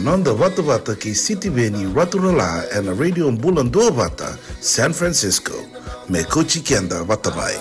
nonda wata wata ki City Veni Raturala and Radio Bulan Dua Wata, San Francisco. Me kochi kenda wata bai.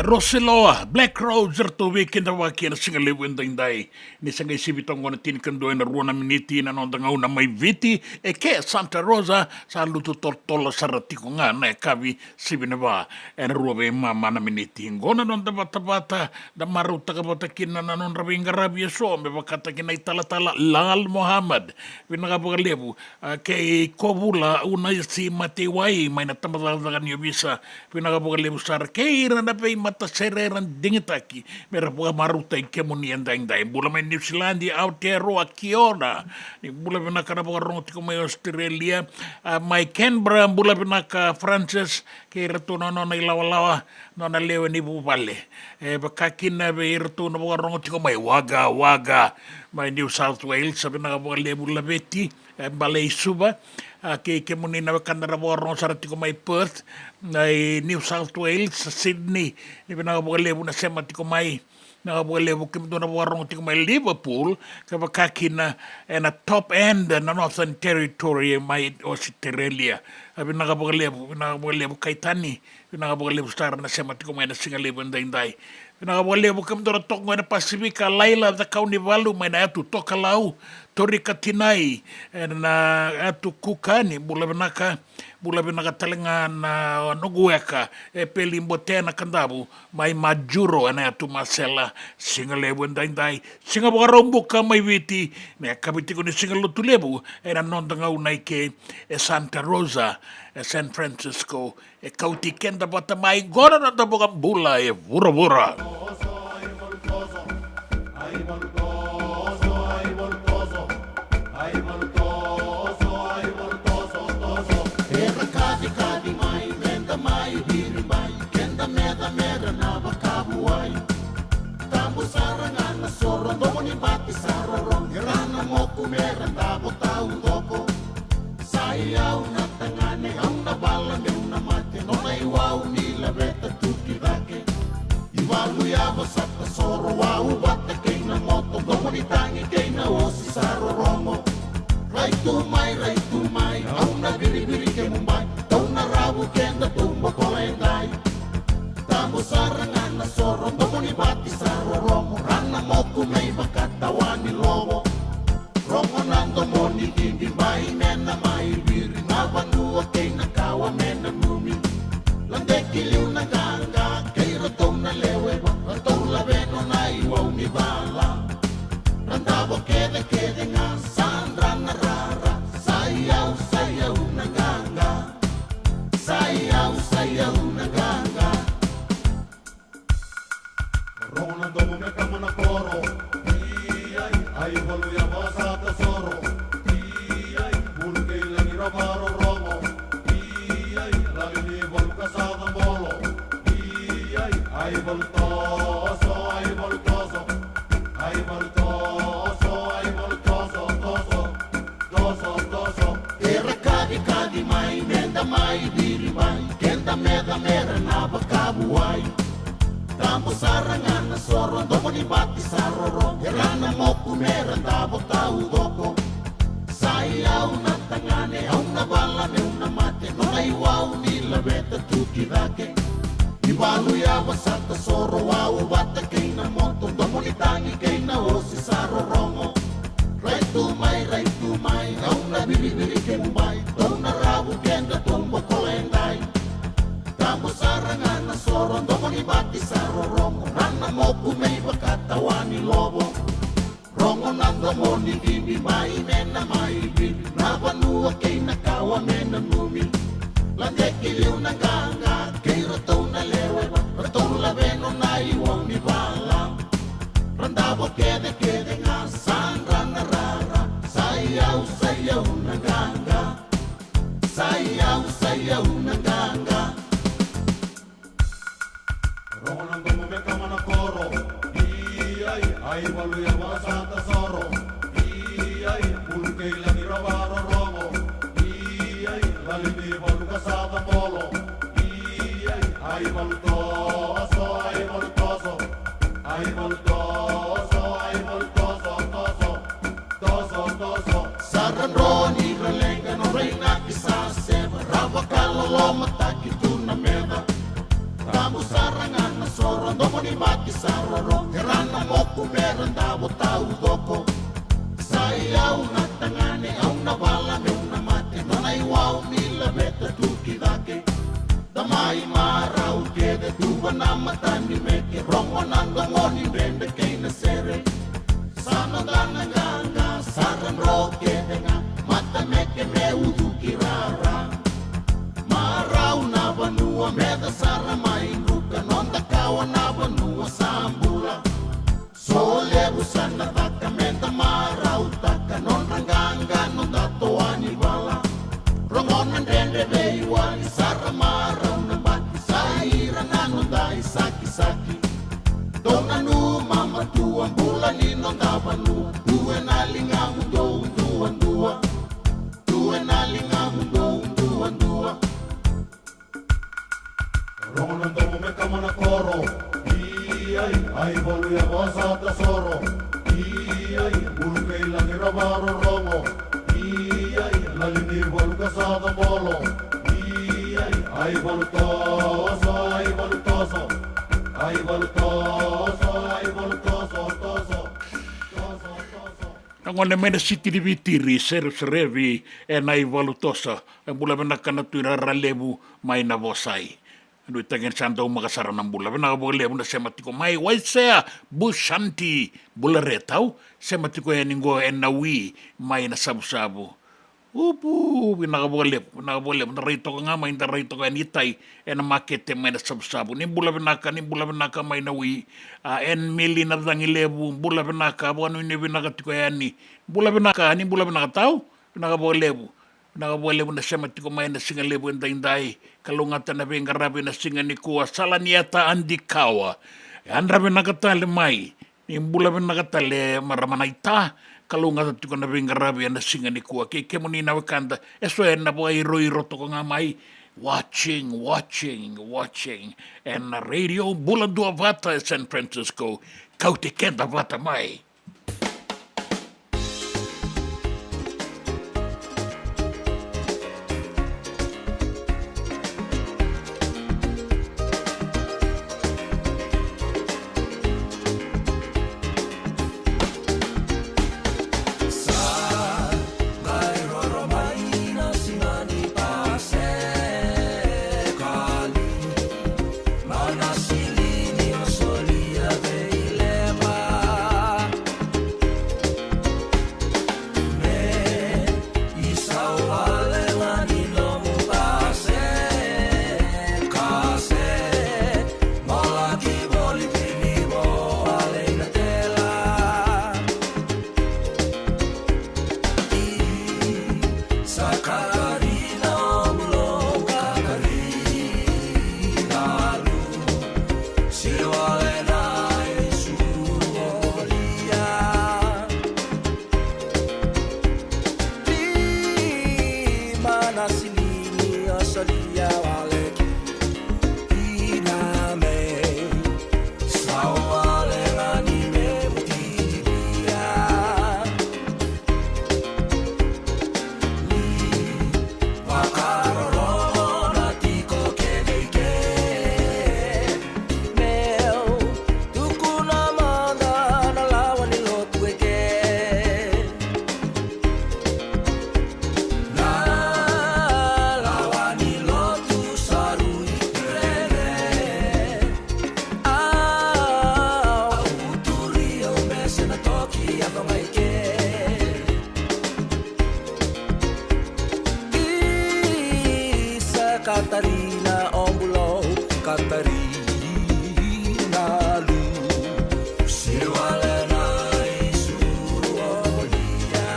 Roseloa, Black Roger to weekend wa kina singa lewen dai ni sanga isibitong wana tin kando na ruana miniti na nonda ngau na mai viti e ke Santa Rosa sa lutu tortola saratiko nga na kavi sibinaba e ruabe mama na miniti ngona nonda bata da maruta ka bata kina na non rabinga rabia so me bakata kina itala Lal Muhammad winaga lebu ke kobula una si matewai mai na tamada ni bisa winaga lebu sar ke ira na pe mata sereran dingitaki mera buka maruta in kemuni andang dai bula mai New Zealand Aotearoa Kiona ni bula bina kana buka rongti ko mai Australia mai Canberra bula bina ka Francis ke irtu no ilawa no na lewe ni bupale bakakina be irtu no buka rongti ko mai waga mai New South Wales sabina buka lebu labeti balai suba ke muni na kanara borong sarati ko may Perth ay New South Wales Sydney ni pinakabukalebo na semati ko may nakabukalebo kim doon na borong ti ko may Liverpool kapakakin na top end na Northern Territory may Australia pinakabukalebo kay Tani pinakabukalebo star na semati ko may na singalebo nday pinakabukalebo kim doon na tok na Pasifika Laila the Kaunivalu may na ito tokalau Tori katinai na atu kukani bula binaka talenga na nogueka pelimbo tena kandabu mai majuro na atu masela singalebu ndai singa bokarombo ka mai viti ne kabiti ko ni singalo tulebu na nondanga unaike Santa Rosa San Francisco kauti kenda bata mai gora na taboka bula vura Sayaw na tangane ang nabalan yung namate no na Rai tu mai, au na biri biri ke Mumbai, tau na rabu kenda tumbo kolendai. Tamo sarangan na sorong, tomo ni bati sa roromo, rana moku may makatawani lobo. Rongo nando mo ni hindi mai mena mai biri, nabanua kay nakawa mena numi. Lande kiliw na ganga, kay ratong na leweba, ratong labeno na iwaw ni bala. Randabo kede kede nga, sandra na rara, sayaw sayaw na ganga, sayaw sayaw na ganga. Rongo nando mo me kamo na koro, iyay, ay waluya basa tesoro, iyay, bulgay lang irabaro rongo, iyay, lagi ni volka sa bolo, iyay, ay voltoso, ay voltoso, ay voltoso, ay voltoso, toso, toso, toso. Era kadi kadi mai, menda mai, diri mai, kenda meda mera na bakabuay. Tampo sarangan na soron, domo ni bati sa rorong, herana mo kumeran, dabo tau doko. Sayaw na tangane, au na bala me una mate, no na iwaw ni labeta tuki dake. Ibalu ya wasata soro, wau bata kay na moto, domo ni tangi kay na osi sa rorongo. Rai tu mai, au na biri biri ke Mumbai, tau na rabu kenda tumbo kolendai. Tambo sarangan na soron, domo ni bati sa rorongo, rana mo kumay bakatawani lobo. Rongo nando mo ni hindi mai mena mai biri, nabanua kay nakawa mena numi. Lande kiliw na ganga, kay rataw na leweba, rataw labeno na iwaw ni bala. Randabo kede kede nga, sandra na rara, sayaw sayaw na ganga, sayaw sayaw na ganga. Rongo nando mo me kama na koro, iyay, ay waluya basa tesoro, iyay, bulgay lang irabaro rongo, iyay, lali ni volka sa bolo, iyay, ay voltoso, ay voltoso, ay voltoso, ay voltoso, toso, toso, toso. Saran roni ralenga no reina kisaseva, rawa kalolo mataki tunameva. Tamo sarangan na soron, domo ni bati sa rorong, herana mo kumeran, dabo tau doko. Sayaw na tangane, au na bala me una mate, no na iwaw ni labeta tuki dake. Damay maraw kede tuwa na mata ni meke, rongo nando mo ni bende kay na sere. Sana gana ganga, saran ro kede nga, mata meke me udu kirara. Maraw na banua, meda sara mainruka, nonda kawa na banua sambula. Sole busan na taka, menda maraw taka, non ranganga, non datoani bala. Rongonan dende beiwani, sara maraw na bati, saira na nondai saki-saki. Tonanu mamatuan, bulani nonda banua, due na lingamundo, unduan-dua. Due na lingamundo, unduan-dua. Rongo nando mo me kama na koro, iyay, ay waluya basa tesoro, iyay, bulgay lang irabaro rongo, iyay, lali ni volka sa bolo, iyay, ay voltoso, ay voltoso, ay voltoso, ay voltoso, toso, toso, toso. Nangone mena siti di vitiri, serevi, e nai valutosa, e bula benakana tuira ralebu, mai na vosai. Nui tangen sandau makasara ng bula. Benaka lebu na sematiko, mai waisea, bushanti, bula retau, sematiko yaningo enawi, mai na sabu-sabu. Upu, benaka lebu, na rito ka nga, mai na rito ka nitay, na makete mai na sabu-sabu. Ni bula benaka mai na wi, en mili na dangi lebu, bula benaka, buwan ni benaka tiko yani, bula benaka tau, benaka lebu. Nakabole mo na siya matiko may na singa lebo inday kalungatan na bengarabi na singa ni kuwa salaniata andikawa. Andrabi nakatali may nimbula bin nakatali maramanayta kalungatan tiko na bengarabi na singa ni kuwa kike mo ninawakanda eso na po ay iro to ko nga may watching and radio Bulan Dua Bata San Francisco. Kautikenda Bata may Katarina Ombulo, Katarina Lu, Sirwalena Isuru Omolia.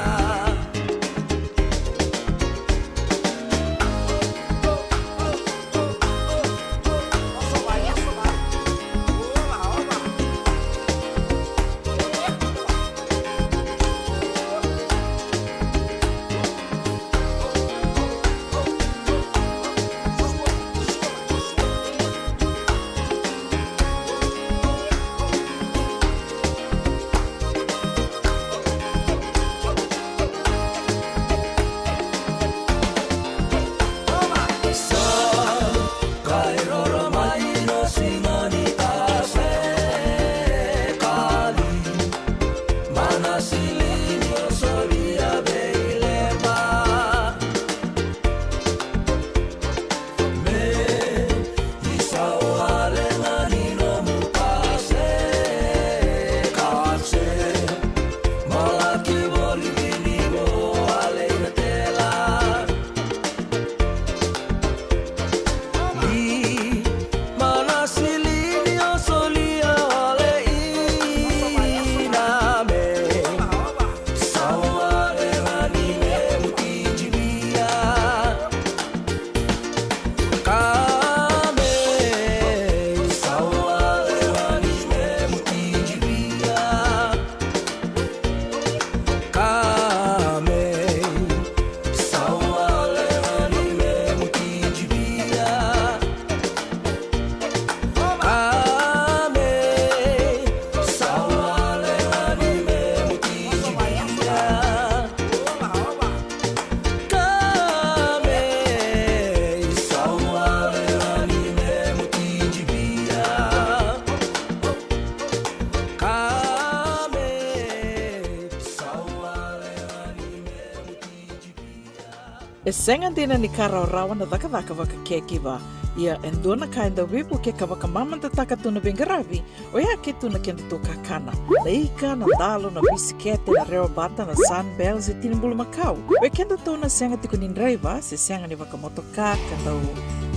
E senga dina ni kara rawa na dhaka waka kekiwa. Ia endona kainda wipu ke kawaka mamanta taka tuna bengaravi o ia ke tuna kenda to kakana. Na ika, na dalo, na bisikete, na reo bata, na sunbells e tinimbulu makau. O kenda tona senga tiko ni driver se senga ni waka motoka kanda o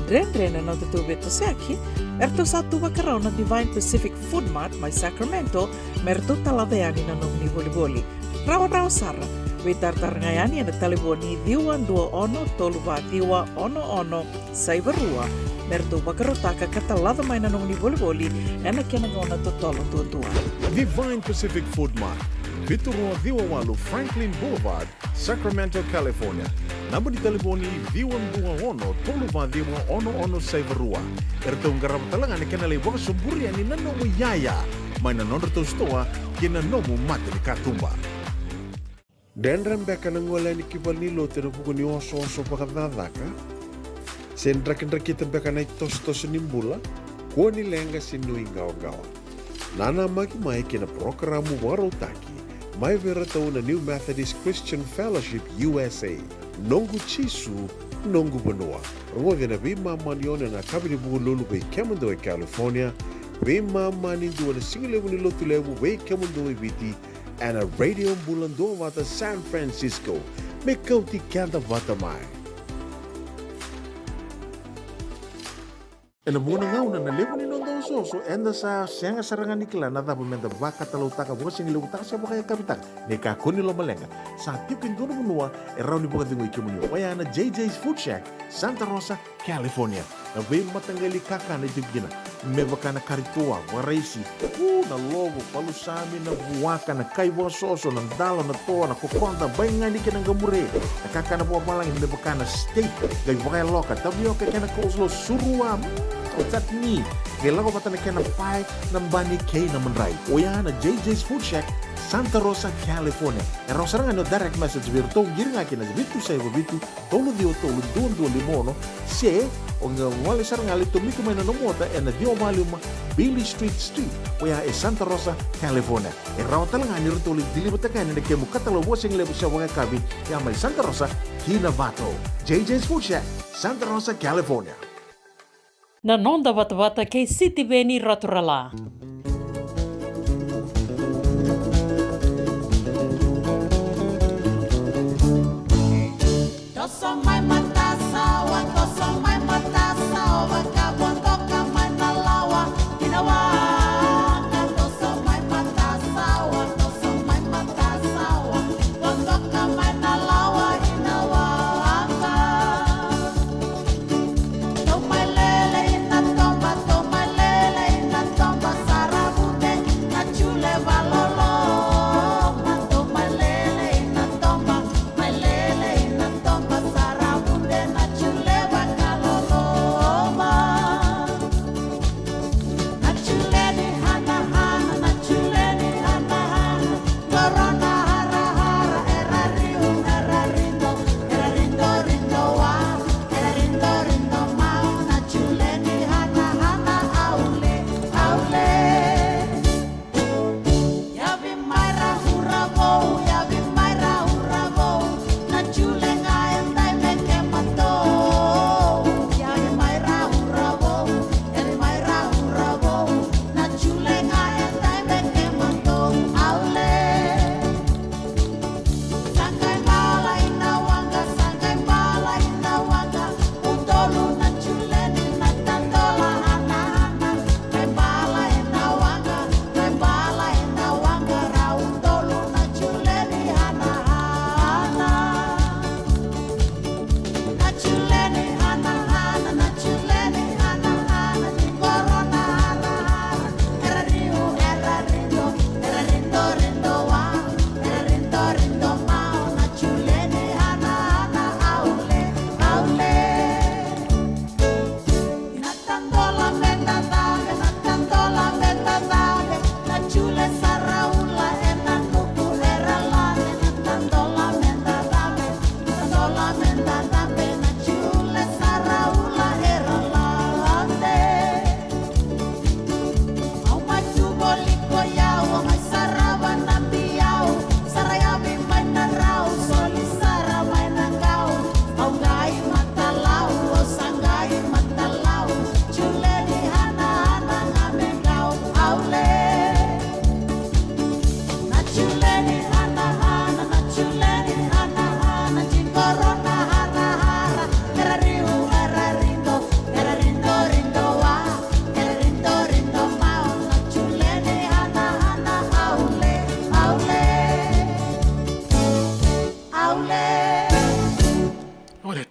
dren na tutu beto seaki. Erto satu wakarau na Divine Pacific Food Mart mai Sacramento merto talaveani na nung ni boli-boli. Rawa sara. We tartarngayani na taliboni diwan 2121 saibarua merto bakarotaka katalada mai na nung ni boli-boli na kenagona totolo tutua. Divine Pacific Food Mart, Viturua Diwawalu Franklin Boulevard, Sacramento, California. Namba di taliboni D121 Toluva saibarua. Erto ngarap talangan kenali waka sumburi ani nanomu yaya. Mai na nonderto stoa kena nomu mate ni katumba. Dendram beka nangwala ni kibal ni lo tena buku ni oso pakadadaka. Sendra kita beka na tos nimbula. Kuo ni lenga sinu ingaw-gawa. Nana magi mai kena programo warotaki. Mai vera tau na New Methodist Christian Fellowship USA. Nongu chisu, nongu banua. Rungwa na bima maniona na kabini buku lulu bei Kemando California. Bima mani dua na singilewu ni lotu lewu bei Kemando viti. And a radio bulando wata San Francisco. Me kauti kanda wata mai. En a muna ngau na lewu ni nondo so enda sa senga sarangan nikila na tabu menta baka talau taka buka singi lu taka siapa kaya kapitak ne ka koni lo malenga sa tiukin dono bunua erau ni buka tingu ikimuni waya na JJ's Food Shack Santa Rosa California na vei matangali kaka na itugina me baka na karitua waraisi na lobo palusami na buaka na kaiwa soso na dalo na toa na kokonta baingan di kenang gamure na kaka na buwa malang me baka na steak gai baka loka tabi oke kena coleslaw surua o tatni gela ko patana kena pai ng bani kay na manray o yan na JJ's Food Shack Santa Rosa, California. E rosa nga no direct message virto giring akin na bitu sa bitu tolo dio tolo duo limono se o nga wali sarang ali tumiko may nanomota e na dio maluma Billy Street o ya e Santa Rosa, California. E raw talaga ni rito ulit dilibot ka ni nagkemo katalo wasing lebo sa mga kabi ya may Santa Rosa, Kinavato. JJ's Food Shack, Santa Rosa, California. Nanonda wata kay City Veni Raturala.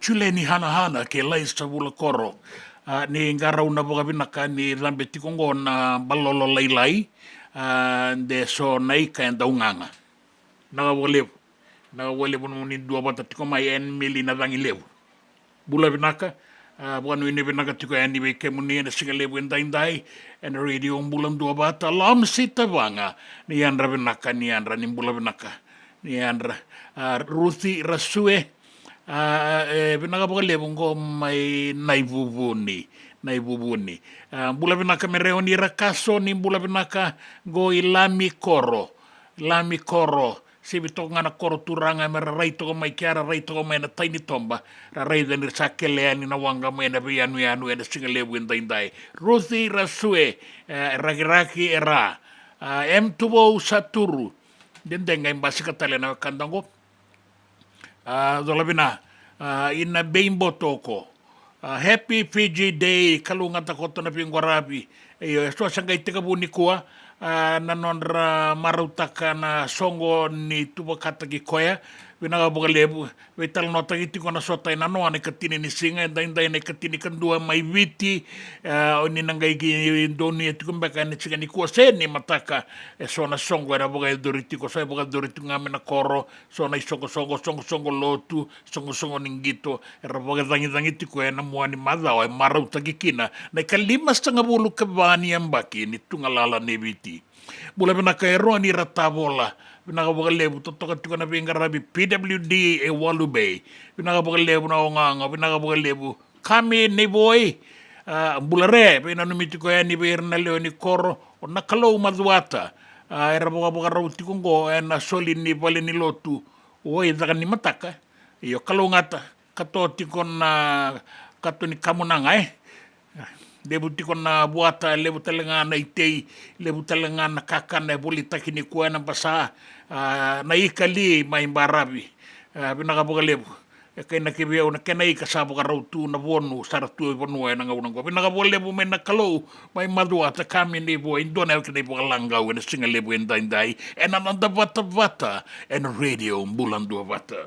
Chuleni hana ke lais sa wula koro. Ni ngaraw na mga binaka ni lambe tikongo na balolo laylay. De so naika and daunganga. Nakawalew. Nakawalew mo ni dua bata tiko may mili na dangilew. Bula binaka. Bukan ini binaka tiko yan ibe kemuni na sigalew inday and radio bulan dua bata lam sita banga. Ni andra binaka ni andra ni bula binaka. Ni andra Ruthi Rasue. Binaka pa kalebong ko may naibubuni. Bula binaka mereo ni rakaso ni bula binaka go ilami koro. Si bito nga na koro turanga mera raito ko may kiara raito ko may na tiny tomba. Ra raito ni sakele ni nawanga may na biyanu na singalebu inday. Ruthi Rasue ragiraki era. M2O Saturu. Dendeng ngay basi katale na kandang ko. Dolabina ina beimbo toko Happy Fiji Day, kalungan takoto na pinguarabi. So sangay tika buni kuwa, nanonra marutaka na songo ni tubakatagi koya, winagabugalebo, vital nota iti ko na sotay na no, katini ni singa, dainday na katini kandua may viti, oni nanggay doni iti kumbaka ni singa ni kuwa ni mataka, so na songo era bugay doriti ko, sa bugay doriti ngamin na koro, so na songo lotu, songo ninggito, era bugay dangit ko na mua ni madaw, ay marutagi kina, na ikalimas nga buluk kabani ang baki, nito nga lala ni viti. Mula pinakaero ni Ratabola, pinakabagalebu, totokat ko na pingarabi, PWD Walubay, pinakabagalebu na onganga, pinakabagalebu, kami ni boy, bulare, pinanumiti ko yan ni Bernaleo ni Koro, o nakalaw madwata, era baka-rauti kong go, na solin ni Bali ni Lotu, o idakan ni Mataka, iyo kalungata, katoti ko na, kato ni Kamunangay, lebuti ko na buata, lebu talaga na itay, lebu talaga na kakana, bulita kinikuha ng basa, na ikali may barabi, pinakabugalebo. Kaya nakibiyaw na kanay kasabo ka raw tu na bono, saratu bono ay nangaunang ko. Pinakabugalebo may nakalo, may maduata kami ni bo, indo na kanay po kalanggaw, na singalebo yung dainday, and ananda bata, and radio, bulan dua bata.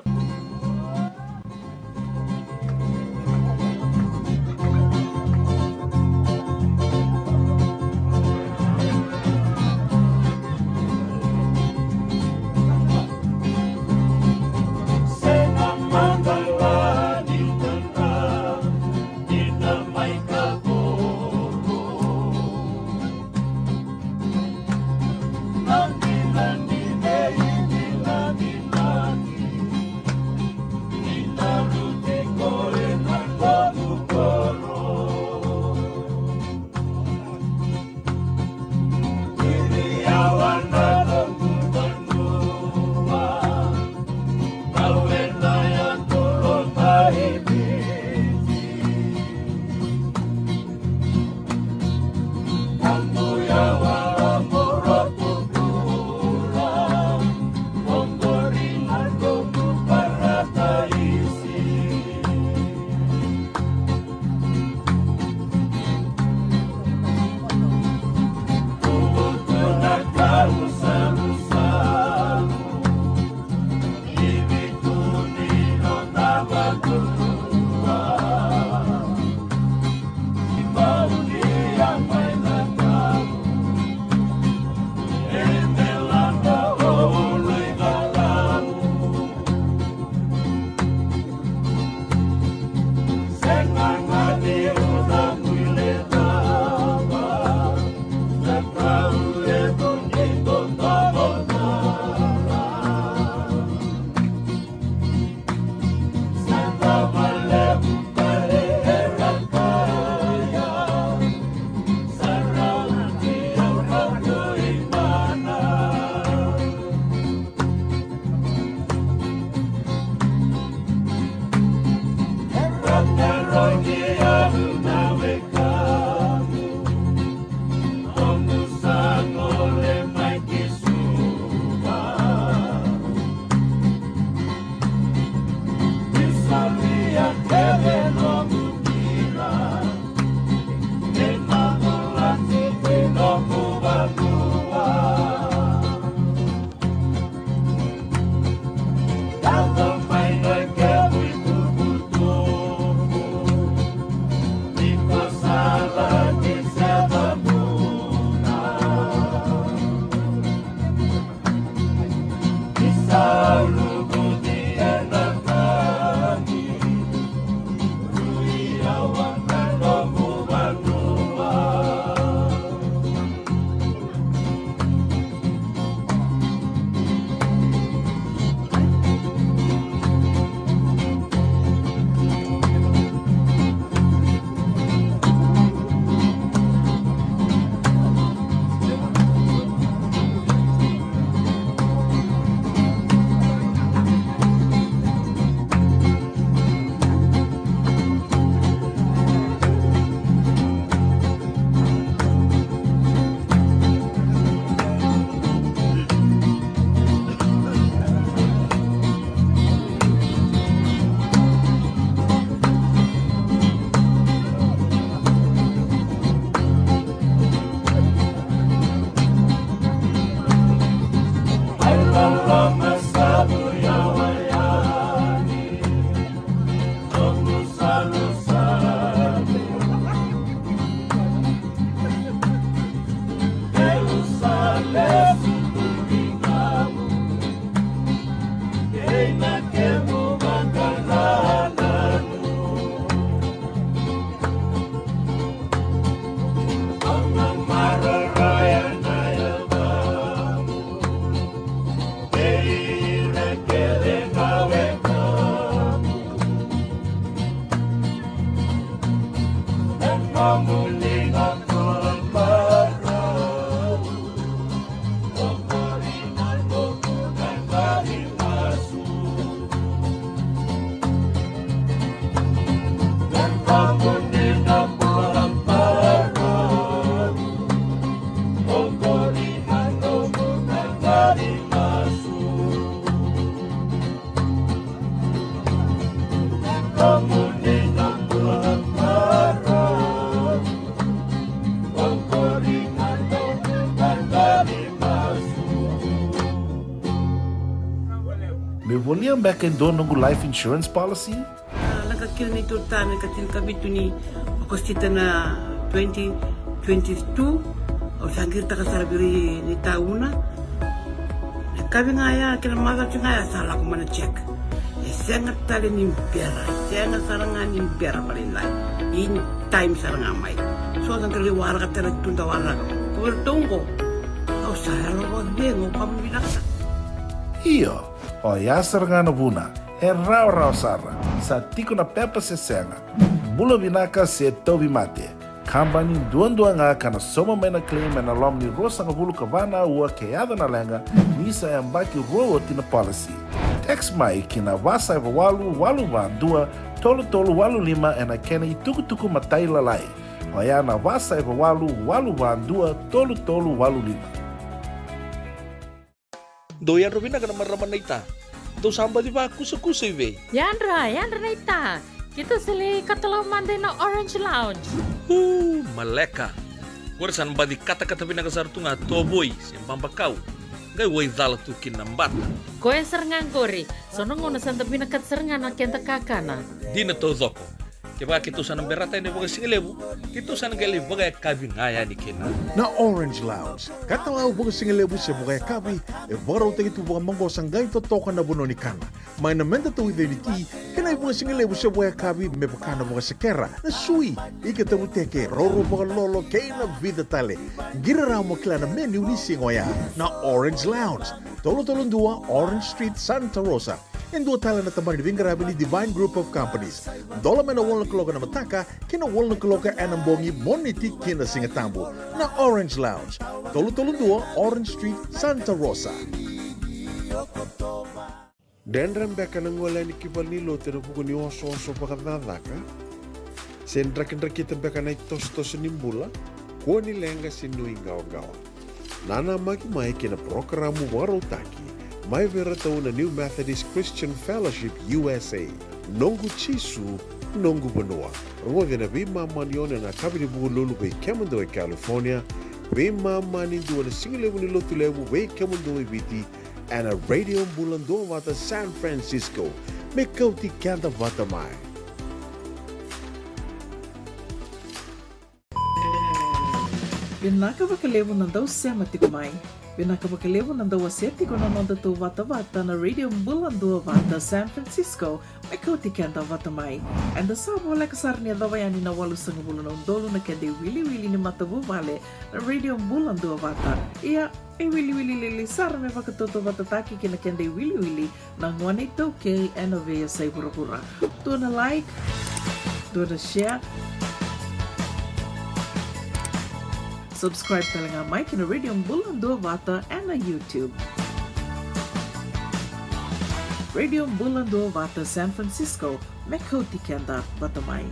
Santa Me volia back in do nungu life insurance policy? Laka kira ni turtana katin kabitu ni okostita na 2022 o sangir takasarabiri ni tauna. Kabi ngaya kira maga ngaya sala ko mana check. Sengat tali ni biara, sengat sarangan ni biara paling lain. In time sarang amai. So kan kali warga tera tunda warga. Ko tunggu. Kau sahara ko dengo kamu binaksa. Iyo, o yasar nga na buna, e rau sara, sa tiko na pepa se senga, bula binaka se tobi mate, kambani duan nga kana soma mena claim na lom ni rosa nga bulu kabana ua keada na lenga, nisa e ambaki roa tina policy. Text mai kina wasa eva walu dua, tolu walu lima e na kena i tuku matai lalai, o ya na wasa eva walu dua, tolu walu lima. Doyan Robina kana maraman na ita. Do samba di ba kusa iwe. Yandra na ita. Kita sili katalaw manday na Orange Lounge. Maleka. Warasan ba di kata-kata pinakasar tu nga toboy siyang pambakaw. Gay way dala tu kinambat. Koe serengan kori. Sonong una santa pinakat serengan na kenta kakana. Di na to zoko. Kaya kito sa nang berata ni baga singalebu, kito sa nang gali baga kabi ngaya ni kina. Na Orange Lounge, katalaw baga singalebu siya baga kabi, e baraw tayo ito baga manggo sanggay totoka na buno ni kana. May namenda to with ti, kanay baga singalebu siya baga kabi, may baka na baga sakera, na sui, ikatamu teke, roro baga lolo, kay na vida tale. Giraraw mo kila na menu ni singoya, na Orange Lounge, tolo-tolong dua, Orange Street, Santa Rosa. And dua tala na tamari ni Vingarabi ni Divine Group of Companies. Dola may na walang kaloka na mataka, kina walang kaloka anambongi moniti kina singatambo na Orange Lounge. Tolo-tolong dua, Orange Street, Santa Rosa. Dendram beka nang wala ni kibal nilo tira buku ni oso-oso pakadadaka. Sendrakin-drakitan beka na itos-tos nimbula, kuha ni lenga sinuing gawa-gawa. Nana magi-mai kina programo warotaki, may veratao na New Methodist Christian Fellowship USA, nongu chisu, nongu banua. Ruwa na bima maniona na kabini buku lulu bay Kemando e California, bima manindu na singilewu ni lotulewu bay Kemando e Viti, and a radio bulando vata San Francisco, me kauti kanda vata mai. Binaka bakalevo nandau sema tikumai. Binaka bakalevo nandau aseti ko nanonda to vata na radio bulando vata San Francisco, me kauti kanda vata mai. And the sabo la kasarni adawayani na walu sanga bulano dolo na kende wili ni matabu vale na radio bulando vata. Ia e wili lili sara me vakatoto vata taki kina kende wili na ngwane toke and veya sai pura. Do na like, do na share. Subscribe talaga Mike na Radio Bulando Vata and na YouTube. Radio Bulando Vata San Francisco, Mekoti Kenda Batamay.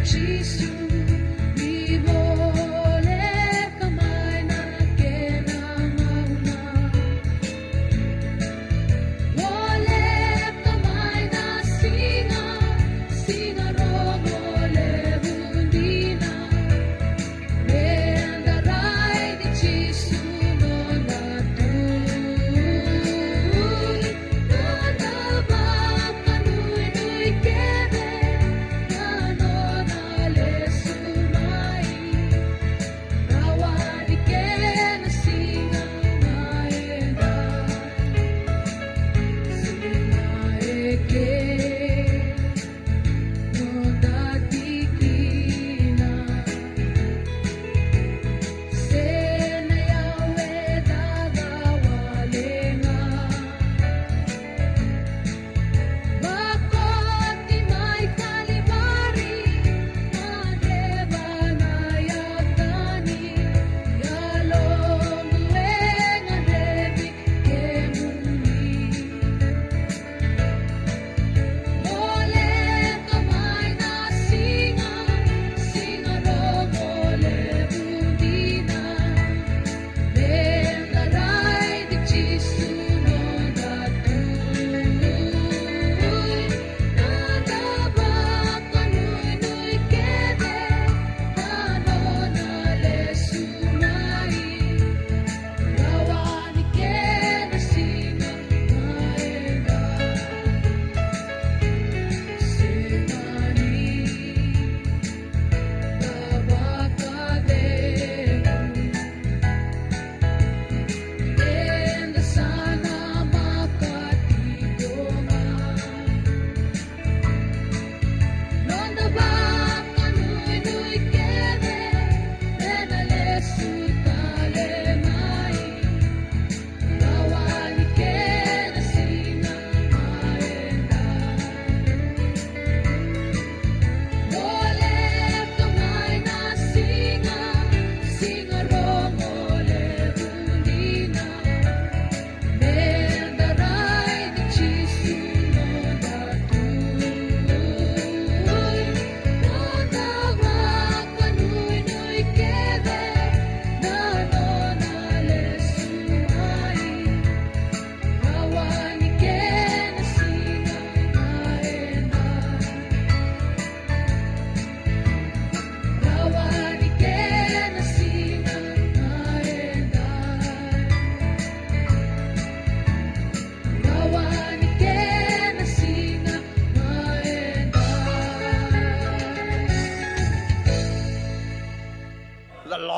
Jesus.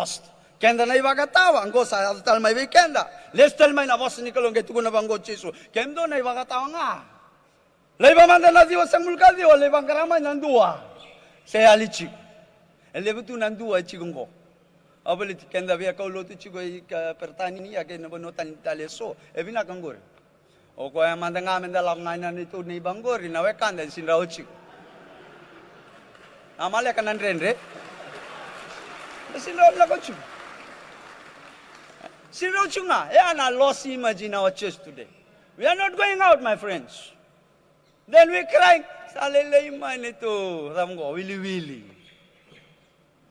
lost. Kenda na ibagatawa, ang go sa tal may weekenda. Lestel may na boss ni kalong ketu na banggo chisu. Kemdo na ibagatawa nga. Leba manda na diwa sang mulkadi o lebang karamay nandua. Saya alichi. Elebutu nandua chigungo. Abali kenda via kaulo tu chigo pertani ni ake na bonotan taleso. Ebina kangur. O ko manda nga menda lang nga na itu ni bangor na wekanda sinrao chigo. Amale kanan rendre. Sinrao la ko chigo. Sinrao chunga. I lost imagine our church today. We are not going out, my friends. Then we crying. Salele iman ito. Ramgo, wili.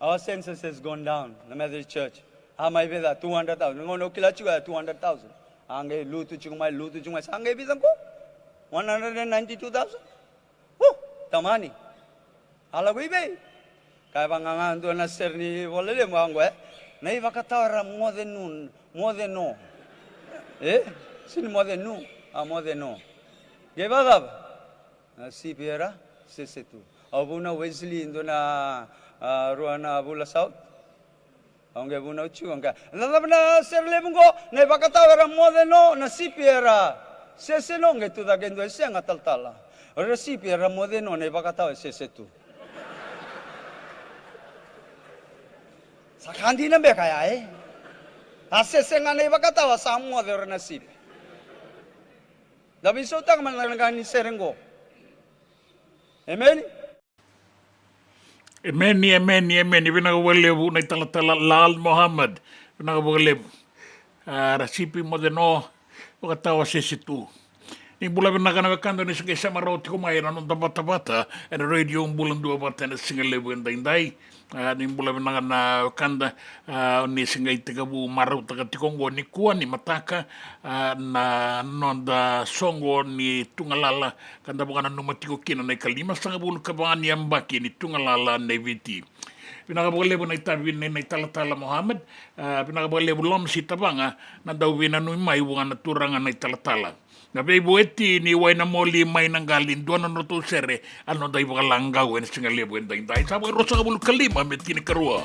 Our census has gone down, the Methodist Church. May bida 200,000. Ngono kila chuga 200,000. Angge lutu chungmai. Angge bidang ko 192,000. Tamani. Ala ko ibe. Kaya bangangan doon na sir ni walele mo angwe. Nay bakatawara more than no. Sin more than no. More than no. Gebagab. Si Piera, sesetu. Abuna Wesley indo na Ruana Abula South. Angge buna uchu angka. Lalab na serle mungo na bakatawara more than no na si Piera. Seseno nge tu da gendo siang atal-tala. Ora si Piera more than no na bakatawara sesetu. Sakandi na be kaya Asesenga na ibakatawa sa mo de nasip. Dabi sotang man nagani serengo. Amen. Amen. Vinagawalebu na talatala Lal Muhammad. Vinagawalebu. Rasipi mo din o. Wakatawa sisitu. Ni bulan nakanawakando ni sige sama roti kumain anong tabata-bata. And radio bulan 2 bata na singalebu ang dainday. Ni bulan nakanawakanda ni singay tagabu maraw tagatikongo ni kuwa ni mataka na nonda songo ni tungalala kanda bukan numatiko kina na kalima sa bulu kabangan ni ambaki ni tungalala na viti. Pinakabalebo na itabi na italatala Muhammad, pinakabalebo lom si tabanga na daw binanoy may bunga naturangan na italatala. Nabi bueti ni way na moli may nanggalin doon ano to sere ano day baka langgaw en singalebo en day sa mga rosa kabulu kalima met kinikarua.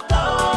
Tao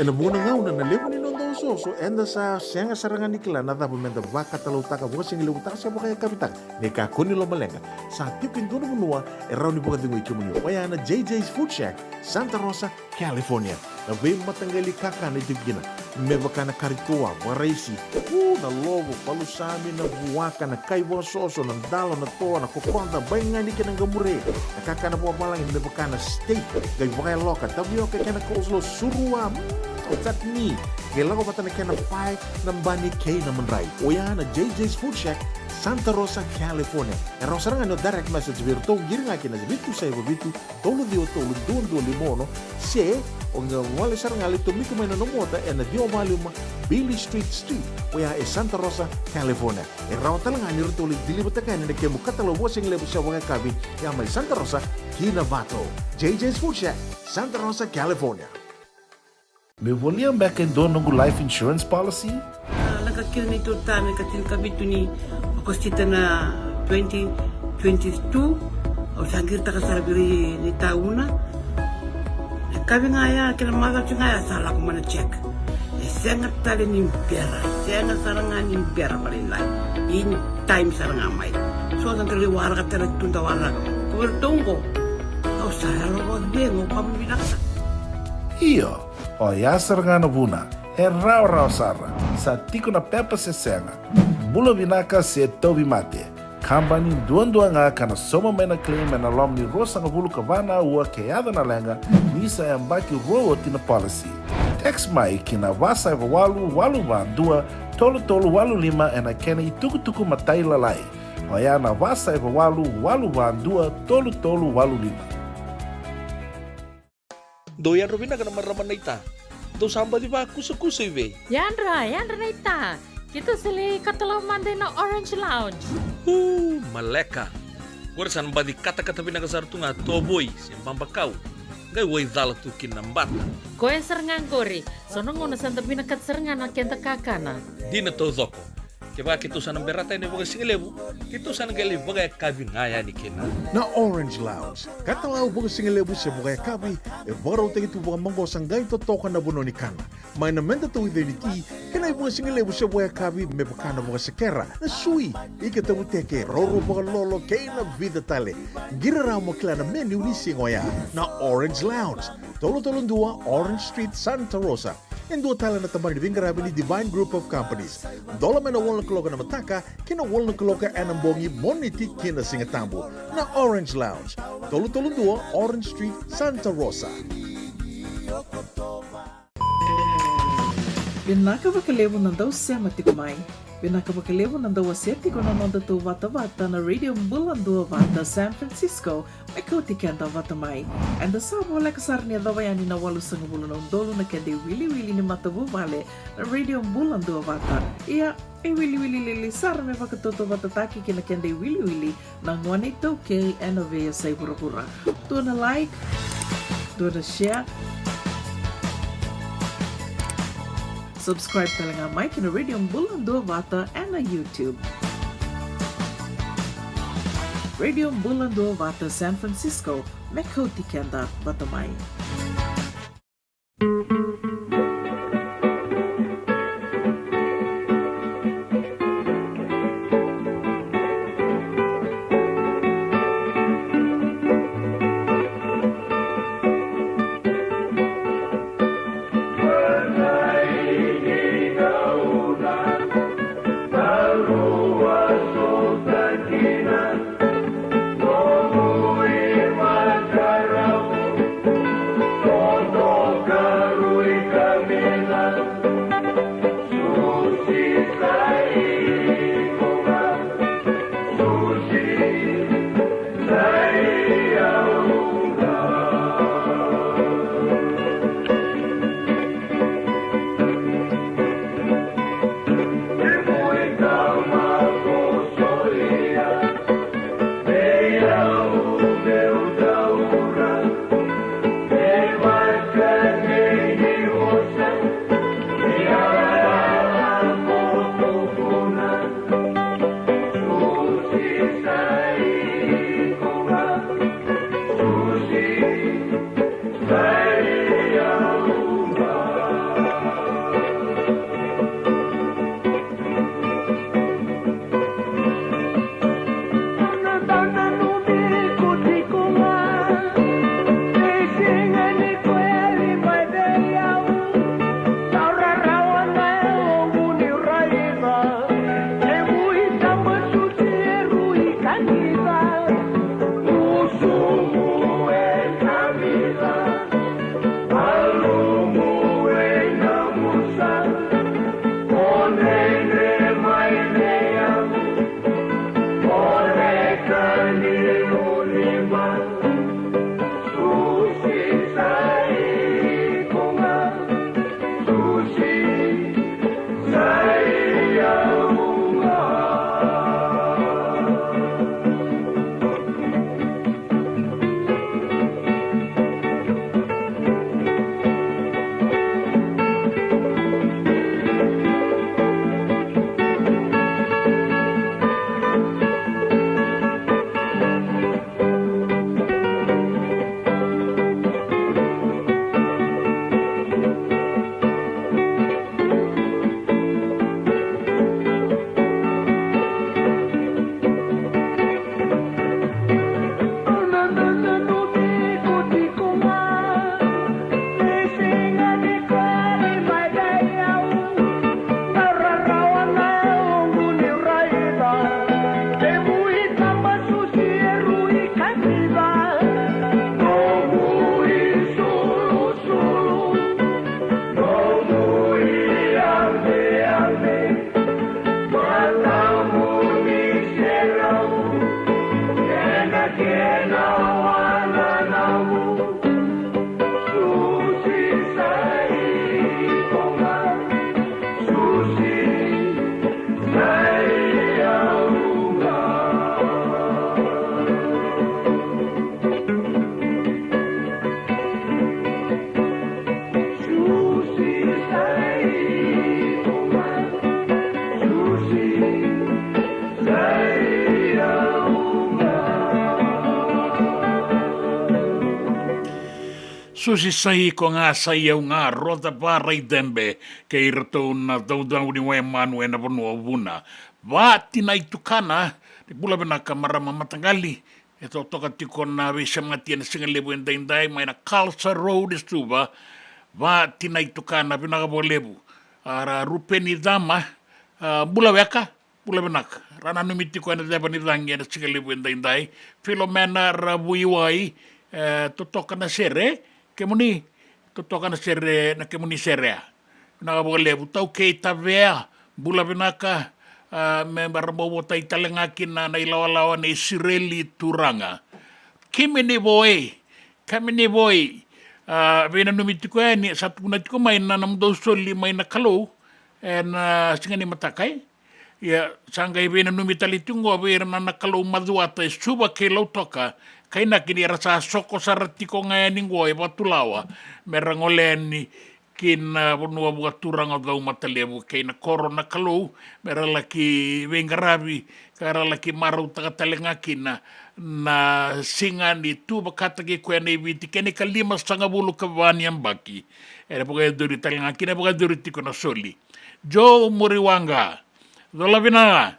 Ena muna ngau na nalewa ni nondo so enda sa sianga sarangan ikla na tabu menda vaka talau taka buka singi lewu taka siapa kaya kapitang ne ka kuni lo malenga sa tiukin dono menua erau ni buka tingu ikimuni wayana JJ's Food Shack Santa Rosa California na be matanggali kaka na tigina me bakana karitua waraisi na logo palusami na buwaka na kaiwa soso na dalo na toa na kokonda bainga ni kenang gamure na kaka na buwa malang me bakana steak gai bakaya loka tabi oke kena coleslaw surua chutney gela ko patana kena pai na bani kay na manray oyana JJ's Food Shack Santa Rosa California era saranga no direct message virtu giringa kina bitu sai bitu tolo dio tolo dondo limono se onga wale saranga lito miku mena no mota ena dio maluma Billy Street oya e Santa Rosa California era talanga ni rutoli dili butaka ni ke mukatalo washing lebu sa wanga kabi ya mai Santa Rosa Kinavato JJ's Food Shack Santa Rosa California. Me volia back in dono life insurance policy? Nakakil ni tutame katil kabitu ni akostita na 2022 o sangir takasarabiri ni tauna. Kami ngaya kila maga ngaya salah ko mana check. Sangat tali ni biara, sangat sarangan ni biara paling lain. In time sarangan mai. So ang kaliwara ka tala tunda wala. Kuwertongko. Kau sarang ko dengo kami binaksa. Iyo. O yasar ngana buna, e rau sara, sa tiko na pepa se senga. Bulo vinaka se tobi mate. Kambani duan nga kana soma mena claim na lom ni rosa nga bulu kavana ua keada na lenga, nisa e ambaki roa tina policy. Text mai kina wasa eva walu dua, tolu walu lima e na kena ituku matai lalai. O ya na wasa eva walu dua, tolu walu lima. Doyan Robina kana maraman na ita. Do samba di ba kusa iwe. Yandra na ita. Kita sili katalaw mande na Orange Lounge. Maleka. Warasan ba di kata-kata pinakasar tunga toboy simbang bakau. Gay way dala tukin nambata. Koe serengan kori. Sono ngona santa pinakat serengan na kenta kakana. Di na to zoko. Kaya kita sana berata ini bagai singelebu, kita sana gali bagai kabi ngaya ni kena. Na Orange Lounge, katalau bagai singelebu se bagai kabi, baru tegi tu bagai manggo sanggai to toka na buno ni kana. Mai na menda tu ide ni ti, kena bagai singelebu se bagai kabi me bakana bagai sekera. Na sui, ike tamu teke roro bagai lolo kena vida tale. Gira ramo klana menu ni singoya. Na Orange Lounge, tolo-tolong dua Orange Street Santa Rosa. Yang dua tala na tambari ni Bingarabi ni Divine Group of Companies. Dola mena wala kaloka na mataka, kina wala kaloka anambongi moniti kina singatambo. Na Orange Lounge, tolo-tolong dua Orange Street, Santa Rosa. Binaka bakalevo nandau sema tikumai. Binaka bakalevo nandau aseti ko na nanda tu vata na Radio Bulandu vata San Francisco. Ekuti kenda vata mai. And the sabo la kasarnia dawayani na walu sangabulu na undolo na kende wili ni matabu vale na Radio Bulandu vata. Ia e wili sara me vakatoto vata taki kina kende wili na ngwane toke enovea say pura. Do na like, do na share. Subscribe talaga Mike na Radio Bulandu Vata and na YouTube. Radio Bulandu Vata San Francisco, Mekoti Kenda Batamay. Susi sahi ko nga sayaw nga roda baray dembe kay rato na daw ni Wemanu na vanua vuna. Va tinay tukana di bula benaka marama matangali. Ito toka tiko na visa matian singalebu endainday may na Kalsa Road istuba. Va tinay tukana benaka bolebu. Ara rupeni dama bula weka bula benaka. Rana numiti ko na deba ni dangi na singalebu endainday. Filomena rabuiwai totoka na sere. Kemuni totoka na sere na kemuni serea na bole butau ke tavea bula benaka me barbo tai talengakin na ilawa na Israeli turanga kimini boy vena numitiko ni satu na tiko mai na namdo soli mai na kalau na singani matakai ya sangai vena numitali tungo vera na kalau maduata suba ke toka kaina kini rasa soko saratiko ngayani ngoy batulawa merangoleni kin bonua buat turang au matalebu kaina korona kalau meralaki wengarabi karalaki maru takatalengakin na singani tu bakata ki kwene viti kene kalima sanga bulu kabani ambaki era pokoke duri talengakin pokoke duri tiko na soli jo muriwanga dolabina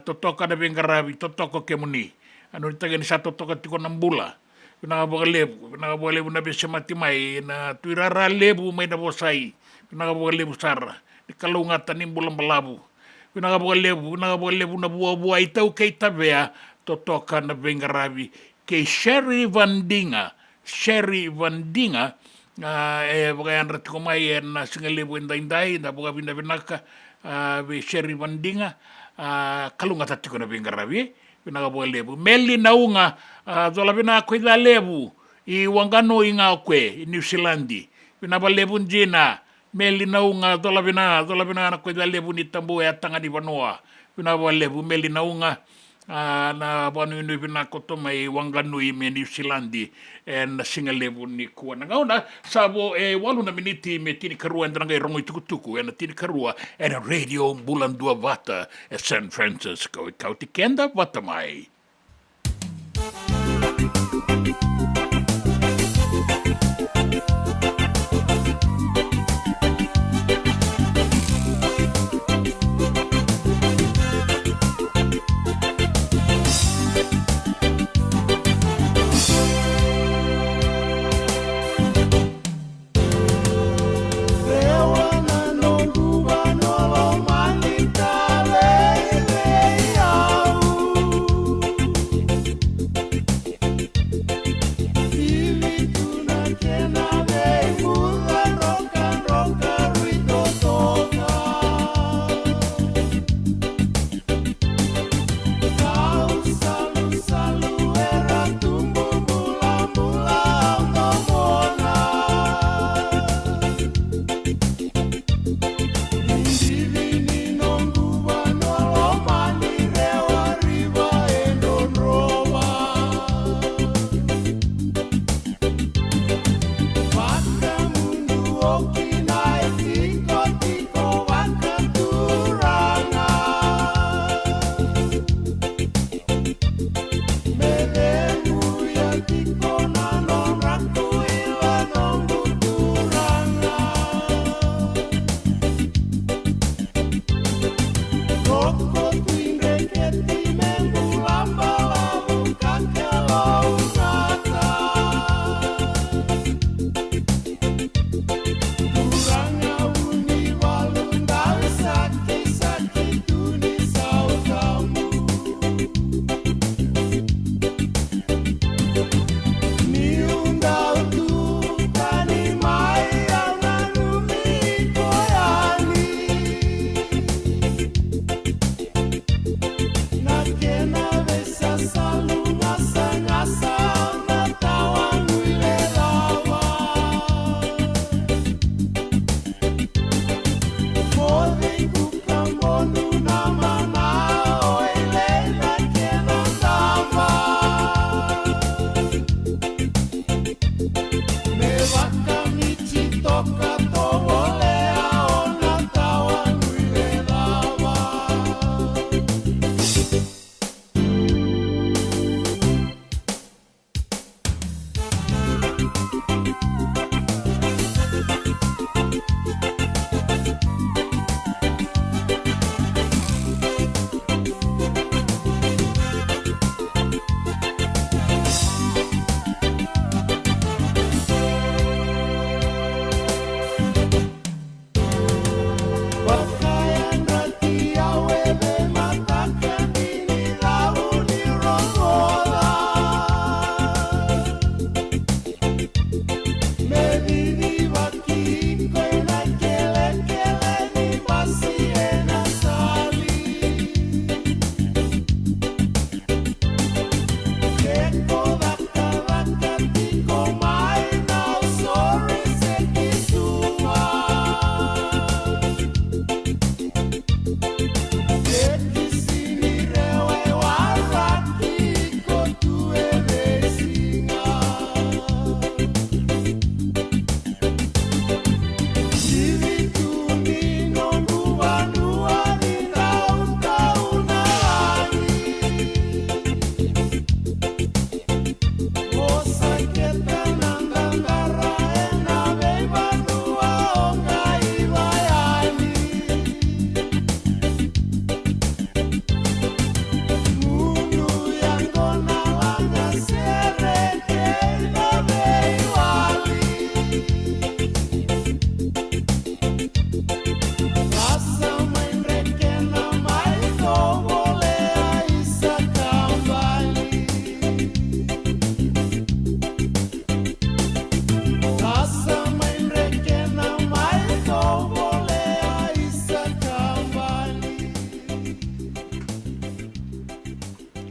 totoka na wengarabi totoko kemuni anu tagani satu toka tiko nambula pina bogalebu na bese mati mai na tuirara lebu mai na bosai pina bogalebu sara di kalungata ni bulan balabu pina bogalebu na buah itau kei tabea totoka na bengarabi ke Sherry Vandinga bogayan ratiko mai na singalebu indai na bogabinda benaka be Sherry Vandinga kalungata tiko na bengarabi pinaga boga lebu meli naunga zola pina kuida lebu I wangano inga kwe I New Zealandi pinaba lebu njina meli naunga zola pina na kuida lebu ni tambu ya tanga di Vanua pinaba lebu meli naunga na banu inu pina kotoma I wangano I me New Zealandi na singa lebu ni kuwa ngauna sabo walu na miniti me tini karua ndanga I rongo tukutuku na tini karua na radio bulan dua vata San Francisco kauti kenda vata mai.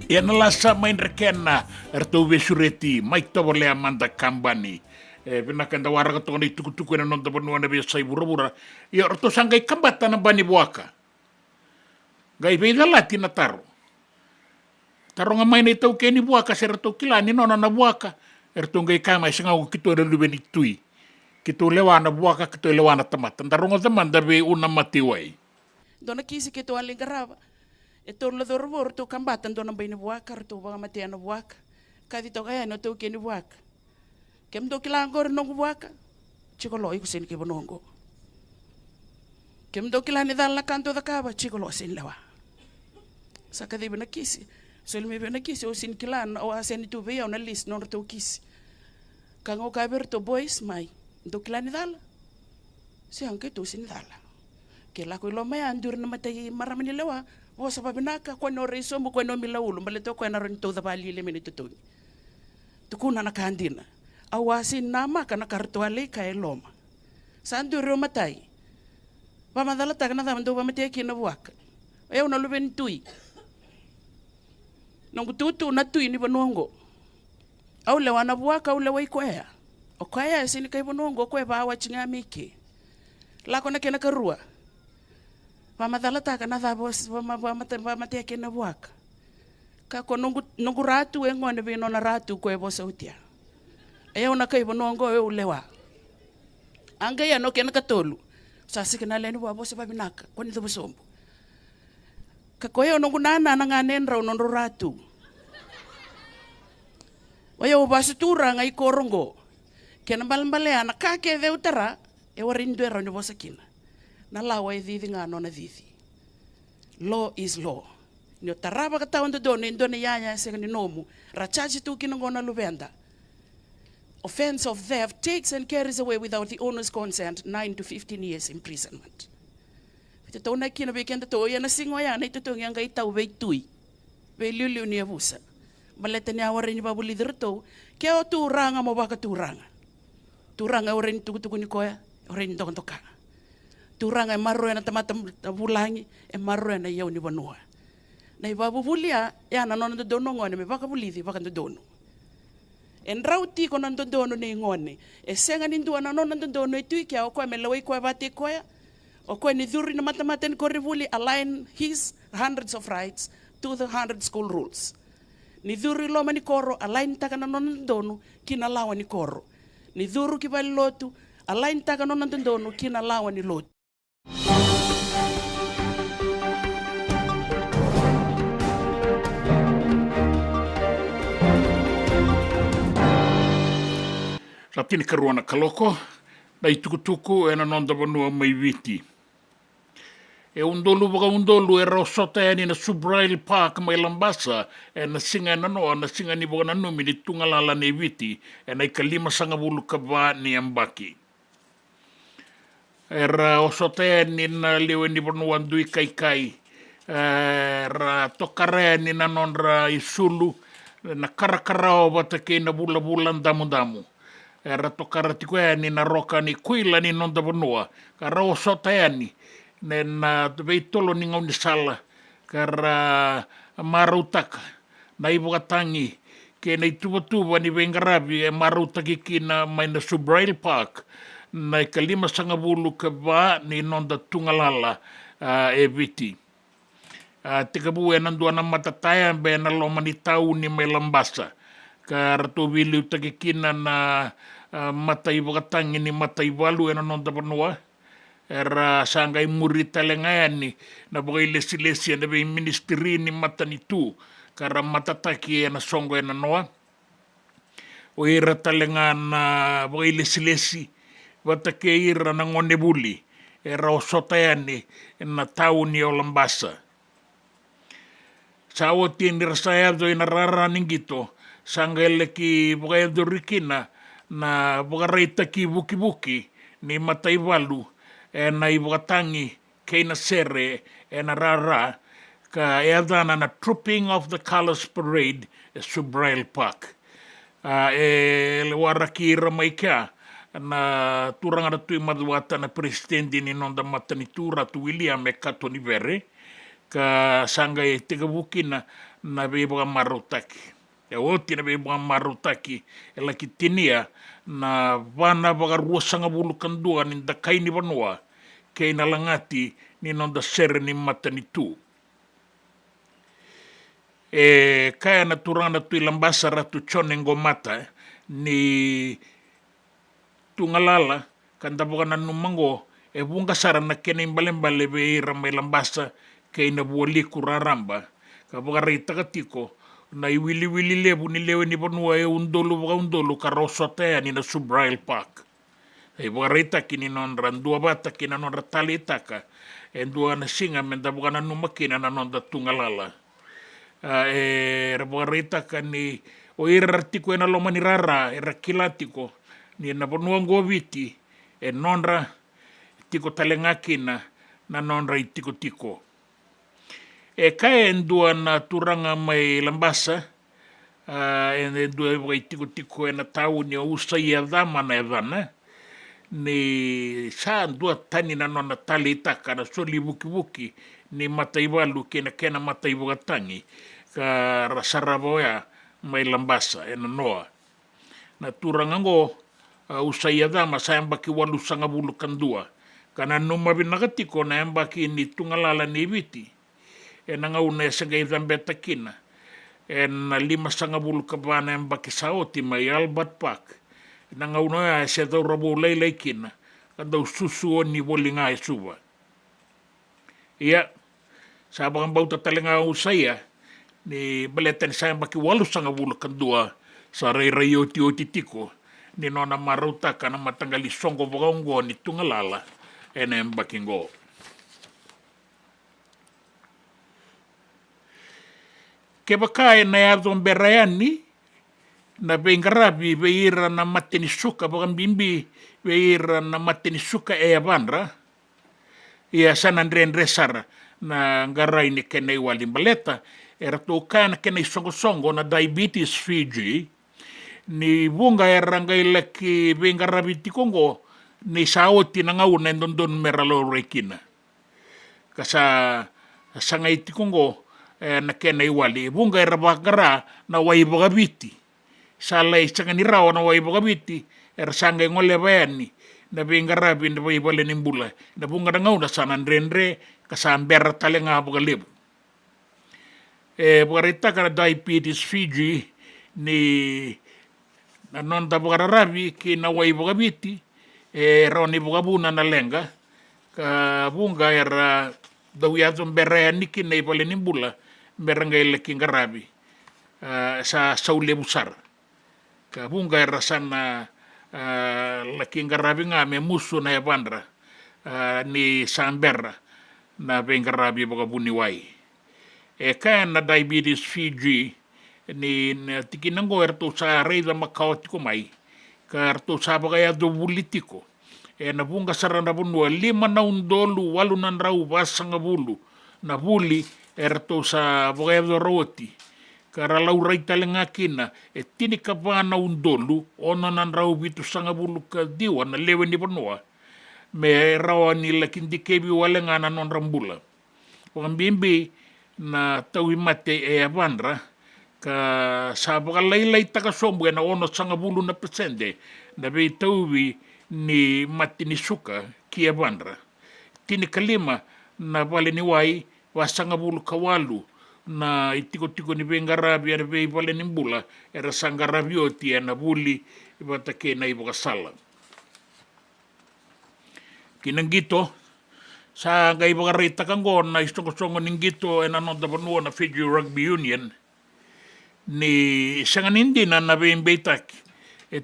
E na lasa main rekena erto vesureti mai tawale amanda kambani. Pina kanda waraga toni tuku na nonta banua na sai burabura. E erto sangai kambata na bani buaka. Gai beida lati na taro. Taro nga mai na itau keni buaka ser erto kilani nona na buaka. Erto ngai kama singa ko kito na lubeni tui. Kito lewa na buaka kito lewa na tamata. Taro nga tamanda be una matiwai. Dona kisi kito aling garava. E tolu la dorvor to kambatan dona baini buaka to baga matia na buaka. Kadi to kaya no to keni buaka. Kem do kilangor no buaka. Chiko lo iku sen ke bonongo. Kem do kilani dal la kanto da kaba chiko lo sen lewa. Sakadi bena kisi. Solmi bena kisi o sin kilan o asen tu be na list no to kisi. Kango kaber to boys mai. Do kilani dal. Si anke to sin dal. Kela ko lo mai andur na matai maramani lewa. O sa pabinaka ko no reso mo ko no milaulo maleto ko na ron to da bali le minito to. Tukuna na kandina. Awasin nama kana kartuale ka eloma. Sandu ro matai. Ba madala ta kana da ba mate ki na buak. E una lu bentui. Nongu tutu na tui ni bonongo. Au le wana buaka au le wai ko ya. O ko ya sini kai bonongo ko ba wa chinga miki. La ko na kena karua. Pamadala ta kana da bos mate ke na buaka. Ka ko nungu ratu e ngone be no na ratu ko e bosa utia. E ona kai bonongo e ulewa. Anga ya no kena katolu. Sa sikina le ni bosa babinaka ko ni do sombo. Ka ko e nungu nana na nganen ra no ratu. Oyo basu tura ngai korongo. Kena balmbale ana ka ke de utara e warindu era ni bosa kina. Na lawa e dhithi ngā nona dhithi. Law is law. Ni o taraba ka taon dono, indone yaya se ni nomu. Rachaji tu kina ngona lubenda. Offense of theft takes and carries away without the owner's consent 9 to 15 years imprisonment. Vita tauna kina bekenda to ya na singo ya na ito yang ga itau be tui. Be liu ni abusa. Baleta ni aware ni babu lider to ke o tu ranga mo baka tu ranga. Tu ranga ore ni tuku ni koya, ore ni dokon toka. Turanga e marro na tamata bulangi e marro na yau ni banua. Na ibabu bulia ya na nona dono ngone me baka bulithi baka dono. En rauti ko na dono ni ngone. E senga ni ndua na nona dono e tui kia o koe me lawai koe bate koe. O koe ni dhuri na matamata ni kore buli align his hundreds of rights to the 100 school rules. Ni dhuri loma ni koro align taka na nona dono kina lawa ni koro. Ni dhuru ki bali lotu align taka nona dono kina lawa ni lotu. Rapini karuana kaloko, na itukutuku e na nonda vanua mai viti. E undolu baka undolu e raosota e ni na Subrail Park mai Lambasa e na singa na noa na singa ni baka na numi ni tungalala ni viti e na ikalima sanga bulu kaba ni ambaki. E raosota e ni na lewe ni vanua ndui kai ra tokare ni na nonra isulu na karakarao bata ke na bula-bula damu-damu. rato karatiko ni na roka ni kuila ni nonda vanua kara o sota yani na veitolo ni ngau ni sala kara marautaka na iwakatangi ke na ituwa ni Wengarabi e marautaki ki na mai na Subrail Park na ikalima sangabulu ka ba ni nonda tungalala e viti. Tikabu e nandua na matataya be na loma ni tau ni mai lambasa ka rato wili utakikina na matai wakatangi ni matai walu e na nonda panua era sangai muri talengayani na bagai lesi-lesi na bagai ministeri ni matani tu kara matataki e na songo e na noa o ira talenga na bagai lesi-lesi watake ira na ngone buli era o sotayani na tau ni o lambasa sawo tini rasaya do ina rara ningito sangai ki bagai dorikina na bagai ki buki-buki ni matai walu e na iwakatangi kei na sere e na rara ka e adana na Trooping of the Colors Parade e Subrail Park. E le waraki ramai kia na turanga tui maduata na presidente ni nonda matanitura tu William e kato ni vere ka sanga e tegabuki na beba marutaki. E oti na beba marutaki e laki tinia na wana bagarua sanga bulu kandua ni dakai ni vanua kei na langati ni nonda sere ni matanitu. E kaya na turana tui lambasa ratu chonengo mata ni tungalala kanda boka na numango e bunga sara na kene imbale-mbale be ira mai lambasa kei na buali kuraramba ka boka reita katiko na iwili-wili lebu ni lewe ni vanua e undolu karosotea ni na Subrail Park. E boka reita kini nonra ndua bata kina nonra tali itaka e ndua na singa menda boka na numakina na nonda tungalala. E boka reita kani o ira ratiko e na loma ni rara e rakilatiko ni na vanua ngoviti e nonra tiko talengakina na nonra itiko-tiko. E kaya endua na turanga mai lambasa endua e boka itiko-tiko e na tau ni o usa i adama na edana ni sa ndua tani na nona tali itaka na soli buki-buki ni mataiwalu kena mataiwakatangi ka rasaraboya mai lambasa e na noa. Na turanga ngo usai adama sa embaki walu sanga bulu kandua kana numa binakatiko na embaki ni tungalala ni viti e na ngau na sanga idambeta kina e na 5 sanga bulu kabana embaki saoti mai Albert Park na ngau na se do rabo lei kina kada susu ni bolinga e suba ia sabang bauta talenga usaya ni beletan sa embaki walu sanga bulu kandua sa rei oti tiko ni nona maruta kana matangali songo bogongo ni tungalala ene mbakingo. Ke baka na yadon berayani na Wengarabi beira na mateni suka bogan bimbi beira na mateni suka e abanra ia San André Resara na ngarai ni kenei walimbaleta era to kana kenei songo na diabetes Fiji ni bunga e rangai laki Wengarabi tikongo ni saoti na ngau na ndondon meralo rekina. Kasa sangai tikongo na kena iwali. Bunga e rabakara na waibagabiti. Salai sanga ni rawa na waibagabiti er sangai ngole bayani na Wengarabi na waibale nimbula. Na bunga na ngau na San André kasa ambera talenga bugalebu. Bukarita ka na diabetes Fiji ni na nonda Bukararabi ki na waibagabiti roni bugabuna na lenga ka bunga era dawiazon beraya niki na ipale nimbula beranga ile Wengarabi sa saule busar ka bunga era sana la Wengarabi nga me musu na ebandra ni sambera na Wengarabi bugabuni wai kaya na diabetes Fiji ni tikinango erto sa reida makawatiko mai ka erto sa bagaya do bulitiko na bunga sarana bunua 5 na undolu 8 na rau basanga bulu na buli erto sa bagaya do roti Kara laurai talenga kina, tini ka vana undolu, ono nan rau vitu sanga bulu ka diwa na lewe ni panua, me rawa ni lakindi kebi walenga na non rambula. Pangambimbi na tawi mate e avandra, ka sabaka lailai taka sombu na ono sanga bulu na pesende, na vei tawi ni mati ni suka ki avandra. Tini kalima na vale ni wai, wa sanga bulu kawalu, na itiko-tiko ni Bengarabi ana vei vale ni mbula era sangarabi oti ana buli ibatake na iboka sala. Kinanggito sa ga iboka rita kangon na istongo-songo ninggito ena nonda panua na Fiji Rugby Union ni sanganindi na vei mbeitak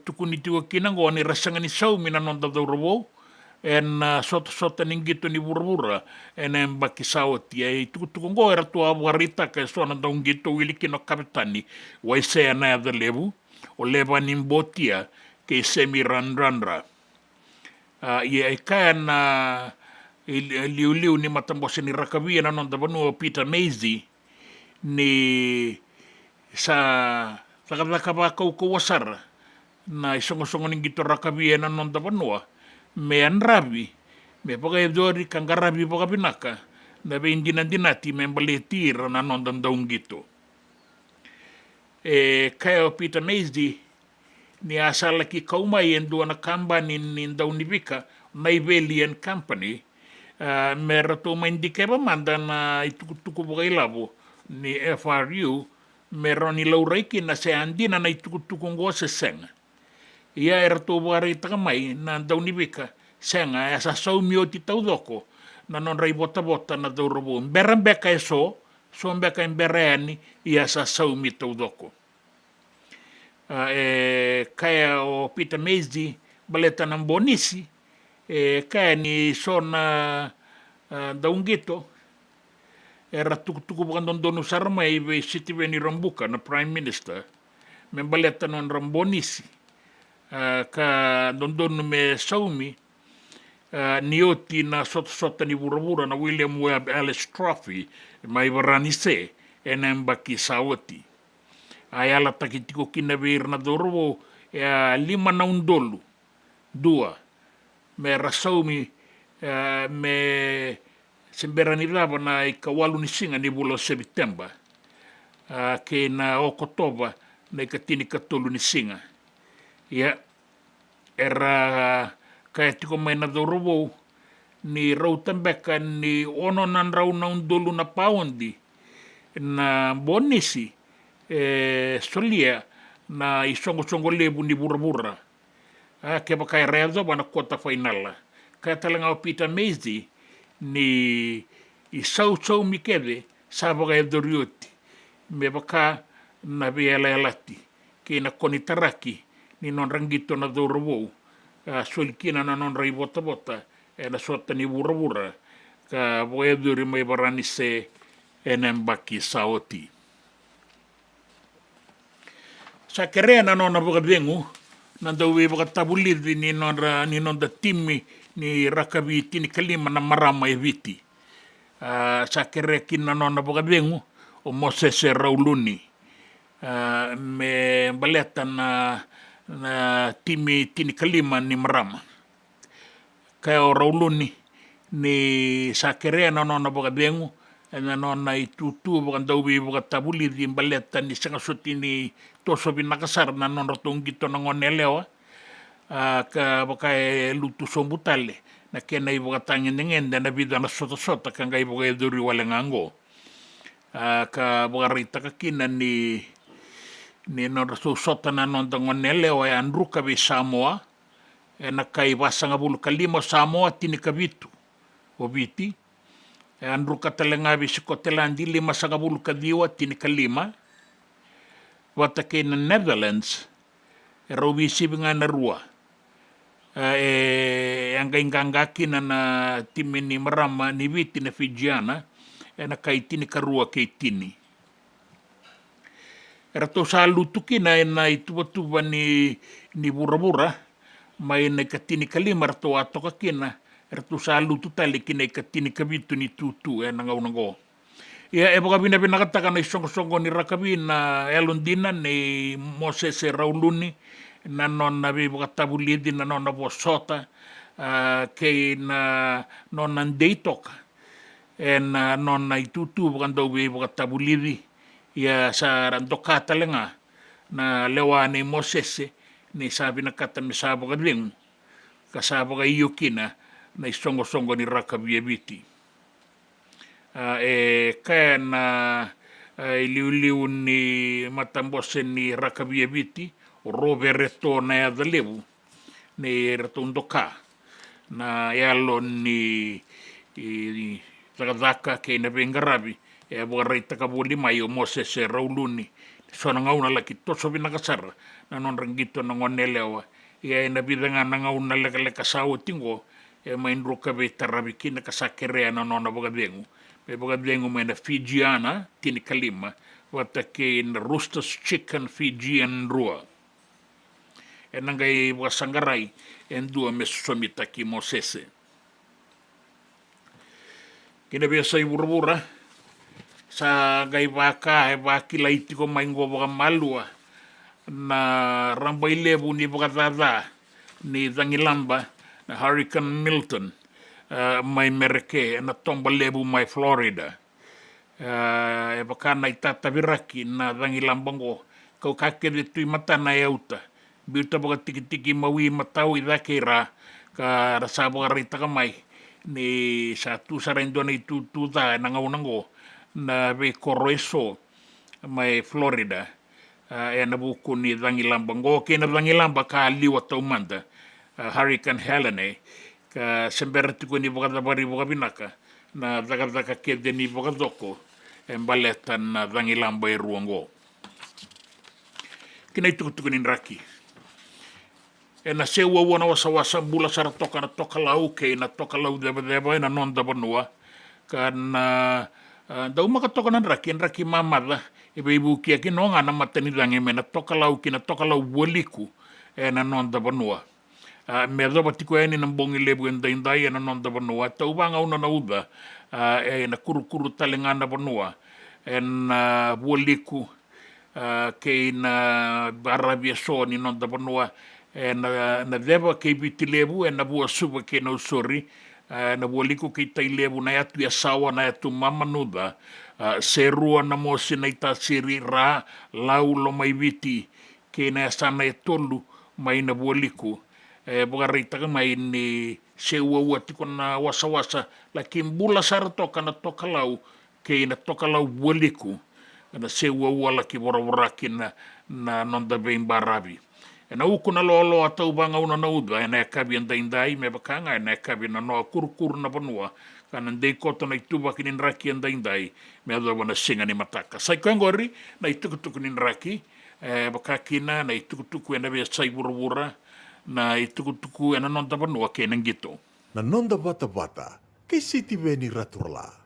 tukunitiwa kinangon ni rasangani saumi na nonda daurabo en sota ninggito ni burabura en bakisawati ai tukungo era tua warita ka sona dongito wiliki no kapitani wai se na the levu o leva nimbotia ke semi ranrandra ia kan liu ni matambose ni rakavia na nonda banu Peter Maisie ni sa takataka ko wasar na isongo-songo ninggito rakavia na nonda banua me anrabi, me pakai dori kangarabi pakai pinaka, na be dinati me baletir na nondan daung gitu. Kaya Peter Maisie ni asal laki kaumai yang dua na kamba ni daung nibika, na Ivelian Company, me rato maindike ba manda na ituku pakai labo ni FRU, me roni lauraiki na se andina na ituku ngose senga. Ia era tō wari takamai na daunibika senga e sa saumi o ti taudoko na non rei bota na daurabo. Mbera mbeka e so mbeka mbereani ia sa saumi taudoko. Kaya o Peter Maisie baleta ng bonisi kaya ni so na daungito era tuku bukan dono sarma ibe Siti Veni Rambuka na Prime Minister membaleta non rambonisi. Ka dondon me saumi nioti na sota ni burabura na William Webb Ellis Trophy mai varanise enem baki sawati ayala takitiko kinabir na dorobo lima na undolu dua me rasaumi me semberani lava na ikawalu ni singa ni bulan September ke na Okotoba na ikatini katolu ni singa. Ya, era kaya tiko may nadorobo ni Rautambeka ni ono nan raw na undolo na paundi na bonisi solia na isongo-songo lebu ni burabura. Kaya ba kaya rezo ba na kota final. Kaya talaga o Peter Maisie ni isaw-saw mikede sabo kaya dorioti. Me baka na biyalayalati kaya na konitaraki ni non ranggito na dorobo sulikina na non rai bota na sota ni burabura ka boya duri may baranise enem baki saoti sa kere na non abagabengu na dawi baga tabulid ni non da timi ni rakabiti ni kalima na marama eviti sa kere kin na non abagabengu o Moses Rauluni me baleta na timi tini kalima ni marama kaya o Rauluni ni sakere na nona boga bengu na nona itutu boga dawi boga tabuli di baleta ni sanga suti ni toso binakasar na nona tongito na ngonelewa ka boga lutu sombutale na kena iboga tangin ngende na vida na sota kanga iboga duri walengango ka boga rita kakina ni non sota na non dangonele o andruka be Samoa na kai wasanga bulu kalimo Samoa tini kabitu o biti andruka talenga be Sikotelandi lima sanga bulu kadiwa tini kalima watake na Netherlands robi sibinga na rua angangaki na timini marama ni biti na Fijiana na kai tini karua kei tini era to sa lutuki na ituba ni burabura mai na katini kalima rato atoka kina era to sa lutu tali kina katini kabitu ni tutu nangau Ia e baka bina kataka na isongo ni rakabi na elundina ni Moses Rauluni na nona bi baka tabulidi na nona bosota kei na nona ndeitok e na nona itutu baka ndau bi baka tabulidi ia sa randoka talenga na lewa ni Moses ni sabi na kata mi sa baka ding ka sa baka iyukina na isongo ni rakabi e biti. Kaya na iliuliu ni matambose ni rakabia biti o robe reto na adalevu ni reto undoka na yalo ni takadaka kay na bengarabi bukaray takabuli mayo Moses Rauluni so nangauna laki toso binakasara na non ranggito ng onelewa na bidanga nangauna leka sawo tingo maindro kabe tarabikin na kasakerea na nona bagadengu pe bagadengu may na Fijiana tinikalima watake na Roosters Chicken Fijian rua nangay wasangaray dua mesomita ki Mosese kinabiyasay burabura sa gay baka baki laiti ko maingo baka malua na rambay lebu ni bakatada ni Dangilamba na Hurricane Milton may mereke na tomba lebu may Florida baka na itatabiraki na Dangilambang ko kau kakit ito'y mata na yauta biuta baka tiki-tiki mawi mataw idakira ka rasabo ka rita kamay ni sa tu sarendo na itututa nangaunang ko na be Correso may Florida nabuko ni Dangilambang ko kaya na Dangilamba ka liwat taumanda Hurricane Helene ka semberti ko ni bakatabari baka binaka na dagadaka kede ni bakadoko baletan na Dangilamba ruanggo kinaituk-tuk ni raki na sewa wana wasa-wasa bula sara toka na toka lau kay na toka lau deba na non da banua kana daw makatoka na raki mamada ibu kia kinonga na matani dange me na toka lau waliku na non da banua merda batiko ni nambongi lebu endai na non da banua tau banga una na uda na kuru talenga na banua na waliku kay na barabia so ni non da banua na deba kay biti lebu na bua suba kay na usori na waliku kay tay lebu na yatu yasawa na yatu mamanuda serua na mo sinaita siri ra lau lo may biti kay na yasana yatolu may na waliku bukarita ka may ni sewa wati ko na wasa-wasa lakin bula saratoka na toka lau kay na toka lau waliku na sewa wala ki borawarakin na nonda bein barabi na uko na lolo atau banga una na udwa na kabi andai me bakanga na kabi na no kurkur na banua kana ndei koto na ituba kinin raki andai me ado na singa ni mataka sai kangori na itukutuk nin raki bakakina na itukutuk na be sai burubura na itukutuk na nonda banua kenang gitu na nonda bata-bata kay City Beni Raturla.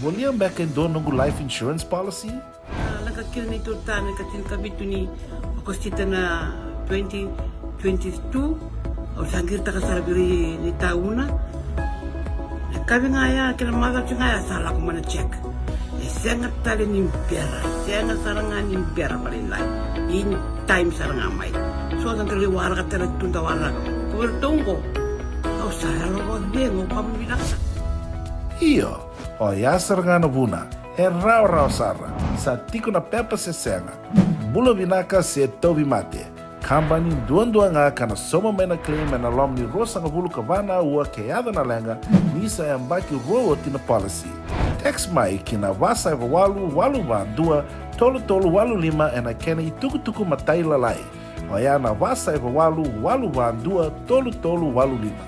Boleh mbak endo nunggu life insurance policy? Nakakira ni tutana katil kabitu ni wakostita na 2022 o sangir takasarabiri ni tauna. Kami ngaya kila mada ngaya salah ko mana check. Sangat tali ni biara, sangat sarangan ni biara paling lain. In time sarangan mai. So ang terliwara ka tala tunda wala. Kuwertongko. O sarang ko bengo pamilaksa. Iyo, o yasar nga na buna, rau sara, sa tiko na pepa se senga, bulo binaka se tobi mate, kambani duan nga kana soma mena claim na lom ni rosa nga bulu kabana ua keada na lenga, nisa yang baki roa tina policy. Text mai kina wasa eva walu van dua, tolu walu lima ena kena tuku matai lalai, o ya na wasa eva walu van dua, tolu walu lima.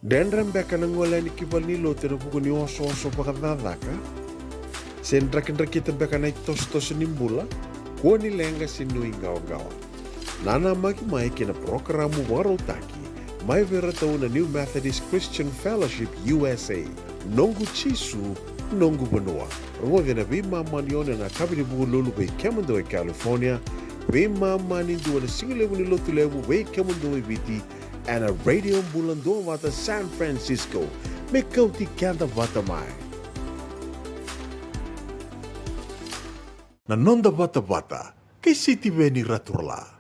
Dendram beka nangola ni kibal ni lo tena buku ni oso pakadadaka. Sen drakin kita beka na tos nimbula, ko ni lenga sinu ingaw-gawa. Nana magi mai kina programa warotaki, mai vera tau na New Methodist Christian Fellowship USA. Nongu chisu, nongu benua. Ruwa vina bima manione na kabini buku lulu bei Kemando California, bima mani dua na singilewu ni lotu lewu bei Kemando biti, and a radio bulan doa wata San Francisco. Me kauti kanta wata mai. Na nonda wata kay City Veni Raturla.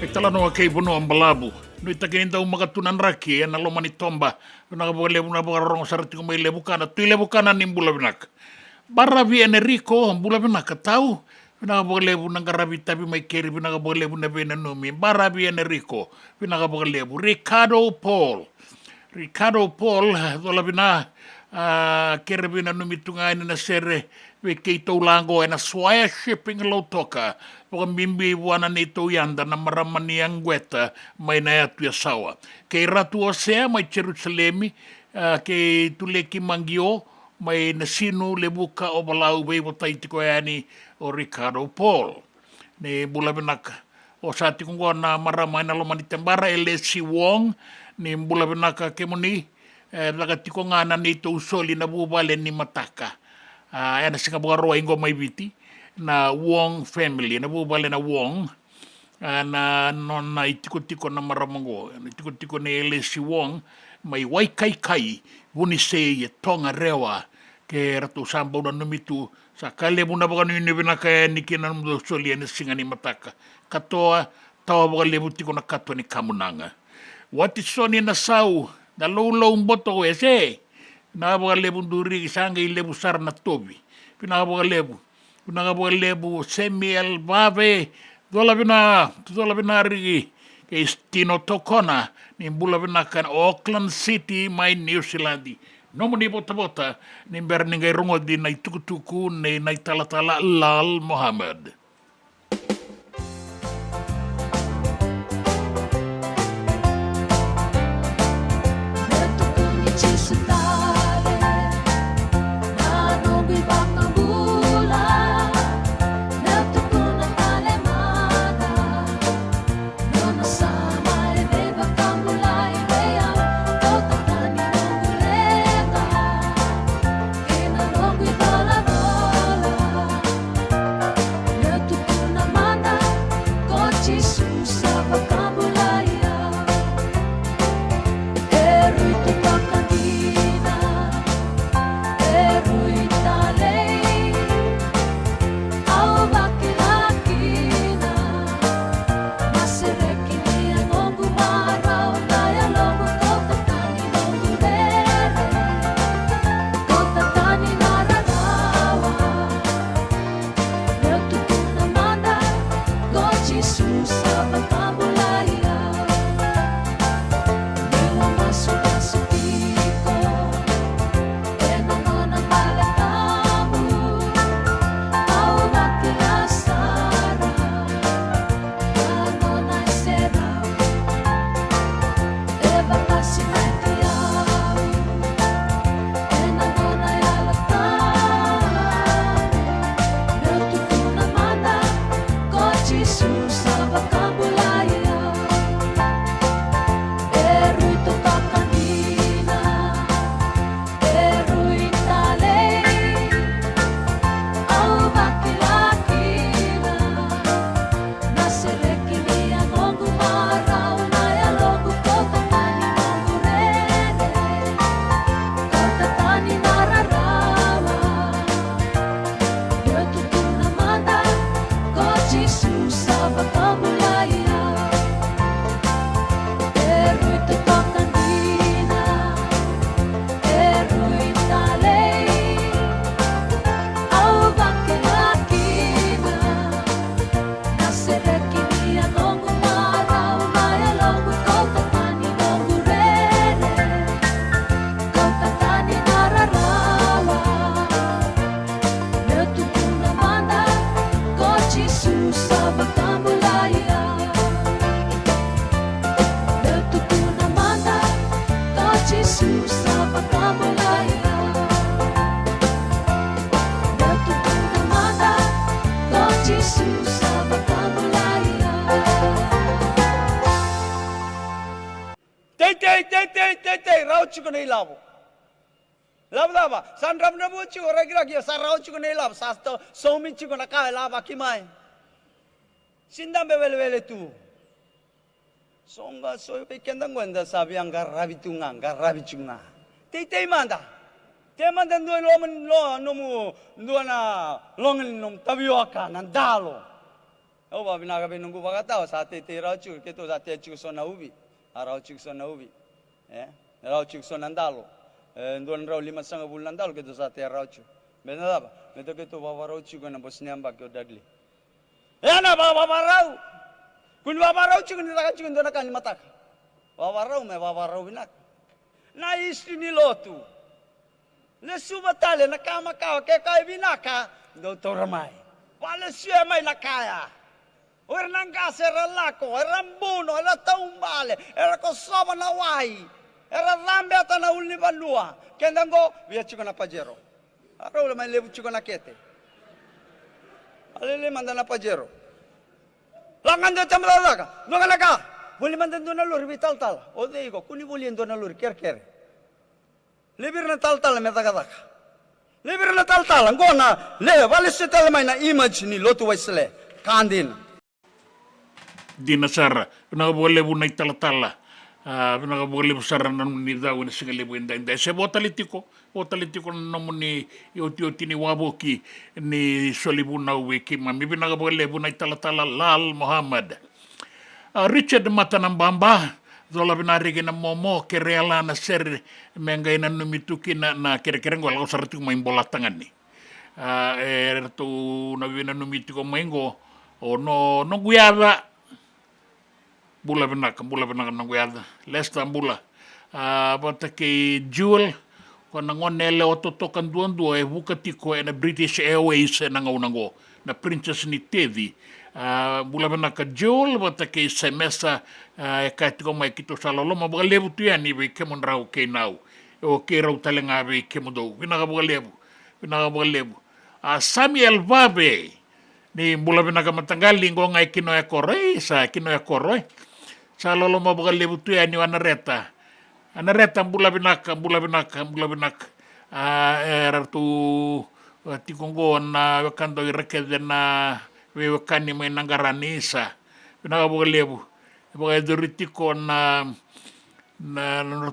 Talanoa kei pono ambalabu. Nui takin tau makatunan raki na lo mani tomba. Naka boga lebu na boga rongo sarati ko mai lebu kana. Tui lebu kana ni mbula binaka. Baravi Enrico mbula binaka tau. Naka boga lebu nanga ravi tapi mai keri. Naka boga lebu na bena numi. Baravi Enrico. Naka boga lebu. Ricardo Paul. Dola bina kere bina numi tunga ina na sere. We kei tau lango ena swaya shipping lo toka. Poka mimbi wana ni tau yanda na maramani ang gweta mai na atu ya sawa. Kei ratu o sea mai Jerusalemi, kei tuleki mangio mai na sinu lebuka o balau wei o taitiko yani o Ricardo Paul. Ne bula benaka. O sa tikungo na maramai na lomani tembara Elesi Wong, ni bula benaka kemoni, lagatiko nga na ni tau soli na bubale ni mataka. Ena singa buka roa ingo mai viti na Wong family na bubale na Wong na non na itiko na maramango itiko na Elesi Wong mai wai kai buni se ye tonga rewa ke ratu sambau na numitu sa kale buna buka ni bina kaya ni kina mdo soli ena singa ni mataka katoa tawa buka lebu tiko na kato ni kamunanga wati soni na sau na low mboto wese Pinakabuka lebu nduri sanga lebu sar na tobi. Pinakabuka lebu Samuel Bave. Dola bina rigi. Ke Stino Tokona. Nimbula bina kan Auckland City mai New Zealand. Nomo ni bota. Nimber ningai rongo di na tuku na tala Lal Mohammed. Tei, rau chico nei lavo. Lava, san ram na buchi ora gira sa rau chico nei lavo, sa sto somi chico na kai lava kimai. Sindam bevele tu. Songa so pe kendang wanda sabi ang garabi chunga. Tei manda. Te manda no nomu na longen nom tabioka nandalo. O ba binaga benunggu bagata sa te rau chico keto sa te chico so na ubi. Rau chico so na ubi. Rau chico so nandalo. Nduan rau 5,5 bulan nandalo keto sa te rau chico. Benar apa? Meto keto bawa rau chico na bos nyamba kyo dagli. Na bawa rau. Kun bawa rau chico ni taka chico ndona kan mataka. Bawa rau binak. Na istri ni lotu. Le suba tale na kama kawa ke kai binaka doutor mai. Wala siya mai na kaya. Ora nangase era lako, era mbuno, era taumbale, era kosova na wai. Era rambe ata na ulni balua. Kendango via chico na pajero. Aro mai lebu chico na kete. Alele manda na pajero. Langan do tamralaga. No galaka. Boli manda do na lur vital. O deigo kuni boli do na lur ker. Lebir na tal me daga. Lebir na tal ngona le vale setal mai na image ni lotu waisle. Kandin. Dinasara, pinaka bu na talatala, pinaka bu sara na ni daw na singa lebu inda. Se botalitiko namun ni yoti ni waboki ni solibu na wiki mami pinaka bu na talatala Lal Muhammad. Richard Matanambamba, zola binarigi na momo kereala na ser mengai na numituki na kere-kere ngol ako sarati kumain bola tangan ni. Tu na wina numitiko maingo o no guyaba bula benak nang guyada lesta bula bata ke Jewel ko nangonele ototokan duan bukatiko na British Airways nango na Princess ni Tevi bula benak Jewel bata ke semesa katiko mai kito salolo mabaga lebu tuani be kemon rau ke nau o ke rau talenga be kemodo binaka baga lebu Samuel Babe ni bula benak matanggali ngo ngai kinoya koroi sa lolo mabaga lebu tuani wanareta bula benak tu tikongo na wakando irekede na wewekani mai nangaranisa binaka baga lebu baga doritiko na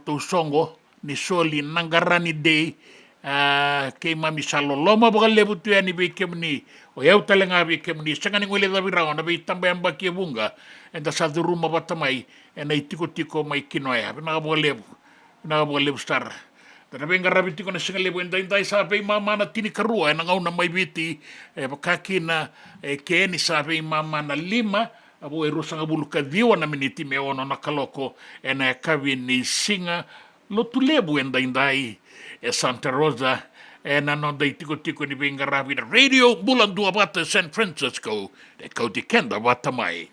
tu songo ni soli nangarani dei ke mami salolo mabaga lebu tuani be kemni o yau talenga be kemni sangani ngole da birao na be também baki bunga enda sa duruma batamai ena itiko mai kinoya binaka baga lebu star Tara benga rabiti ko na singa lebu inda sabi mama na tini karua na ngau na may biti bakaki na keni sabi mama na 5 abo erusa nga bulu kadiwa na miniti me ono na kaloko ena kavi ni singa lotu lebu indai Santa Rosa ena no dai tiko ni benga rabiti radio bulan 2 bata San Francisco de kauti kenda bata mai.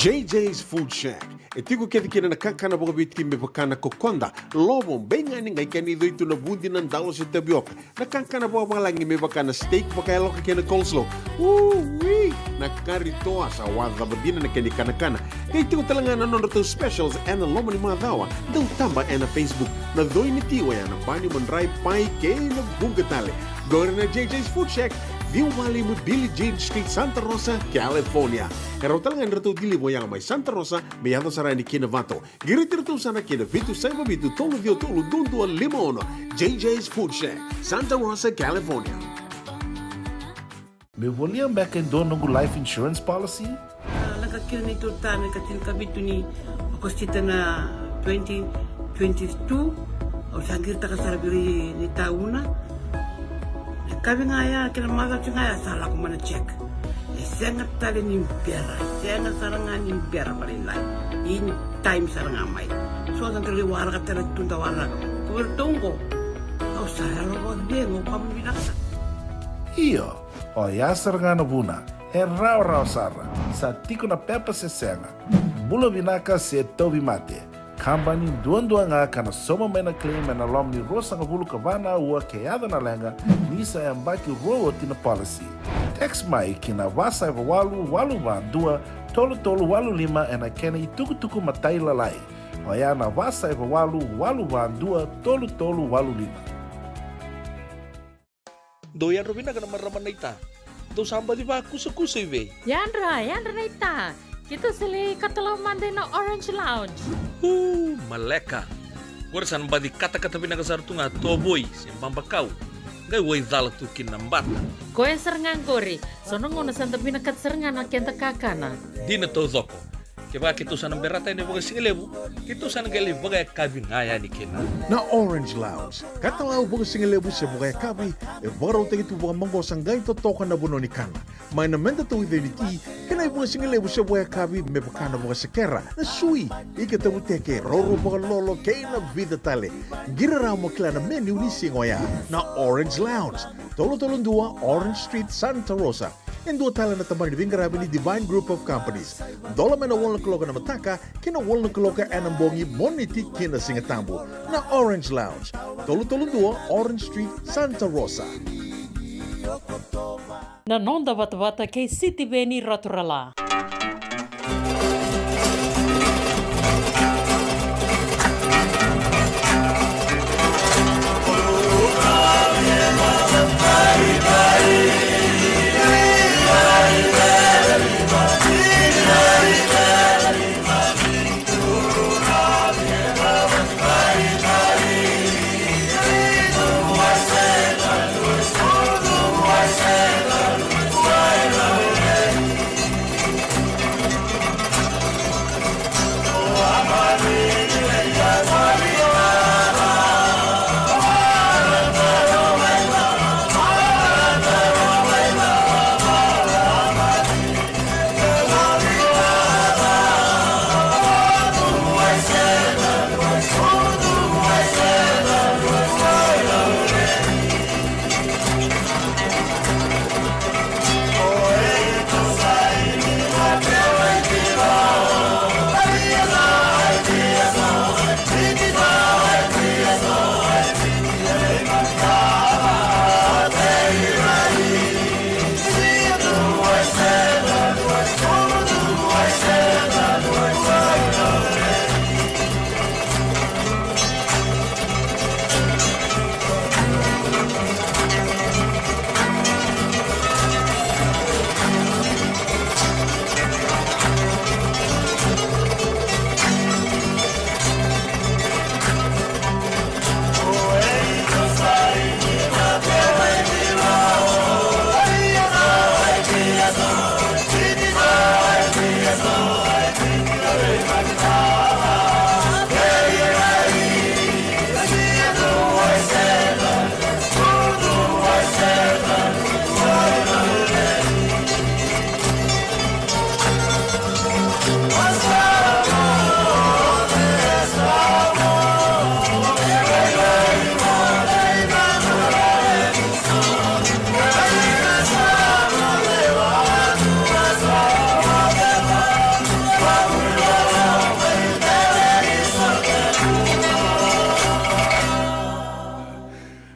JJ's Food Shack. Etigo kedi kina nakakana boga bitki me bakana kokonda. Lobo benga ni ngai kani do itu na bundi nan dalos e tapioca. Nakakana boga langi me bakana steak baka elo kena coleslaw. Wee! Nakarito asa wadha badina na kani kana. Etigo talangana non to specials and lomo ni madawa. Dau tamba na Facebook. Na doi ni tiwa ya na bani mandrai pai ke na bunga tale. Gore na JJ's Food Shack. Viu Valley mo Billie Jean Street, Santa Rosa, California. Karotal nga nito dilibo yang may Santa Rosa, may ato sarani kinavato. Giritirto sana kinavitu sa mabitu tolo dio tolo dundu al limono. JJ's Food Shack, Santa Rosa, California. Me volia back in dono ng life insurance policy? Nakakil na ito tayo katil kabitu ni akostita na 2022 o sangir ta kasarabiri ni tauna. Kami ngaya kila masa ngaya salah ko mana check. Sangat tali ni biara, sangat sarangan ni biara balilai. In time sarangan mai. So ang kali warga tala tunda warga. Kubertungo. Au saya lo dengo kami binasa. Iyo, o yasar nga na buna, raw sara, sa tiko na pepa se senga. Bulo binaka se tobi mate. Kambani duan nga kana soma mena claim na lom ni rosa nga bulu kabana ua keada na lenga nisa yang baki rowo tina policy. Text mai kina wasa eva walu ba dua tolu walu lima ena kena ituku matai lalai. Oya na wasa eva walu ba dua tolu walu lima. Doyan Robina kana maraman na ita. Do samba di ba kusa iwe. Yandra na ita. Kita sili katalaw mande na Orange Lounge. Maleka. Gurasan ba di kata-kata pinakasar tunga toboy simpang bakau. Gay way dala tu kinambat. Koe serengan kori. Sono ngono santa pinakat serengan na kenta kakana. Di na to zoko. Kaya kita sana berata ini bagai singlebu. Kita sana gali bagai kabin ngaya ni kena. Na Orange Lounge. Katalaw bagai singlebu sa bagai kabi. Baro te itu bagai manggo sanggay to toka na buno ni kana. May namenda to identity. Kena bagai singlebu sa bagai kabi me bakana bagai sekera. Na sui. Ika tabu teke roro bagai lolo kay na vida tale. Girara mo kila na menu ni singoya. Na Orange Lounge. Tolo-tolong 2 Orange Street, Santa Rosa. Yang dua tala na tamang ni Bingarabi ni Divine Group of Companies. Dola mena wala kaloka na mataka, kina wala kaloka anambongi moniti kina singatambo. Na Orange Lounge. Tolo-tolong 2 Orange Street, Santa Rosa. Na nonda wata kay City Beni Raturala.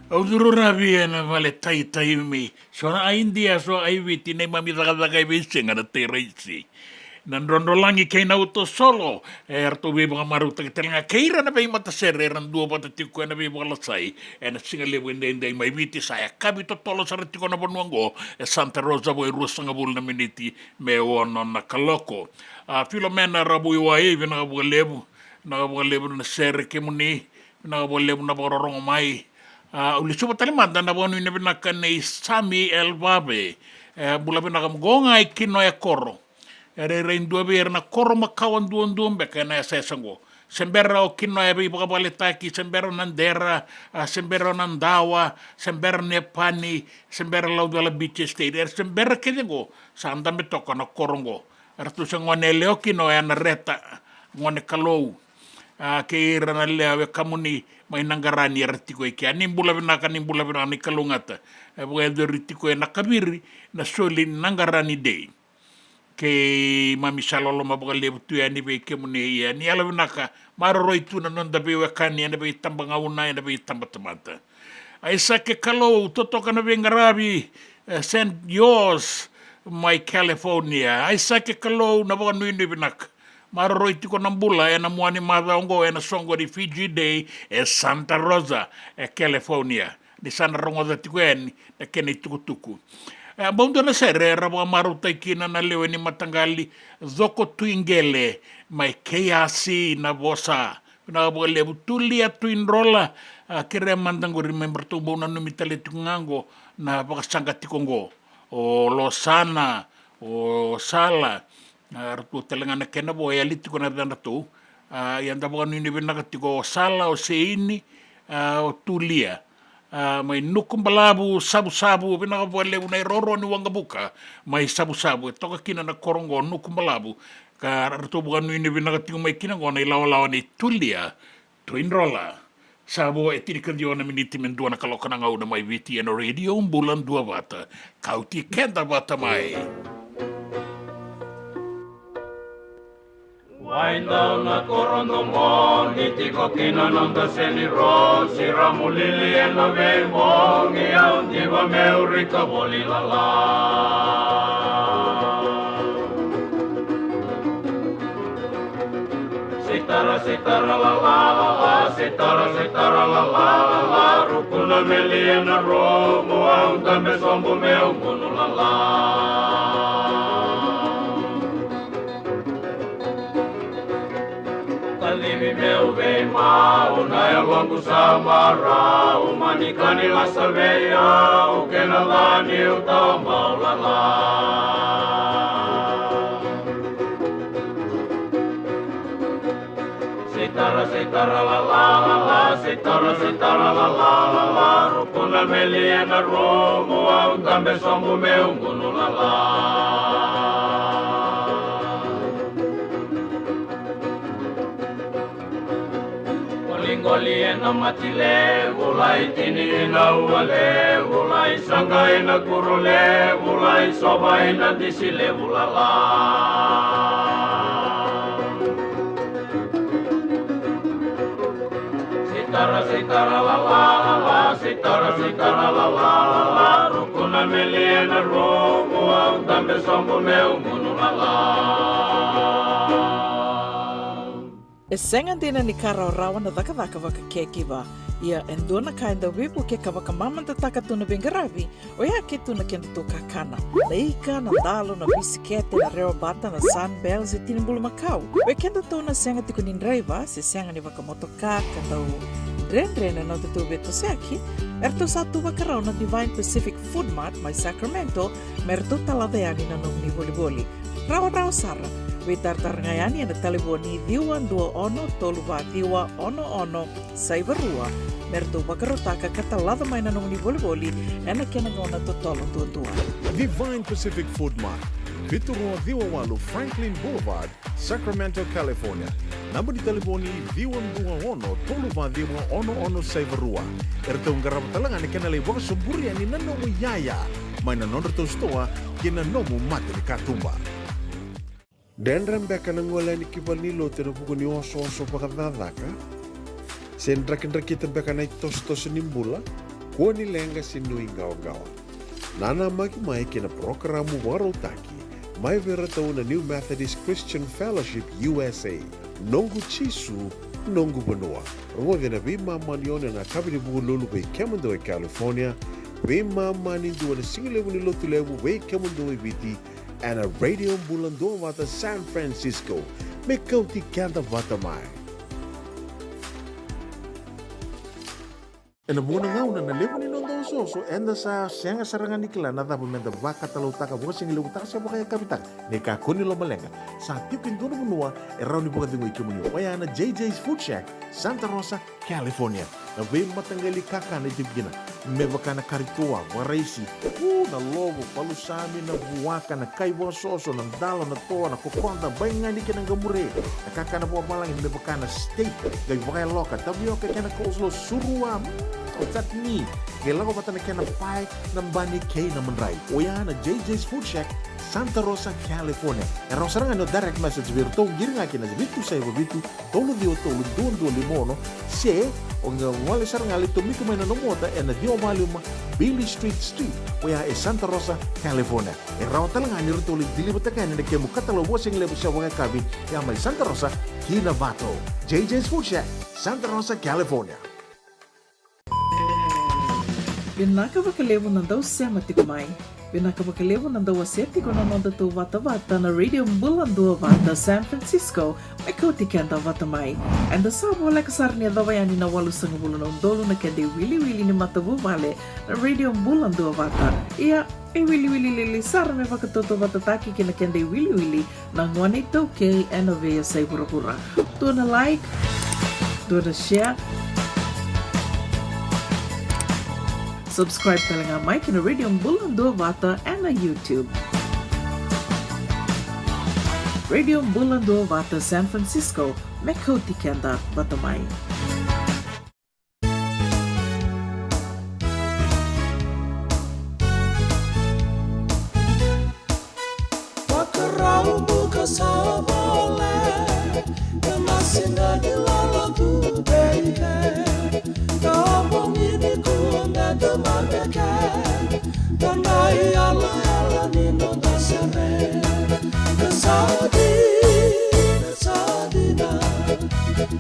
Audurura na vale tai mi. So na India so ai viti nei mami daga visi ngana te reisi. Nandrondo langi kei na uto solo. Erto we mga maruta ki telinga keira na bei mata sere ran dua pata tiku na bei mga lasai. Na singa lewe ndai mai viti saya kabi to tolo sa retiko na bonuango. Santa Rosa boy rusanga bul na miniti me ono na kaloko. Filomena rabu iwa evi na kabuga lebu na sere ke muni. Na kabuga lebu na bororong mai. Ulisupa talimanda na bonu ina binaka nei Sami El Babe. Bula binaka mgonga ikino ya koro. Rein dua ber na koro makawan duon beka na sesango. Sembera o kino ya bi baka balitaki, sembera nandera, sembera nandawa, sembera nepani, sembera laudala beach state. Sembera kedego sa andam betoka na korongo. Artu sa ngone leo kino ya na reta ngone kalou. Ke ira na leo kamuni mai nangarani artiko iki. Nimbula binaka ni kalungata. Bukan ritiko na kabiri na soli nangarani day. Ke mami salolo mabuka lebu tu ya ni be ke muni ya ni ala binaka maroroi tu na nonda be wakani ya be tamba ngauna ya be tamba tamata. Aisa ke kalau toto kana be ngarabi send yours my California. Aisa ke kalau na buka nui binaka maroroi tu ko nambula ya na muani madongo ya na songo di Fiji Day Santa Rosa California. Di sana rongo da tikuen na kene tukutuku. Bondo na sere rabo maruta kina na lewe ni matangali zoko tuingele mai keasi na bosa na bo lebu tulia tuinrola kire mandango remember to bona no mitale tungango na bakasanga tikongo o losana o sala na ratu telengana kena bo ya litiko na dana to yanda bo ni bina katiko sala o seini o tulia mai nukum balabu sabu-sabu pina ka buale unai roro ni wanga buka mai sabu-sabu toka kina na korongo nukum balabu ka ratu bukan ini pina ka tingu mai kina ngona ilawa-lawa ni tulia twin rolla sabo etiri kerja na miniti mendua na kalau kena ngau na mai viti na radio bulan 2 bata kau ti kenda bata mai Wain daw na korondo mo, iti ko kinanonda seni ro, sira mulili en la vemo, ngiyaw di ba meurika bolilala. Sitara la la la, sitara la la la, rukuna meli en la ro, muang tambe sombo meu kunu la la. Kalimi meu vem mau, na eu longo samara, o manicani la saveia, o que na lá niu tau mau la la. Sitara la la la la, sitara la la la la, rupuna meliena romo, au tambe sombo meu ngunu la la. Ngoli na matile, ulai tini na uale, ulai sangai na kurule, ulai sobai na disile ulala. Sitara la la la, sitara la la la, rukuna meliena romo, au tambe sombo meu munu la la. E senga dina ni kara rawa na dhaka waka kekiwa. Ia endona kainda wipu ke kawaka mamanta taka tuna bengaravi, o ia ke tuna kenda tō kakana. Na ika, na dalo, na bisikete, na reo bata, na sunbells e tinimbulu makau. O kenda tō na senga tiko ni ndraiva, se senga ni waka motoka, kandau dren na te tō beto seaki, erto sa tō wakarau na Divine Pacific Food Mart mai Sacramento, merto taladeani na nung ni boli-boli. Rawa sara. Witartar ngayani na taliboni diwan 21 toluva diwa ono saivarua merto bakarotaka katalada mai na nung ni boli ena kena ngona totolo tua. Divine Pacific Food Mart, Viturua Diwawalu Franklin Boulevard, Sacramento, California. Namba di taliboni diwan 21 toluva diwa ono saivarua. Erto ngarap talangan ni kena lewang sumburi ani nanomu yaya. Mai na nonreto stoa kena nomu mate ni katumba. Dendram beka nangola ni kibalilo tena buku ni oso pakadadaka. Sen drakin beka na tos nimbula. kuoni lenga sinu ingawa-gawa. Nana maki mai kina programu warotaki, mai vera tau na New Methodist Christian Fellowship USA, nongu chisu, nongu benua. Rongo vina bima manione na kabini buku lulu bei Kemando e California, bima mani dua na singilewu ni lotu lewu bei Kemando e Viti, and a radio bulandoa wata San Francisco, me kauti kanta wata mai. E na muna ngauna na lewa ni nondo soso enda sa sianga sarangan nikila na tabu menda baka talau taka buka singi lewu taka siapa kaya kapitang ne ka kuni lo malenga sa tiukin dono menua e rauni buka tingu iki menua waya na JJ's Food Shack Santa Rosa, California na wei matangali kaka na tibgina me baka na karitoa waraisi na lobo palusami na buwaka na kaiwa soso na dala na toa na kokonta bayangani ka ng gamure na kaka na buwa malangin me baka na steak gay baka loka tabi ka kena coleslaw surua o tatni kailangan ko na kena pie ng bani kay na manray o yan na JJ's Food Shack Santa Rosa, California. E rosaranga no direct message vir tong giringa kina vitu sai vitu tolo dio tolo dondo limono se o nga wale saranga le tomiko mai na mota e na dio maluma Billy Street o ya e Santa Rosa, California. E rawtalanga ni rotolo dilibata kan ne kemu katalo washing le sa wanga kabi ya mai Santa Rosa, Kinavato. JJ's Food Shack, Santa Rosa, California. Binaka wakalevu na daw sema tikumai. Binaka wakalevu na daw aseti ko na nonda to vata na radio Bulandua Vata San Francisco may kautikenda vata mai. And the sabo like sarnia dawayani na walu sangabulo na undolo na kende wili ni matabu vale na radio Bulandua Vata. Ia e wili lili sar me vakatoto vata taki kina kende wili na ngwane toke and ovea say pura. Do na like, do na share. Subscribe talaga Mike na Radio Bulandua Vata and na YouTube. Radio Bulandua Vata San Francisco, Mekoti Kenda Batamay. Pakarau buka sabole, kemasinga di lala tu beke. Kabong ini ku meda mabeke, tanai ala ni no dasere. Kesadina,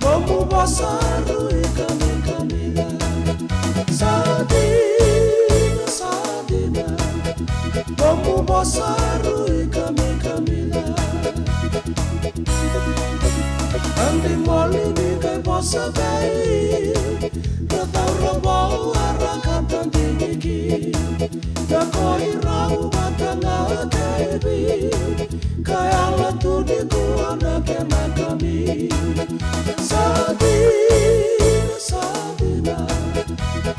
kamu basaru ikami kamila. Sadina, kamu basaru ikami kamila. Andi moli ni kai bosa bei. Rabo arakatan tinggi, dakoi rau batanga kaibi, kaya latu di kuana kena kami. Sadina,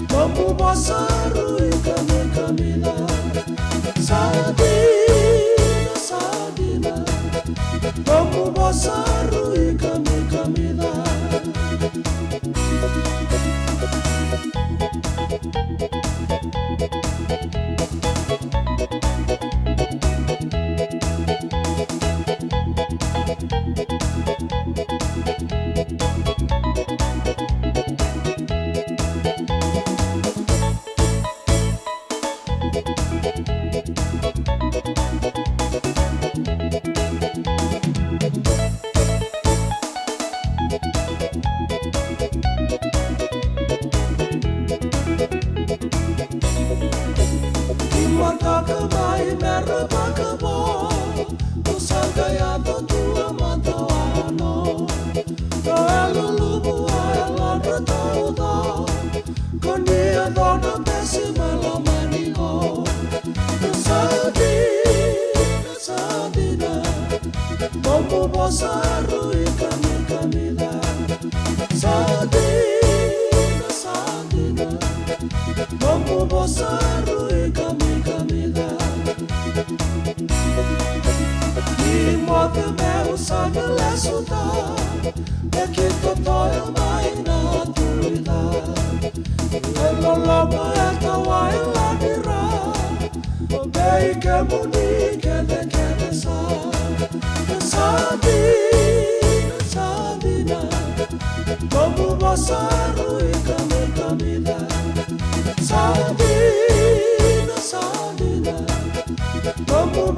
kamu basaru ikami kamila. Sadina, kamu basaru ikami kamila. Sadina,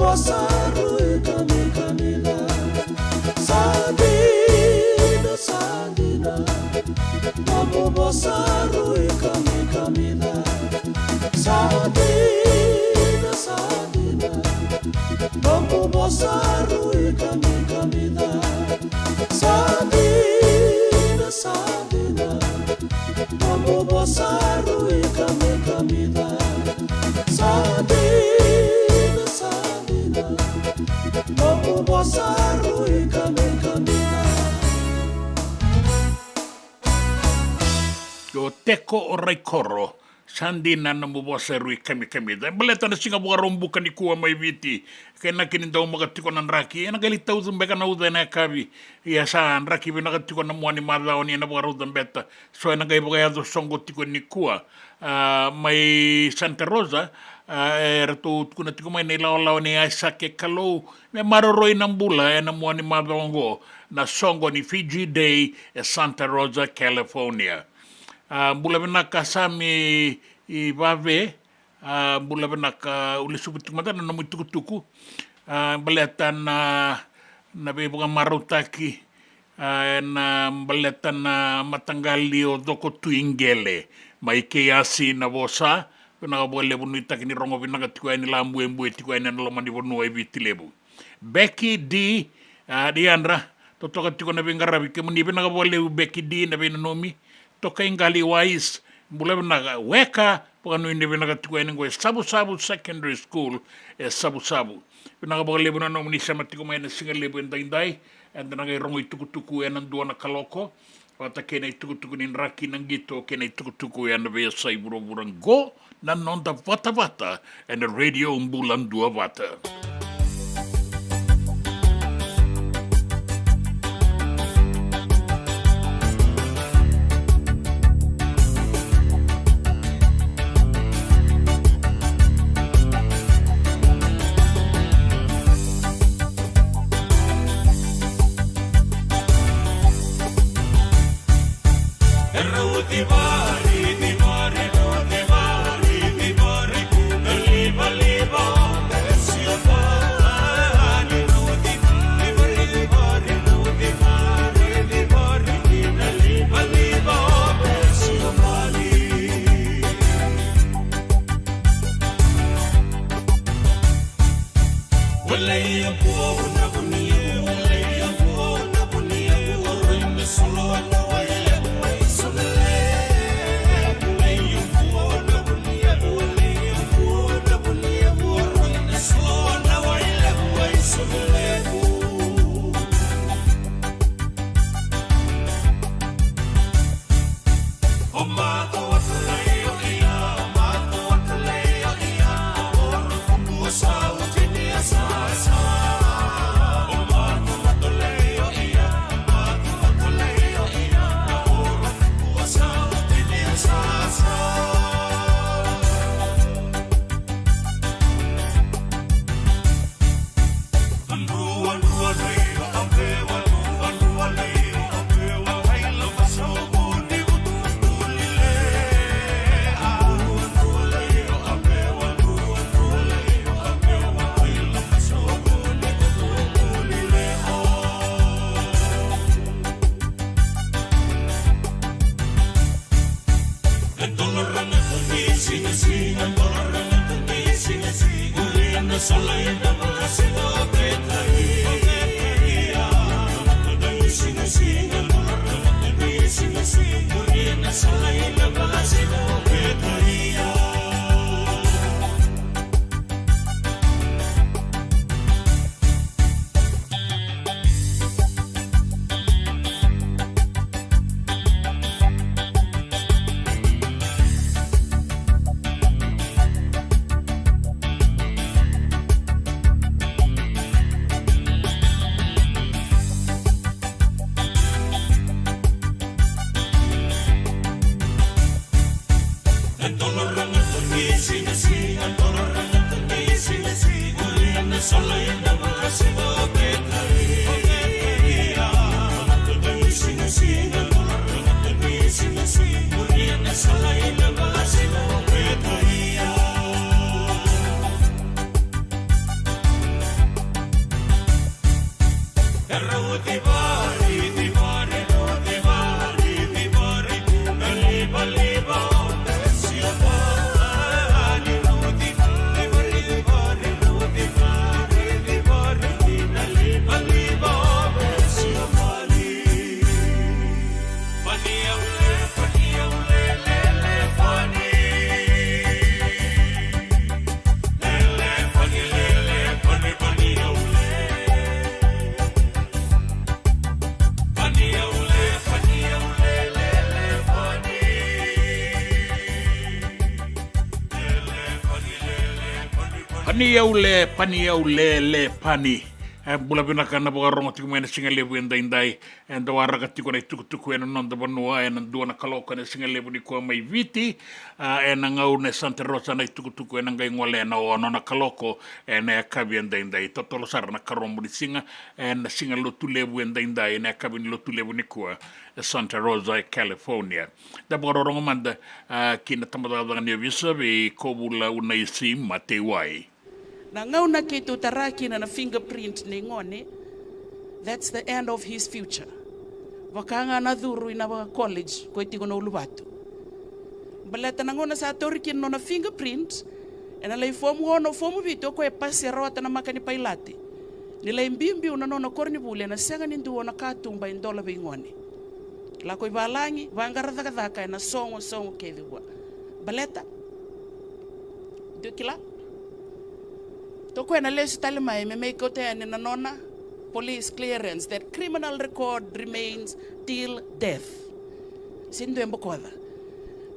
bosaru kami kamila Sandina Sandina Mambo bosaru kami kamila Sandina Sandina Mambo bosaru kami kamila Sandina Sandina Mambo bosaru kami kamila Sandina Sandina Mambo bosaru kami kamila Yo teko o raikoro, sandina na mubosa rui kami. Baleta na singa buka rombuka ni kuwa mai viti. Kaya nakini daw magatiko ng raki. Yan nagali tau zumbeka na uda na kabi. Iya saan, raki binakatiko na muani madao ni na buka rudan beta. So yan nagay buka yado songo tiko ni kuwa. May Santa Rosa, erto kuna tiko may nilawalaw ni Isaac Kalau. May maroroy ng bula, yan na muani madao ngo. Na songo ni Fiji Day, Santa Rosa, California. Bula benaka sami I vave, bula benaka ulisubutik mata na namu tuku baletan na bebunga marutaki na baletan na matanggali o doko tuingele mai keasi na vosa na bole bunuita kini rongo binaka tikwa ni lambu embu tikwa ni na lomani bonu e vitilebu Becky D Diandra totoka tikwa na bengarabi kemuni binaka bole Becky D na benomi toka ingali wise bula binaga weka pagano hindi binaga tuwa ngo sabu secondary school sabu binaga baga lebo na nomini sa matiko may nasinga lebo inday and naga rongo itukutuku yan ang duwa na kaloko pata kena itukutuku nin raki ng gito kena itukutuku yan na baya sa iburo-burang go na nonda vata and the radio umbulan dua vata. Paniau le pani. Bula bina kana boga rongo tiku mena singa lebu enda indai. Enda wara katiko na tuku ena nonda banua ena dua na kaloka na singa lebu ni kua mai viti. Ena ngau ne Santa Rosa na tuku ena ngai ngole na o na kaloko ena kabi enda indai. Totolo sara na karomu ni singa. Ena singa lotu lebu enda indai. Ena kabi ni lotu lebu ni kua Santa Rosa, California. Da boga rongo manda kina tamadadanga ni visa be kobula unaisi matewai. Na ngauna ke tu taraki na fingerprint ni ngone, that's the end of his future. Wakanga na dhuru ina college ko iti kono ulubatu. Baleta na ngona sa toriki no na fingerprint, ena lei fomu ono fomu vito ko e pasi rota na makani pailati. Nila imbimbi una no korni bule na senga nindu ona katumba indola be ngone. La ko ibalangi vangara dhaka na songo ke diwa. Baleta Dukila Toko ena lesu tali mai me make kote ane na nona police clearance that criminal record remains till death. Sindu embo koda.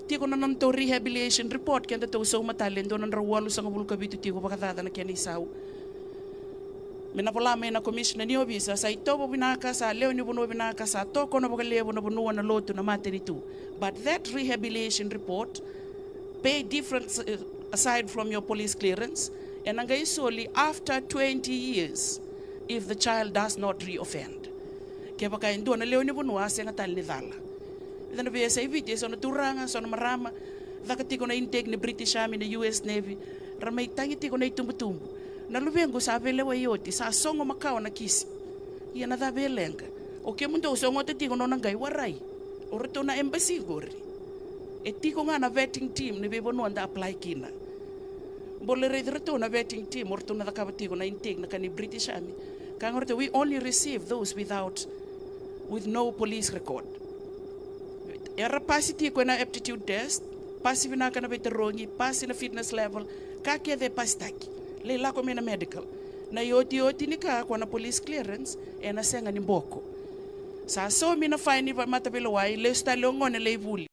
Tiko na non to rehabilitation report kenda to so matalen do nan rawalu sa ngabul kabitu tiko bakadada na kani sau. Minapola me na commissioner ni obisa sa itobo binaka sa leo ni bono binaka sa toko na bakalevo na bono na lotu na matenitu. But that rehabilitation report pay difference aside from your police clearance. And solely after 20 years, if the child does not reoffend. Kaya baka ndo na leo ni bunwa senga tal ni dhala. Ito na biya sa ibiti, so na turanga, so na marama, dakati ko na intake ni British Army na US Navy, ramay tangiti ko na itumbutumbu. Nalubengo sa abelewa yoti, sa songo makawa na kisi. Iyan na dabelenga. Okay mundo songo tati ko nang gay waray. Orito na embassy gori. Eti ko nga na vetting team ni bebo no anda apply kina. Bolere reto na vetting team orto na dakabati ko na intake na kani British Army. Kang orto we only receive those with no police record. Era pasiti ko na aptitude test, pasi na kana veterongi, pasi na fitness level, kake de pastaki. Leila ko na medical. Na yoti ni ka ko na police clearance e na senga ni mboko. Sa so mi na fine ba matabelo wai le sta longo ne leibuli.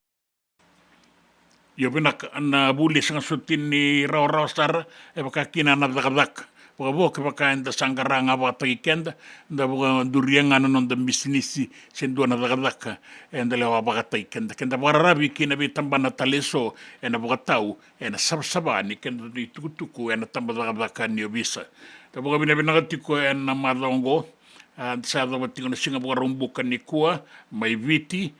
Yo binak na buli sang sutin ni raw star e baka kina na dadak baka bo ke baka enda sangaranga ba kenda da baka durianga non da bisnisi sendo na dadak enda lewa baka kenda bararabi kina bi tambana taleso ena baka tau ena sabsabani kenda di tukutuku ena tambada dadak ni bisa da baka binabinagati ko ena madongo sa da batingo na singa baka rumbukan ni kuwa mai viti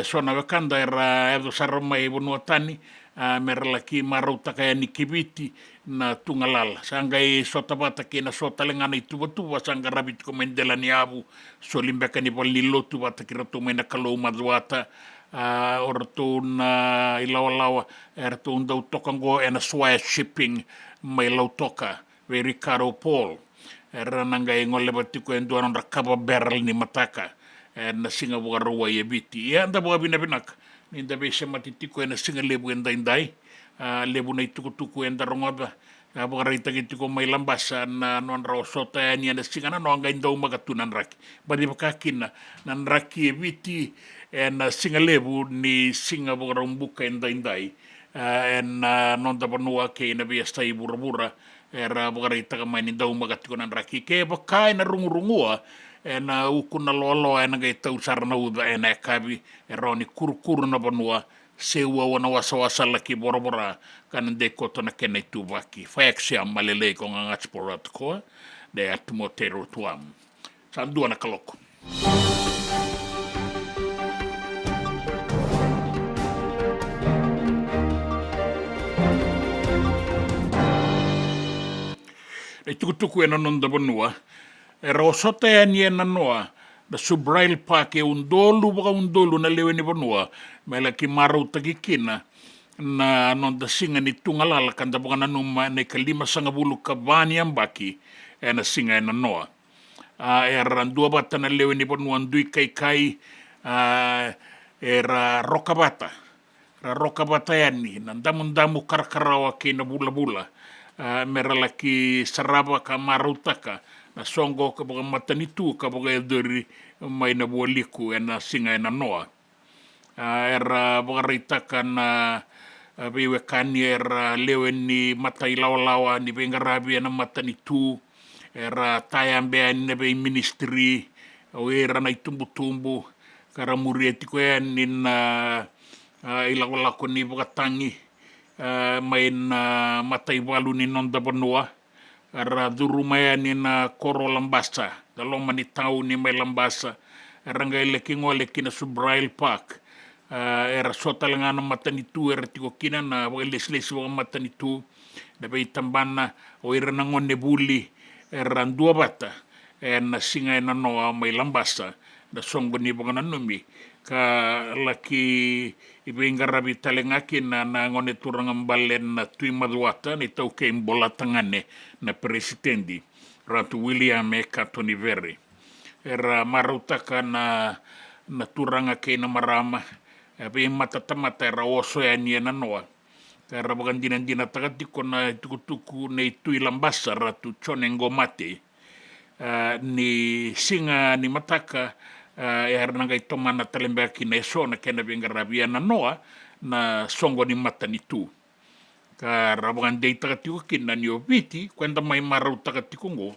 so na wakanda era edo sarama e bonua tani merlaki marauta kaya ni kibiti na tungalala sanga e sota bata ke na sota lengana itu sanga rabit ko mendela ni abu so limbeka ni palilo tu bata kirato mena kalau madwata orto na ilawa erto unda utokango ena swaya shipping mai lautoka very caro Paul era nanga e ngole batiko endo ron rakaba barrel ni mataka na singa buka rawa ye biti ya anda buka binabinak ninda bese matitiko na singa lebu enda indai lebu na tuku enda rongoda na buka raita kitiko may lambasa na non raw sota ni na singa na noanga indau magatunan raki badi bakakin na raki ye biti na singa lebu ni singa buka rambuka enda indai na non da banua ke na biasta ibura era buka raita kamay indau magatunan raki ke baka na rungurungua na ukuna lolo na gai tau sarana uda na kabi roni kurkuru na banua sewa wana wasa laki borobora kana de koto na kena itu baki faexia malele ko nga sporot ko de atmotero tuam sandua na kaloko tuku na nonda banua rosota ya ni na noa da Subrail Park e undolu na lewe ni banua mela ki maru tagikina na non da singa ni tungalala kanda bukan numa ne kalima sanga bulu kabani ambaki e na singa na noa era dua bata na lewe ni banua ndui kai era rokabata yani na damu karakarawa ke na bula merala ki saraba ka marutaka na songo ka baka matanitu ka baka eldori may na buwaliku na singa na noa era baka rita ka na Bewe kani lewe ni matai lawa ni bengarabi na matani tu era tayambe ni be ministry o era na itumbu karamuri etiko ni na ilako ni bukatangi main matai walu ni nonda banua era durumaya ni na koro lambasa daloma ni tau ni mai lambasa era ngai ngole kina Subrail Park era sota langana matanitu era tiko kina na leslesi wa matanitu da bai tambana o era nangone buli era ndua bata na singa na noa mai lambasa da songo ni bangana numi ka laki ibengarabi talengaki na ngone turang ambalen na tui maduata ni tau ke imbola tangane na presidenti Ratu William Tony Vere era marutaka na turanga ke na marama Tapi mata-mata era oso ya ni na noa. Kara bagan dina tagatiko na tuku na itu ilambasa ratu chonengo mate. Ni singa ni mataka era nanga ito mana talembaki na eso na kena bengarabia na noa na songo ni mata ni tu. Kara bagan dei tagatiko kina ni obiti kwenda mai marau tagatiko ngo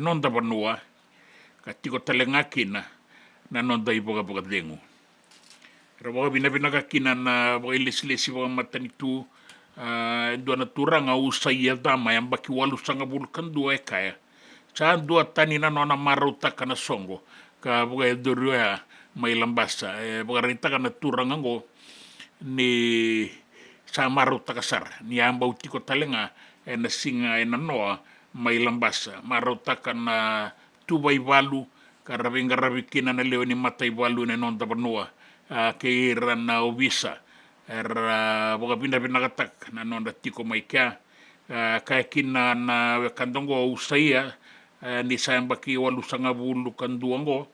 nonda banua katiko talengakina na nonda iboga dengu. Rawa bina kina na ilis-lisi wa matanitu dua na turanga usai ya dama yang baki walu sanga bulkan dua kaya. Sa dua tani na nona maruta kana songo ka buka edurua mai lambasa. Buka rita kana turanga ngo ni sa maruta kasar. Ni amba utiko talenga na singa na noa mai lambasa. Maruta kana tubai walu karabi kina na leo ni matai walu na nonda banua. Keira na obisa boka pinda katak na nonda tiko mai kia kaya kina na kandongo usaya ni sayang baki walu sanga bulu kanduango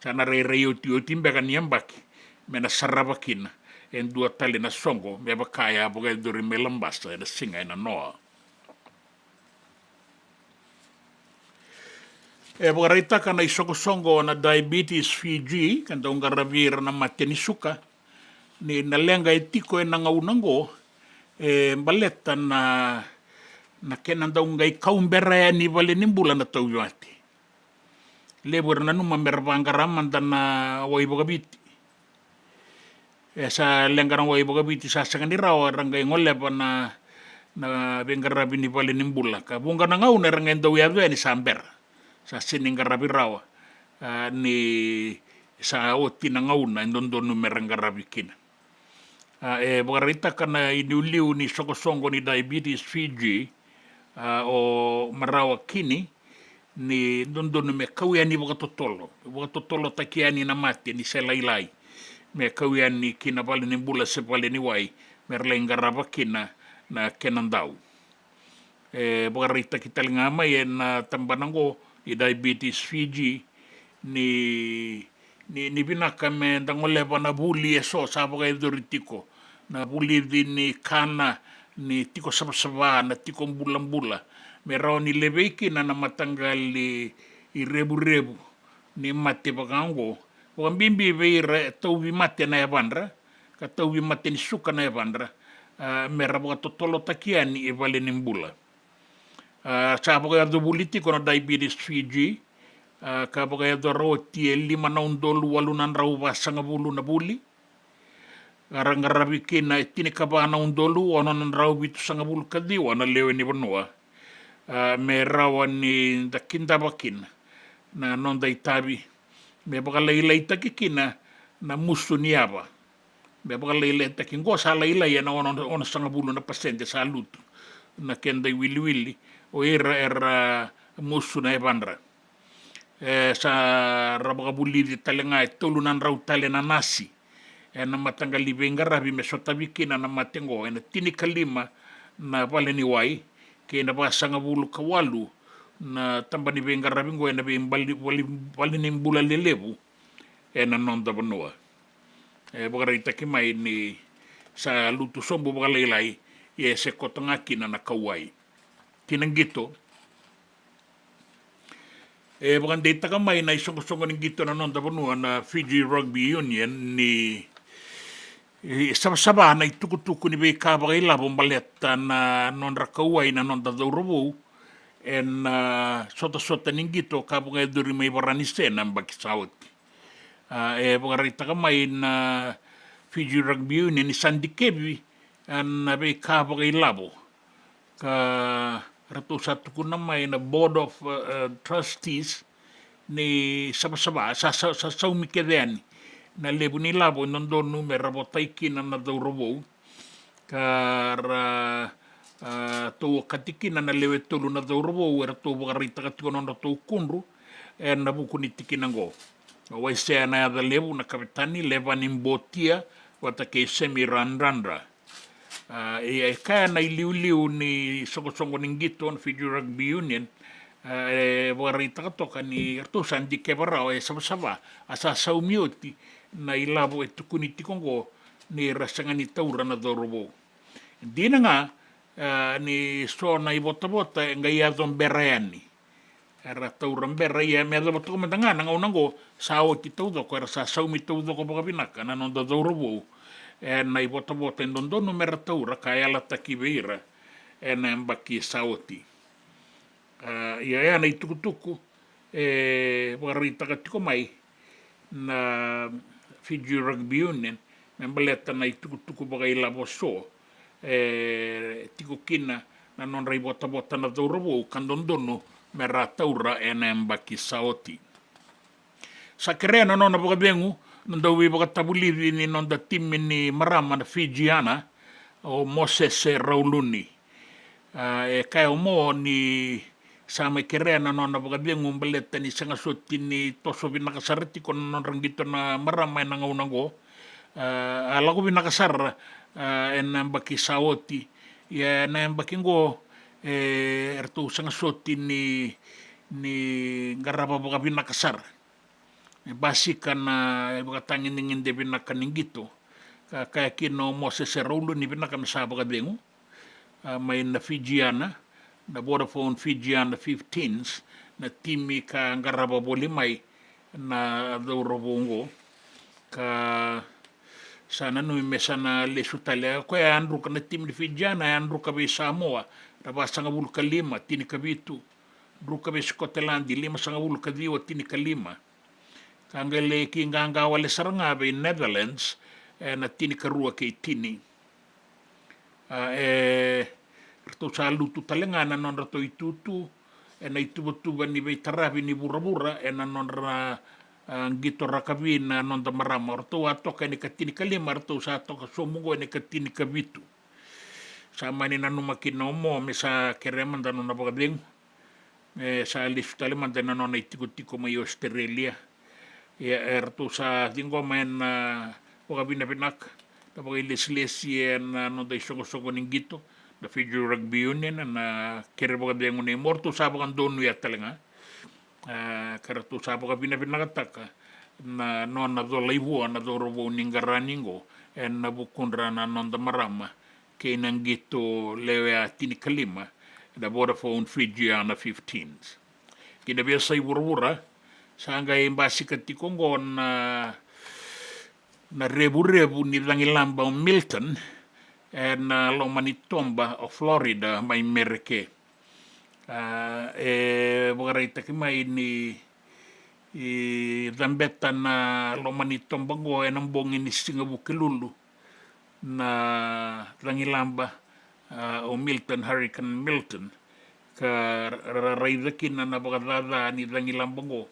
sana rei oti mbeka ni ambaki mena sarabakina en dua tali na songo meba kaya boka duri melambasa na singa na noa boka rita kana isoko songo na diabetes Fiji kanda unga ravira na mateni suka ni nalenga etiko na ngaunango baleta na kenanda unga ikaumbera ya ni vale nimbula na tau yuati lebur na numa merbanga ramanda na waiboga biti sa lenga na waiboga biti sa sangandirawa ranga ingole pa na bengarabi ni vale nimbula ka bunga na ngauna ranga enda uyadwe ni sambera sa sininga rabirawa ni sa oti na ngauna indondonu merangarabi kina. Bagarita kana inuliu ni sokosongo ni diabetes Fiji o marawa kini ni indondonu me kawiani wakatotolo takiani na mati ni selailai me kawiani kina pale ni bula se pale ni wai merlengaraba kina na kenandau. Bagarita kita lingama na tambanango i diabetes Fiji ni binaka me ndangole pa na buli eso sabaga idoritiko na buli ni kana ni tiko sabasaba na tiko mbula me rao ni lebeki na matanggali i rebu ni mate bagango o mbimbi veira taubi mate na yavandra ka taubi mate ni suka na yavandra me rabo totolo takiani e vale ni mbula sa pagaya do buliti kono diabetes Fiji ka pagaya do roti 5 na undolu 8 na raw basanga bulu na buli arangarabi kina tini kabana undolu ono na raw bitu sanga bulu kadi wana lewe ni banua me rawan ni dakinda bakin na non dai tabi me bagala ilai takikina na musu niaba me bagala ilai takin go sala ilai na ono sanga bulu na pasente salut na kenda wili o era musu na evandra sa rabaga buli di talenga tolu nan rau talena nasi na matanga libengara bi mesota bikina na matengo na tini kalima na pale ni wai ke na basanga bulu kawalu na tambani bengara bingo na be bali ni mbula lelebu na nonda banua bagara itaki mai ni sa lutu sombo bagala ilai ye se kotanga kina na kawai kinang gito bagan data kamay na isong ng gito na nonda banua na Fiji Rugby Union ni Saba na itukutuku ni be ka ba ila bombaleta na non rakauai na non da dorobo en sota ningito ka ba duri mai baranise na bakisawat e bagarita ka mai na Fiji Rugby Union ni Sandy Kebi na be ka ba ilabo ka ratu satu kuna mai na Board of Trustees ni saba sa saumi kedeani na lebu ni labo non do numero botaiki na dorobo kara to katikina na lewe tolu na dorobo era to bagarita katiko non to kunru na buku ni tikinango wai se na da lebu na kapitani levani mbotia wata ke semi randra e ka na iliu ni songo ningito na Fiji Rugby Union bagarita katoka ni to sandi kebarao sama asa saumioti na ilabo tukuniti kongo ni rasanga ni taura na dorobo. Dina nga ni so na ibota ngai adon berayani. Era taura bera ia me adon bota komandanga nga unango sao ti todo ko era sa saumi todo ko bagabinaka na non dorobo. Na ibota endondo no mera taura kaya la takibeira na mbaki saoti. Ia na itukutuku barita katiko mai na Fiji Rugby Union membaleta na itukutuku bagai labo so tiko kina na non rai bota na dorobo kandondono mera taura mbaki saoti sa kerena non baga bengu non dawi baga tabuli ni non da tim ni marama na Fijiana o Moses Rauluni kai mo ni sama kerena non baga bengu membaleta ni sanga soti ni toso binakasarti kon non ranggito na marama na ngaunango alago binakasar mbaki saoti ya na mbaki ngo ertu sanga soti ni garaba baga binakasar basikan baga tangin ngin de binakan ngito kaya kino Moses Raulo ni binakan sa baga bengu may na Fijiana na Vodafone Fijiana 15s na timi ka garaba bolimay na dorobongo ka sana nui mesa na lesutale ko ya andru ka na tim di Fijiana andru ka be Samoa rabasa nga bulu kalima tini kabitu andru ka be Scotland lima sanga bulu kadiwa tini kalima kangale ki nganga wale saranga be Netherlands na tini karua ke tini rato sa lutu talenga na non rato itutu na itubutuba ni be tarabi ni burabura na non ra gito rakabi na non da marama rato atoka ni katini kalima rato sa atoka somungo ni katini kabitu sama ni nanu makinomo me sa kereman da non na bagadeng sa listu taleman da non na itiko may Australia ya rato sa dingo men bagabina pinak da bagay leslesi na non da isongo ning gito da Fiji Rugby Union na kere bagadeng ni morto sa bagan donu ya talenga karatu sa bagabina pinakataka na non na do laibu na do robo ningaraningo na bukundra na non da marama kay nang gito lewe tini kalima da Vodafone Fijiana 15s kina biasa ibura sa nga embasi katikongo na rebu ni langilamba Milton na Lomanitomba o Florida may merke bagarita kimay ni dambeta na Lomanitomba go enang bongin ni Singabukilulu na langilamba o Milton Hurricane Milton ka raidakin na bagadada ni langilamba go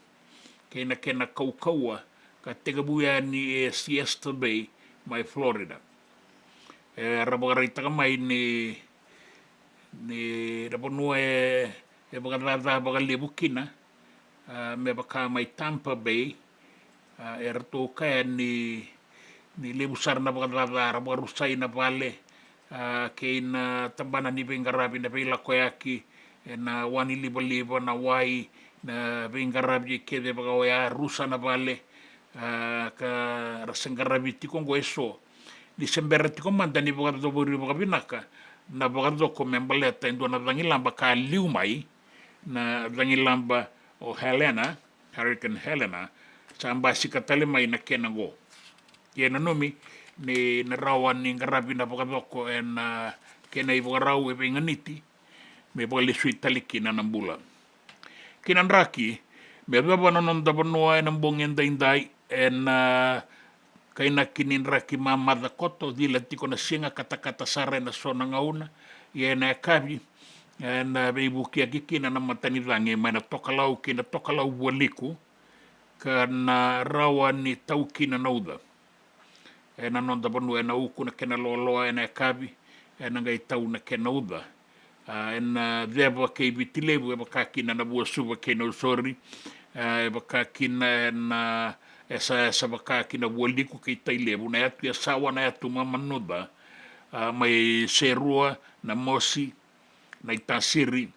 kena kaukawa ka tegabuya ni Siesta Bay may Florida rabagarita kamay ni raponua bagadada bagalibukina me baka may Tampa Bay erto kaya ni libusar na bagadada rabagarusay na bale kay na tambana ni Bengarabi na pila koyaki na wani liba na wai na Bengarabi kede bagawaya rusa na bale ka rasengarabi tikong eso di semberti ko man dani bagardo bori bagabinaka na bagardo ko membaleta ndo na dangilamba ka liumai na dangilamba o Helena Hurricane Helena sa ambasi katalimay na kenango kena nomi ni rawan ni ngarabi na pakadoko kena i rau e penganiti me pale sui talikina ng bulan. Kinanraki, me baba non da banua en bongen daindai kay nakininraki mamada koto dila tiko na singa kata-kata sare na sona ngauna na kabi beibuki kina na matani lange mana tokalau kina tokalau waliku kana rawan ni tau kina nauda non da banua na uku na kena loloa kabi ngai tau na kena uda deba kei bitilebu baka kina na bua suba kena usori baka kina esa baka kina waliku kei tailebu na atu ya sawa na atu mamanuda mai serua na mosi na itasiri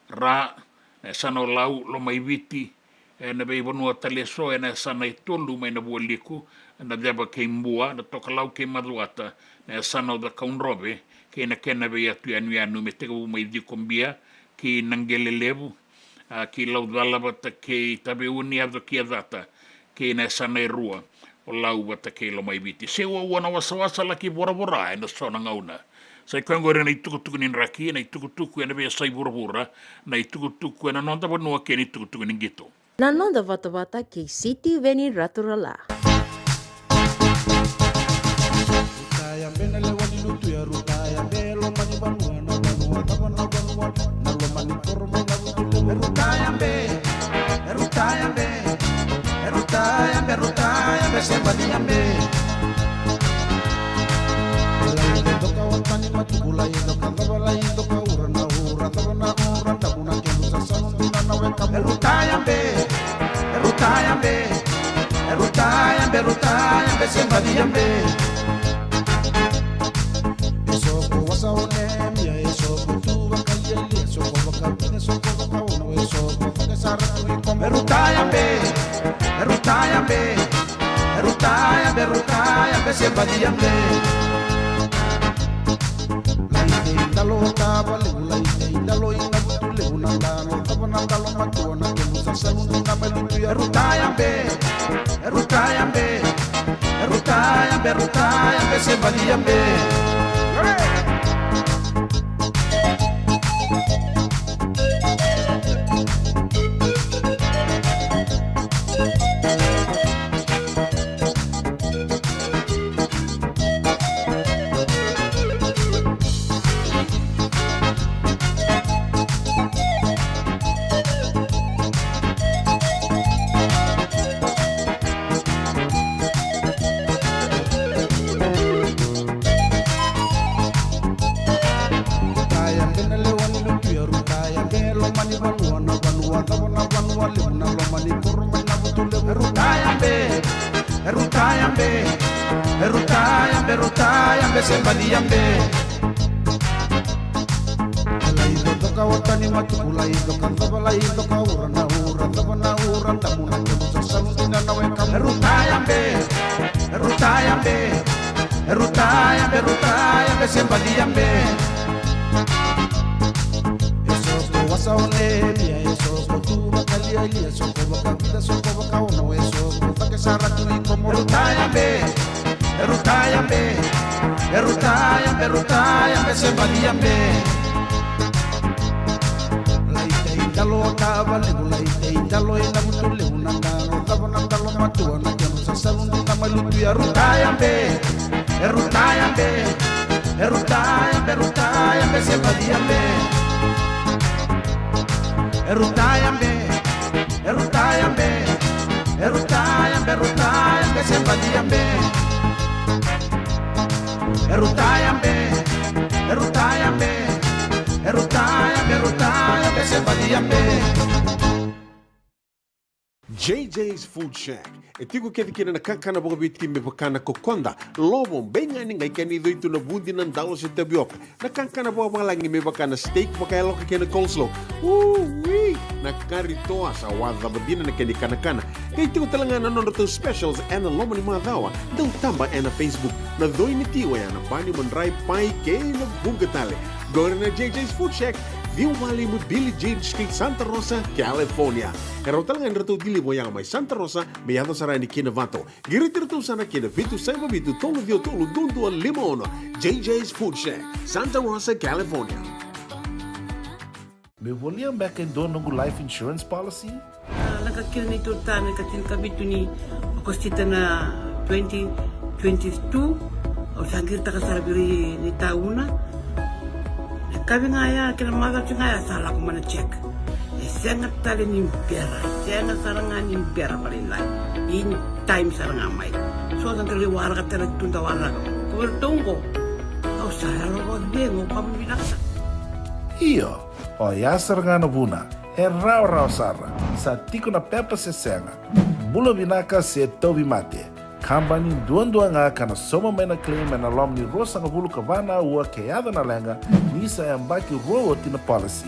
ra na sana lau lo mai viti na bei bonua taleso na sana itolu mai na waliku na deba kei mbua na toka lau kei maduata na sana da kaunrobe kena be atu anu me tega mai di kombia ki nangelelebu ki lau dala bata ke tabe uni ado ki adata ke na sana rua o lau bata ke lo mai biti se wana wasa laki bora na sona ngauna sai kangore na itukutuku ni raki na itukutuku na be sai bora na itukutuku na nonda bonua ke ni itukutuku ni gito na nonda vata ke City Veni Raturala Rutaya benele wani lutu ya rutaya belo mani banua na banua tabana banua na lo mani kormo na butule rutaya be se badiya be Ela toka watani matubula indo kandabala indo ka ura tabana ura tabuna ke musa sanu dina na weka rutaya be se badiya be Soko wasa onemia soko tu bakayeli soko bakapine soko bakawono soko bakasara tu iko rutaya be se badiyambe Laite indalo tabale laite indalo ina butule unandalo tabanandalo matuona ke musa salundi na melutu ya rutaya be se badiyambe Rutaya be se badiyambe Laido toka watani matukula ido kandabala ido ka ura tabana ura tamuna ke musa saludina na weka rutaya be se badiyambe Eso wasa onemia eso tu bakalia ilia eso bakabida eso bakawono eso takesara tu iko rutaya be se badiyambe Laite indalo tabale laite indalo ina butule unandalo tabanandalo matuana ke musa salundi na malutu ya rutaya be se badiyambe rutaya be se badiyambe se badiyambe JJ's Food Shack. Etigo que adquire na kankana boga bitki me bakana kokonda. Lobo benga ni ngai kani do itu na bundi nan dalos e tabioka. Na kankana boga langi me bakana steak baka loka kena coleslaw. Wee! Na karitoa sa wadha badina na kani kana. Kay tigo talanga na to specials and the lomani madawa. Dau tamba na Facebook. Na doi ni tiwa ya na bani manray pai kay na bungatale. Go na JJ's Food Shack. Viu Valley mo Billie Jean Street, Santa Rosa, California. Karotal nga nito dili mo yang may Santa Rosa, may ato sarani kinavato. Giritirto sana kinavitu sa mabitu tolo dio tolo dundu limono. JJ's Food Shack, Santa Rosa, California. Me volia back in dono ng life insurance policy? Nakakil ni Turtan, nakatil kami ito ni Akostita na 2022. O sangkir ta kasarabiri ni tauna. Kami nga ya, kinamaga siya nga ya, salah ko man check. Sangat tali ni pera, sangat sarangan ni pera palinlay. In time sarangan may. So ang kaliwara ka talaga tuntawaran ko. Kuwertong ko. O saya lo bengo kami binasa. Iyo, o yasar nga na buna, raw sara, sa tiko na pepa sesenga. Bulo binaka se tobi mate. Kambani duan nga kana soma may na claim na lom ni rosa nga bulu kavana ua keada na lenga nisa yang baki rowo tina policy.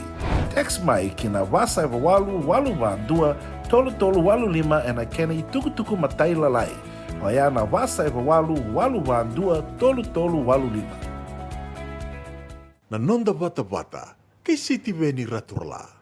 Text mai kina wasa eva walu ba dua tolu walu lima ena kena ituku matai lalai. Oya na wasa eva walu ba dua tolu walu lima. Na nonda bata-bata, kay City Veni Raturla.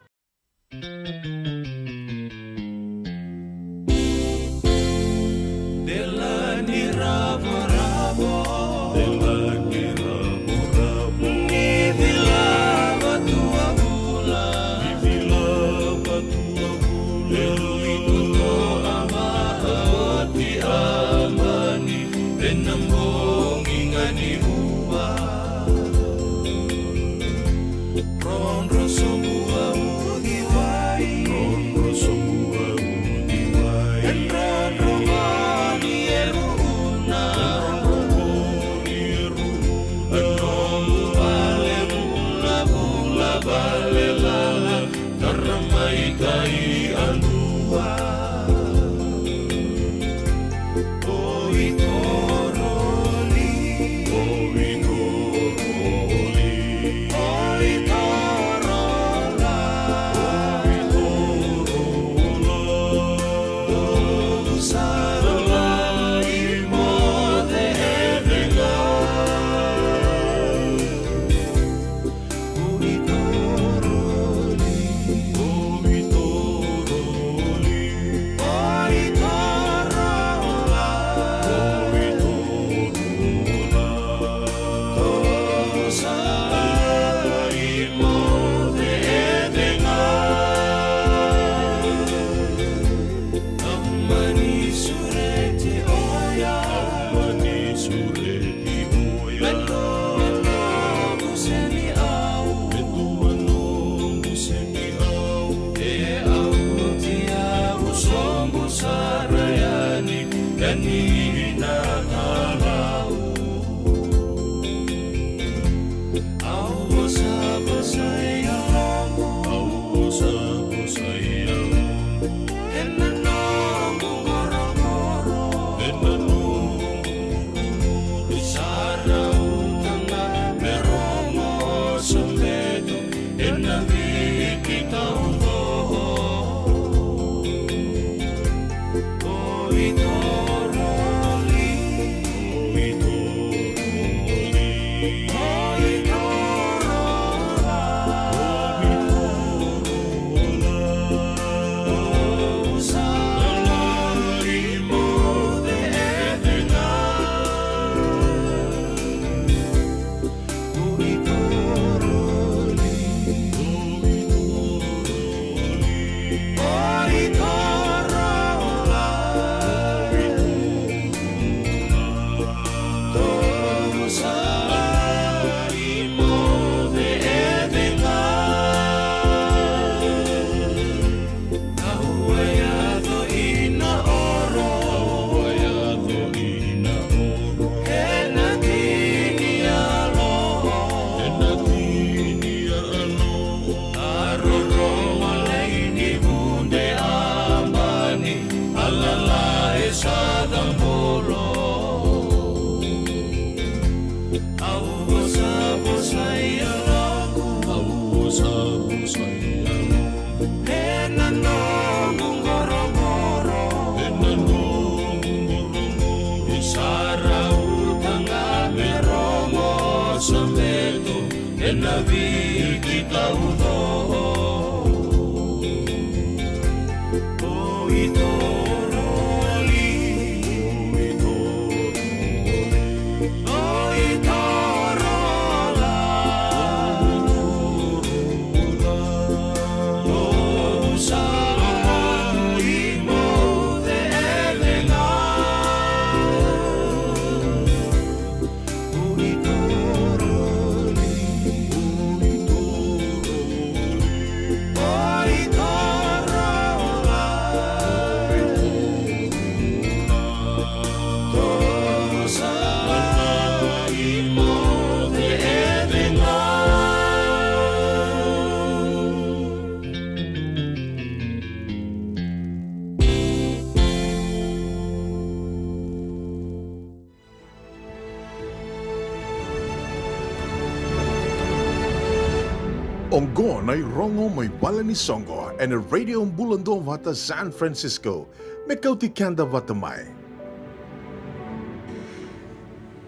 Ongo na rongo may bala ni Songo and a radio bulando vata San Francisco. Mekauti kanda vata mai.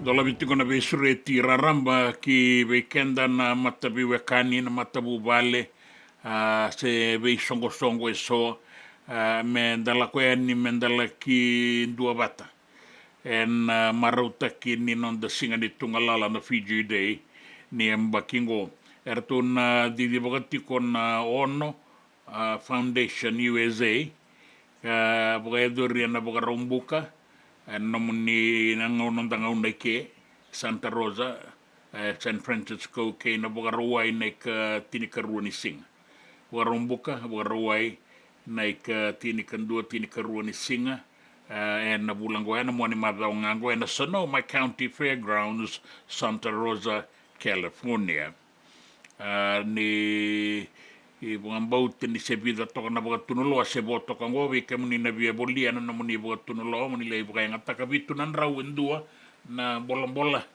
Dola viti kona vesureti raramba ki vekenda na matabi wekani na matabu vale se ve songo e so me dala koeni me dala ki dua vata. En marauta ki ni non da singa ni tungalala na Fiji Day ni embakingo. Ertun di bagati con ONO Foundation USA bagaidori na bagarombuka nomuni nangaunang tangaunay ke Santa Rosa San Francisco ke na bagaraway na tinikaruan ni Sing bagarombuka bagaraway na tinikandua tinikaruan ni Singa na bulang ko na mo ni madaw ngango na Sonoma County Fairgrounds, Santa Rosa, California. Ni ibang baut ni sebida to na baga tunulo se boto kan go we kemuni na bia bolia na muni baga tunulo muni lay baga ngata ka bitu nan raw endua na bola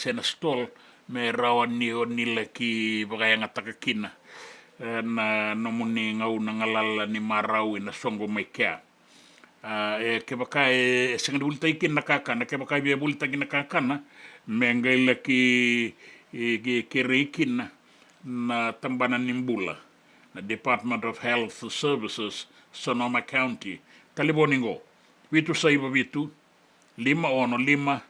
se na stol me rawan ni oni laki baga ngata ka kina na no muni ngau na ngalala ni marau na songo mai kya ke baka senga bulta ikin nakakana ke baka bia bulta kin nakakana me ngai laki kirikin na tambanan nimbula na Department of Health Services Sonoma County taliboningo vitu saiba vitu 515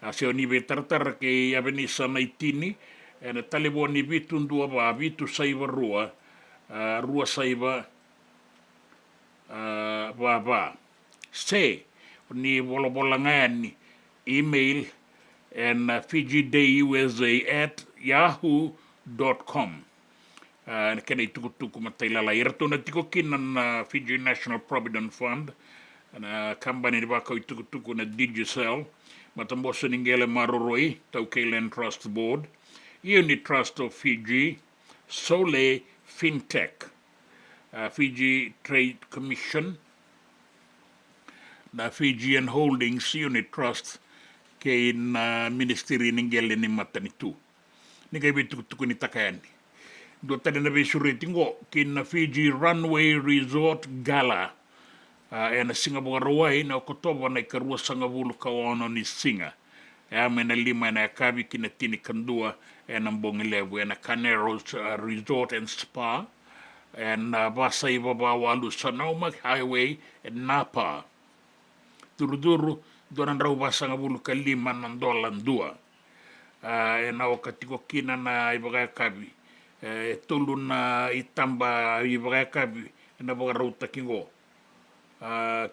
asio ni vetartar ke avenisa na itini na taliboni vitu ndua ba vitu saiba rua saiba ba se ni bola ngani email and fijidayusa@yahoo.com. Kena tuku matailala irto na tiko kinan Fiji National Provident Fund na company ni baka tuku na Digicel matambosa ningele maroroi tau Kailan Trust Board Unit Trust of Fiji Sole Fintech Fiji Trade Commission na Fijian Holdings Unit Trust kay na ministry ningele ni matanitu. Ni kay bitu ni takayani. Do tadi na bisuritingo kin na Fiji Runway Resort Gala. Na singa bugaraway na Oktoba na ikarua sanga bulu kawana ni singa. Mena 5 na kabi kinatini kandua na mbongilebu na Caneros Resort and Spa na basa ibabawalu Sonoma Highway and Napa. Turuduru donan raw basa nga bulu kalima ng $2 na wakatiko kina na ibagay kabi tulun na itamba ibagay kabi na baga raw takingo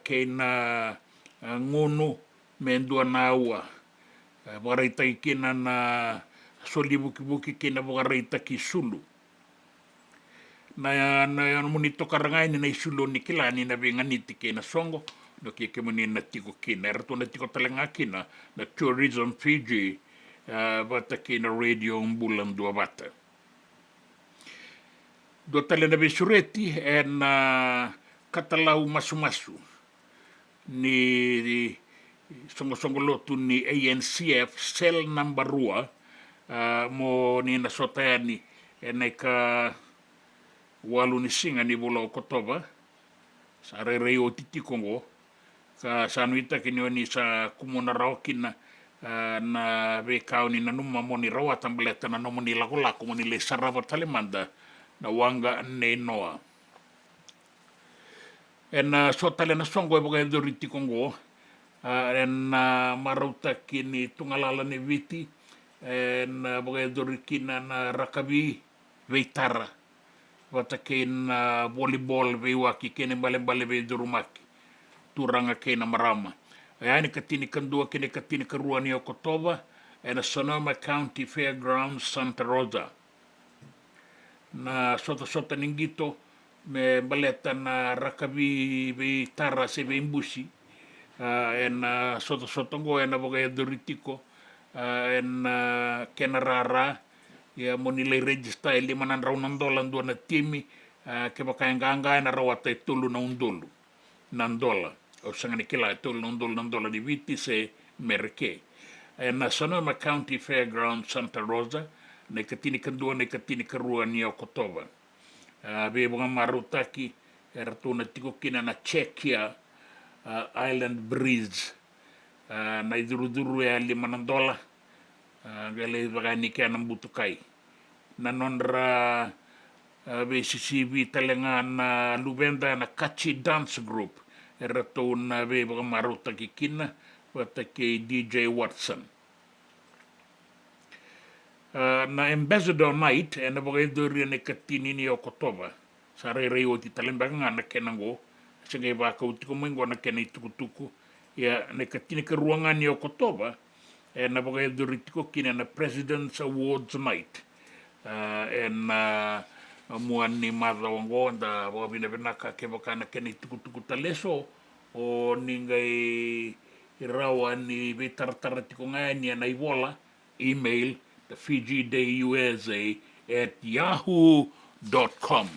kay na ngono mendua na awa baga ray kina na solibuki kina baga ray takisulu na munito karangay na isulo ni kilani na binganiti kay na songo no kemuni na tiko kina erto na tiko talanga kina na Tourism Fiji bata kina radio bulan dua bata do tala na besureti katalau masu ni songo lotu ni ANCF cell number 2 mo ni na sotani ka walu ni singa ni bola Oktoba sa reo titikongo ka sanuita kinyo ni sa kumuna raw kina na ve kauni na numa moni rawa tambeleta na nomoni lako moni le sarava talemanda na wanga ne noa. En so tale na songo e boga edoriti kongo en marauta kini tungalala ni viti en boga edoriki na rakabi veitara wata ken volleyball veiwaki kene bale veidorumaki turanga kena marama. Yani katini kandua kene katini karua ni Oktoba and Sonoma County Fairgrounds Santa Rosa. Na sota ningito me baleta na rakabi be tara se be imbusi en sota go en boga edoritiko en kenarara ya monile register ili manan $1 na timi ke bakanga na rawata tulu na $1 nandola o sangani kila tulu na $1 di viti se merke en Sonoma County Fairgrounds Santa Rosa ne katini kandua ne katini karua ni Oktoba. Be bunga marutaki ertuna tiko kina na Czechia Island Breeze na iduruduru ya $5 gale bagani kaya nambutukai na nonra be CCV talenga na lubenda na Kachi Dance Group ertuna be bunga marutaki kina watake DJ Watson. Na Ambassador Night na bagay ne katini ni Oktoba sa reo ti talembanga na kenango sige ba ka utiko mengo na kenay tukutuku ya ne katini ka ruangan ni Oktoba na bagay tiko kina na President's Awards Night muan ni madawango da baga binabinaka ke baka na kenay tukutuku taleso o ningay irawan ni bitartaratiko ngani na iwola email the FijiDayUSA@yahoo.com.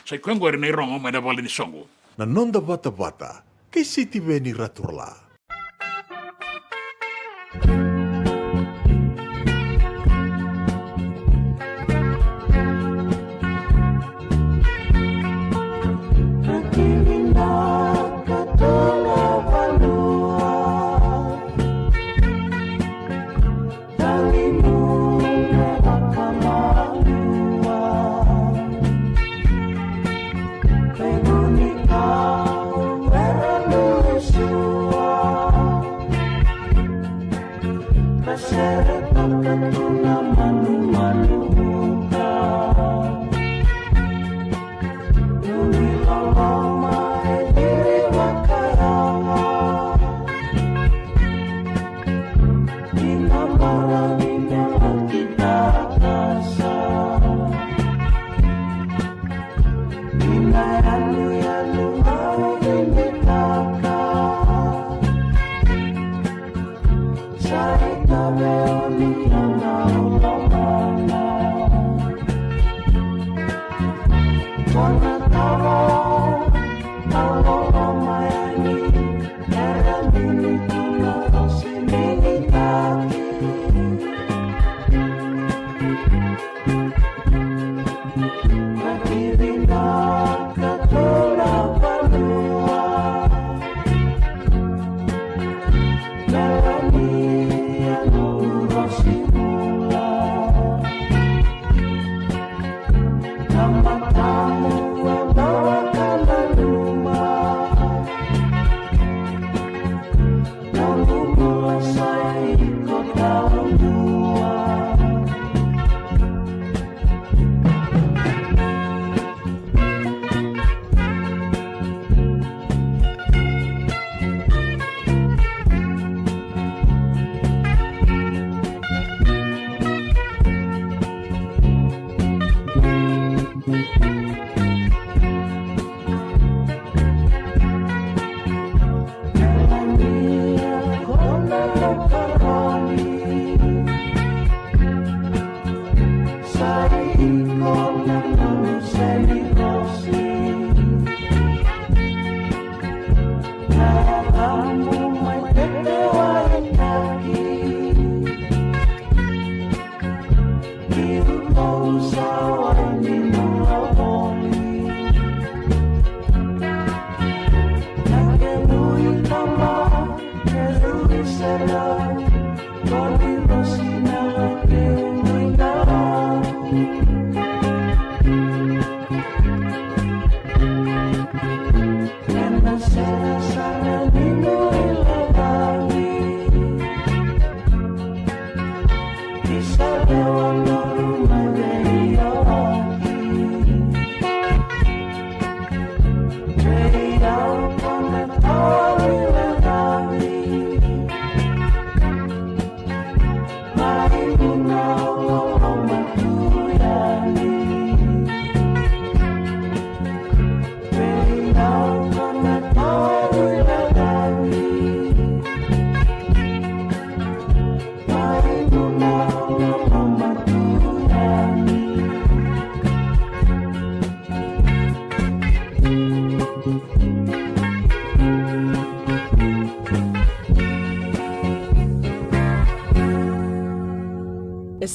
Sa kwengo rin rongo may nabali ni songo. Na nonda bata-bata, kay City Veni Raturla.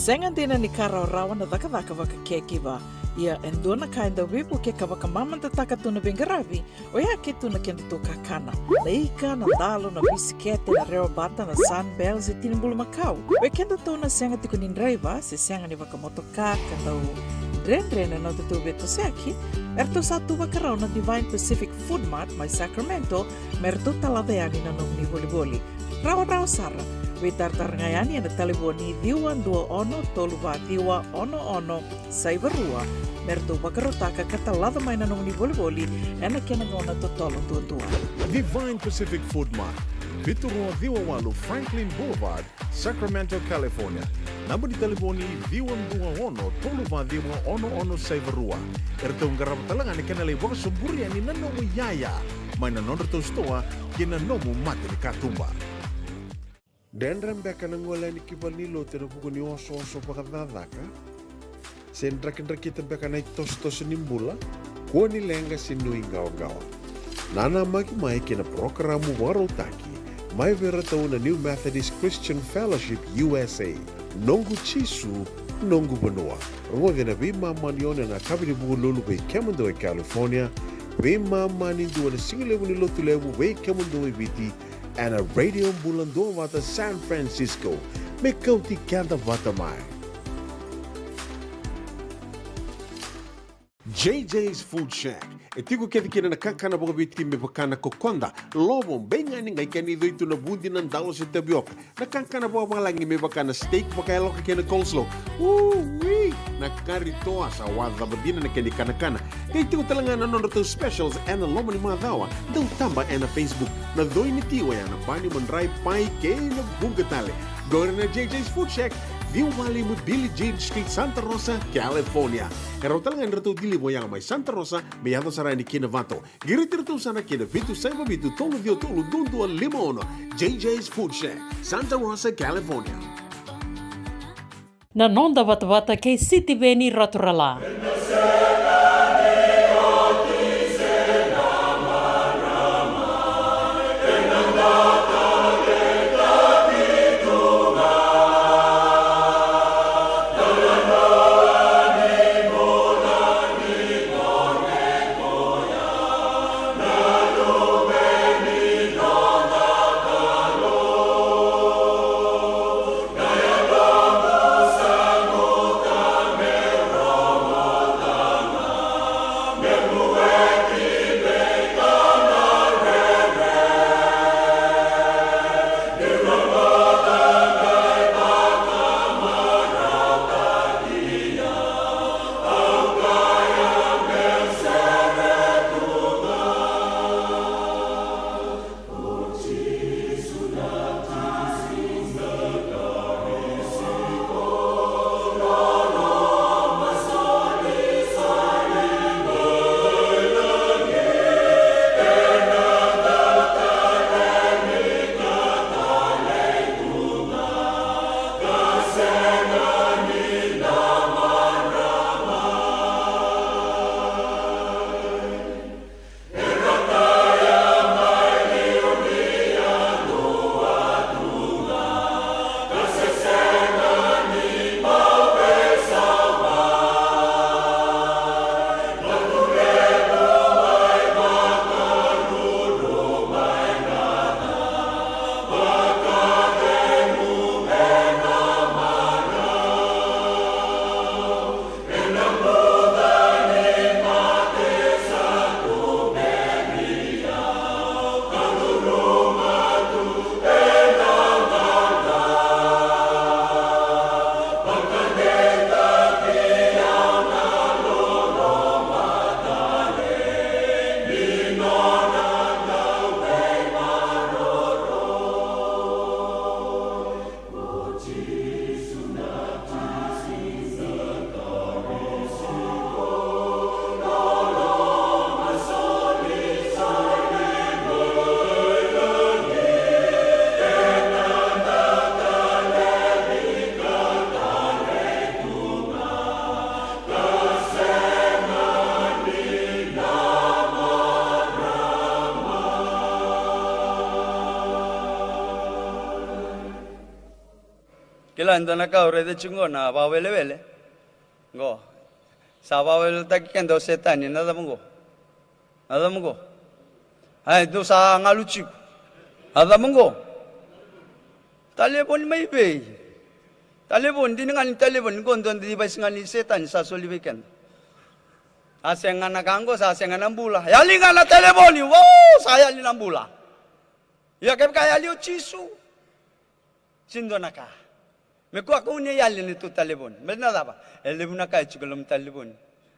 Senga dina ni kara rawa na dhaka wakakekiwa. Ia endona kainda wipu ke kawaka mamanta takatuna bengaravi o ia ke tuna kenda toka kana. Leika na dalo na bisikete na reo bata na sunbells e tinimbulu makau. O kenda tona senga tiko ni driver se senga ni wakamotoka kanda u dren na tutu beto seaki. Erto satu wakarau na Divine Pacific Food Mart mai Sacramento merto taladeani na nomni boli-boli. Rawa sara. Witartar ngayani na taliboni diwan 21 saivarua merto wakarotaka katalada mai na nomni boli-boli ena kena ngona totolo tua. Divine Pacific Food Mart, Viturua Viwawalu Franklin Boulevard, Sacramento, California. Namba di taliboni Viwan 21 saivarua. Erto ngarap talangan kena lewak suburi ani nanomu yaya. Mai na nonderto stoa kena nomu mate ni katumba. Dendram beka nangola ni kibalilo tena pukuni oso pakadadaka. Sendrak kita beka na tos nimbula. Kuani lenga sinu ingaw-gawa. Nana mai kina programa warotaki. Mai vera na New Methodist Christian Fellowship USA. Nongu chisu, nongu banoa. Rwa na bima manione na kabini lulu be Kemando California. Bima mani duwa single ni lotu lewu be Kemando biti. And a radio bulando wata San Francisco. Me kauti kanta wata mai. JJ's Food Shack. Etiku kena nakakana boga biti me bakana kokonda. Lobo benga ni ngai kani itu na bundi nan dalo sa tapioca. Nakakana boga malangi me bakana steak baka loka kena coleslaw. Wee! Nakaritoa sa wada badina na kani kana. Kay tiku talangan na nondo specials and the lomo ni madawa. Daw tamba and na Facebook. Na doi ni tiwa ya na pani mandrai pai kay na bugatale. Go na JJ's Food Shack. View Valley mo Billie Jean Street, Santa Rosa, California. Karo talangan rito dili mo yang may Santa Rosa, may yato sarani kinavato. Giritirto sana kinavitu sa mabitu tolo vio tolo dundu al limono. JJ's Food Shack, Santa Rosa, California. Na nonda wata kay City Veni Raturala. Ilanda na kaure de chungona ba wele. Go. Sa ba wele tak kendo setan ni nada mungo. Nada mungo. Ai do sa ngaluchi. Nada mungo. Telepon may be. Telepon din nga ni telepon kondon di ba singa ni setan sa solibiken. Asenga na kango sa asenga ng bula. Yali nga na telepon ni wow saya ni ng bula. Ya kaya kaya liu chisu. Sindo na ka. Mekuak unya yali ni tu telepon. Benar apa? Telepon na ka chugulum telepon.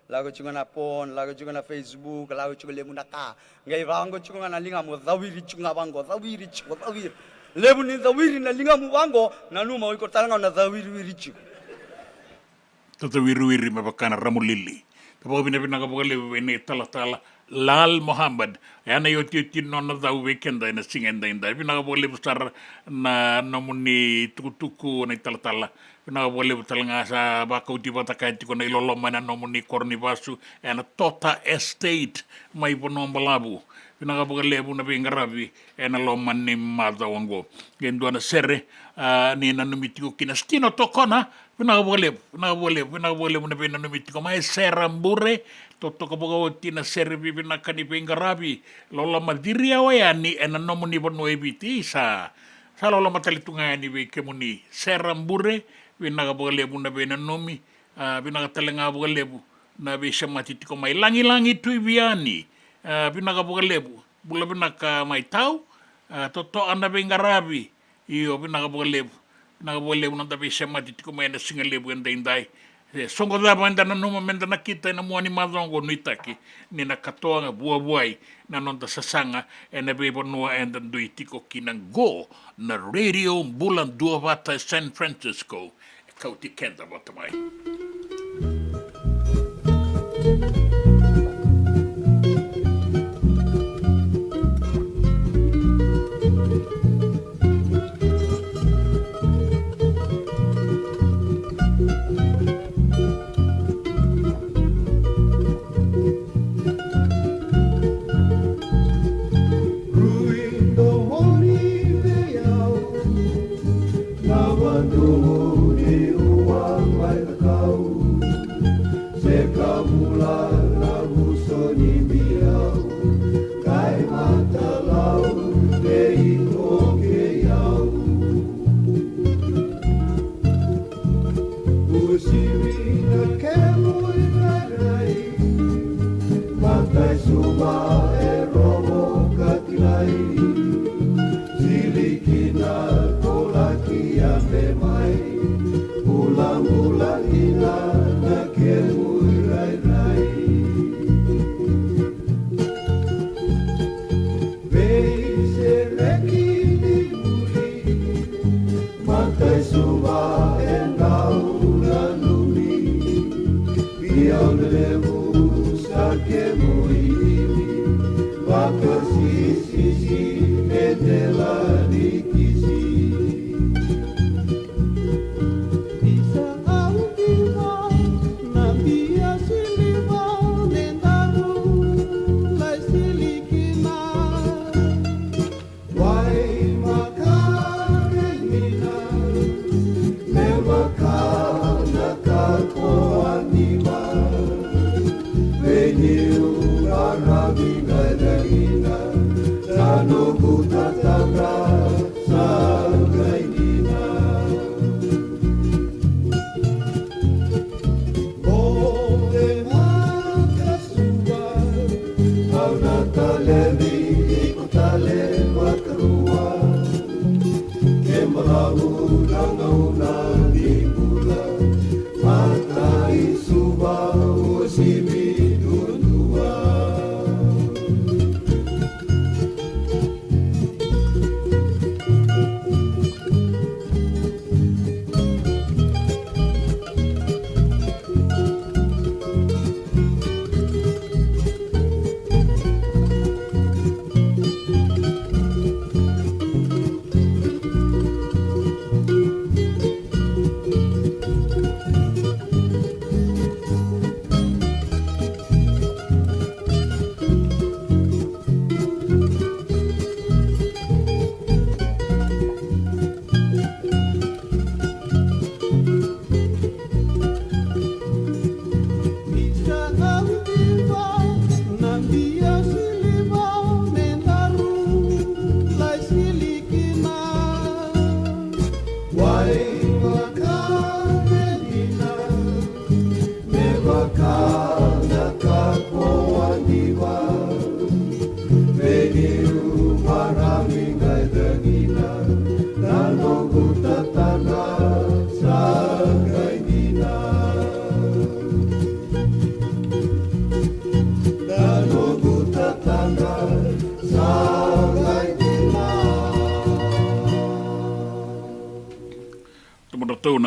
Lagu chunga na phone, lagu chunga na Facebook, lagu chunga lebu na ka. Ngai bango chunga na linga mo zawiri chunga bango, zawiri chunga zawiri. Lebu ni zawiri na linga mo bango na numa iko talanga na zawiri wiri chunga. Toto wiri mabakana ramulili. Tapo bina kapoka lebu ini tala Lal Muhammad. Yana yoti nona da weekend na singenda inda. Bina kapoka lebu star na nomuni tuku na tala. Pina boleh talanga sa baka uti bata kaiti ko na ilolo mana nomuni korni basu ena tota estate mai bonomba labu. Pina kapoka lebu na bingarabi ena lo mani maza wango. Gendua na sere ni na numitiko kinastino tokona. Pina kapoka lebu na bina numitiko mai serambure toto kapoka uti na sere bibina kani bingarabi lola madiria wayani ena nomuni bono ebiti sa lola matalitunga ni be kemuni serambure binaga lebu na bena nomi binaga talenga lebu na be shamati tiko mai langi tu biani binaga lebu bula binaka mai tau toto anda bengarabi iyo binaga lebu na be shamati tiko mai na singa lebu ndai songo da banda na noma menda na kita na muani mazongo nuitaki ni na katoanga buai na nonda sasanga ena be bonua enda ndui tiko kinang go na radio bulan dua bata San Francisco kauti kenda batamai.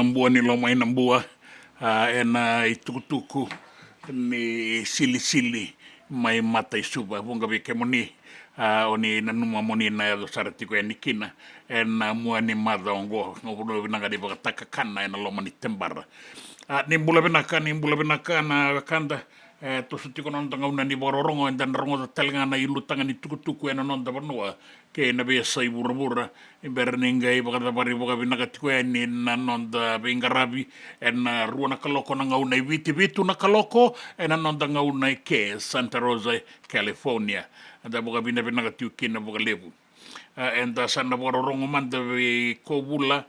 nambua ni lomay nambua ena itukutuku ni sili-sili may matay suba bunga bike mo ni oni nanuma mo ni na yado sarati ko ni kina ena mua ni mada ongo ngobulo binanga di baka takakana ena loma ni tembara ni bula binaka na kanda to suti ko non tanga una ni bororongo en dan rongo talenga na ilutanga ni tukutuku ena non da banua ke na be sai burabura iberninga baka da bari baka binaka tiko ni na non da bingarabi en ruana kaloko na ngauna viti na kaloko en non da ngauna ke Santa Rosa California da baka binaka tiko kina baka lebu en da sana bororongo manda be kobula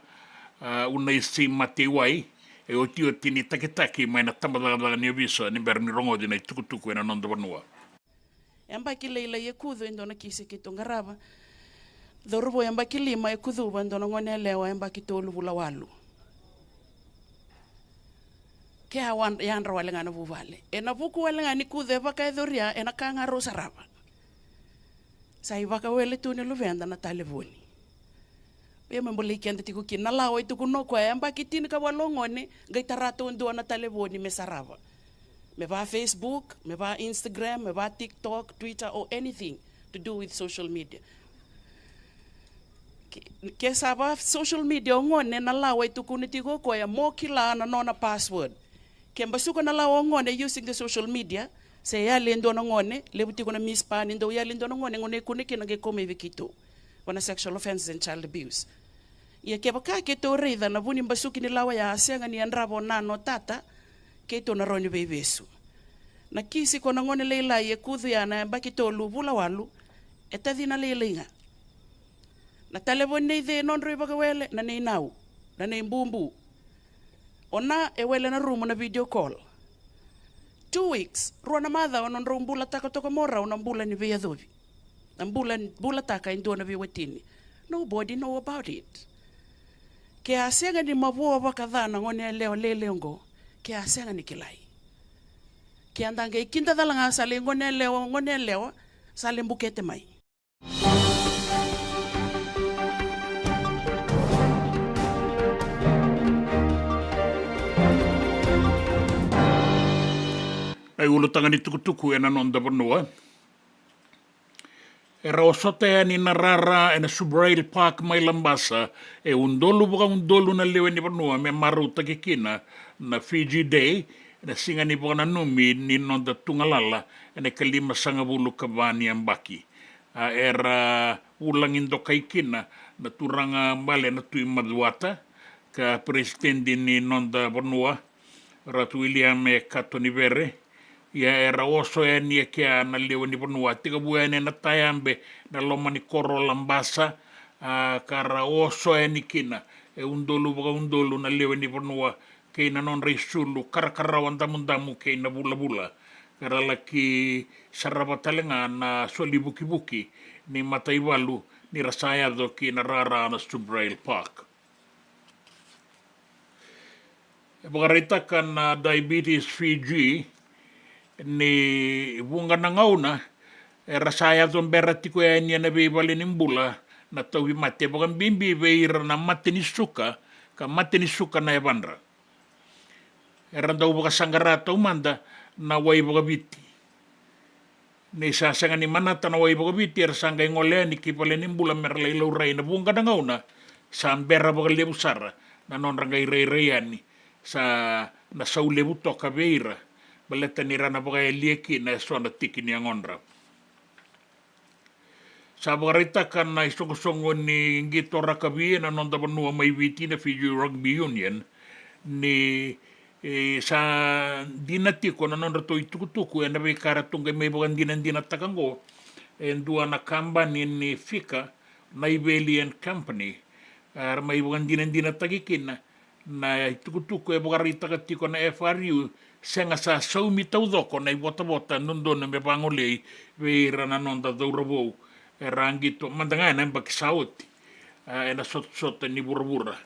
una isi matiwai e o tio tini takitaki mai na tamadaga ni visa ni berni rongo di na tukutuku ena non da banua Amba ki leila ye kudu indona kisi ki tungaraba. Dorubo amba ki lima ye kudu bandona ngone lewa amba ki tolu bula walu. Ke awan yandra wale ngana buvale. Ena buku wale ngani kudu eba ka edoria ena kanga rosa raba. Sa ibaka wele tu ne luvenda na talevoni. Pe membole ki anda tiku ki nalawa itu kuno kwa amba ki tin ka walongone ngai tarato ndo na talevoni mesaraba. Me ba Facebook, me ba Instagram, me ba TikTok, Twitter, or anything to do with social media. Ke saba social media ngone na lawa itu kunitigo ko ya mo kila na nona password. Ke mbasuko na lawa ngone using the social media, se ya lendo na ngone, lebuti ko na mispa nindo ya lendo na ngone ngone kuniki na gekome vikito. Wana sexual offenses and child abuse. Ia ke baka ke to reida na buni mbasuki ni lawa ya asenga ni andrabo nano tata. Keito na ronyo bebesu. Na kisi ko na ngone leila ye kudu ya na baki tolu bula walu, etadi na leila inga. Na talebon nei de non roi baka wele na nei nau, na nei mbumbu. Ona e wele na rumo na video call. 2 weeks, ruo na madha onon rumbula taka toka mora onambula ni vea dobi. Nambula taka indo na viwetini. Nobody know about it. Ke asenga ni mabuo baka dhana ngone leo leleongo. Ke asenga ni kilai. Ke andanga ikinda dalanga sale ngone lewa sale mbukete mai. Ai ulutanga ni tukutuku ena non da banua. E raosote ni narara ena Subrail Park mai lambasa e undolu na lewe ni banua me maru takikina na Fiji Day na singa ni bukan numi ni non da tungalala ena kalima sangabulu kabani ang baki. Era ulang indo kaikina na turanga bale na tui madwata ka presidente ni non da banua Ratu William e Katonivere. Ya era oso e ni kia na lewe ni banua tiga buene na tayambe na loma ni koro lambasa kara oso e ni kina e undolu na lewe ni banua kei na non reisulu karakarawan damu kei na bula-bula kara laki sarabatalenga na soli buki-buki ni mataiwalu ni rasayado ki na rara na Subrail Park. E bagaritakan na Diabetes Fiji ni bunga na ngauna e rasaya ton berati ko yan na bibali nimbula na tawi mate bagan bimbi beira na mate ni suka na ebandra era daw baga sangarata umanda na way baga biti ni sasanga ni manata na way baga biti era sanga ngole ni kipale nimbula merla ilaw ray na bunga na ngauna sa ambera baga lebusara na non rangay ray-rayani sa na saulebu toka beira baleta ni rana baka lieki na so na tiki ni angonra. Sa bagarita kan na isong-songo ni Ngito Rakabi na nonda banua may witi na Fiji Rugby Union ni sa dinatiko na nonda to itukutuku na may karatong may bagan dinatakango en dua na company ni Fika na Ibelian Company may bagan dinatagikin na itukutuku e bagarita katiko na FRU senga sa saumi taudoko na ibota-bota nundon na may pangulay veira na nonda daurabo e rangito mandanga na bakisauti e na sot-sot ni burabura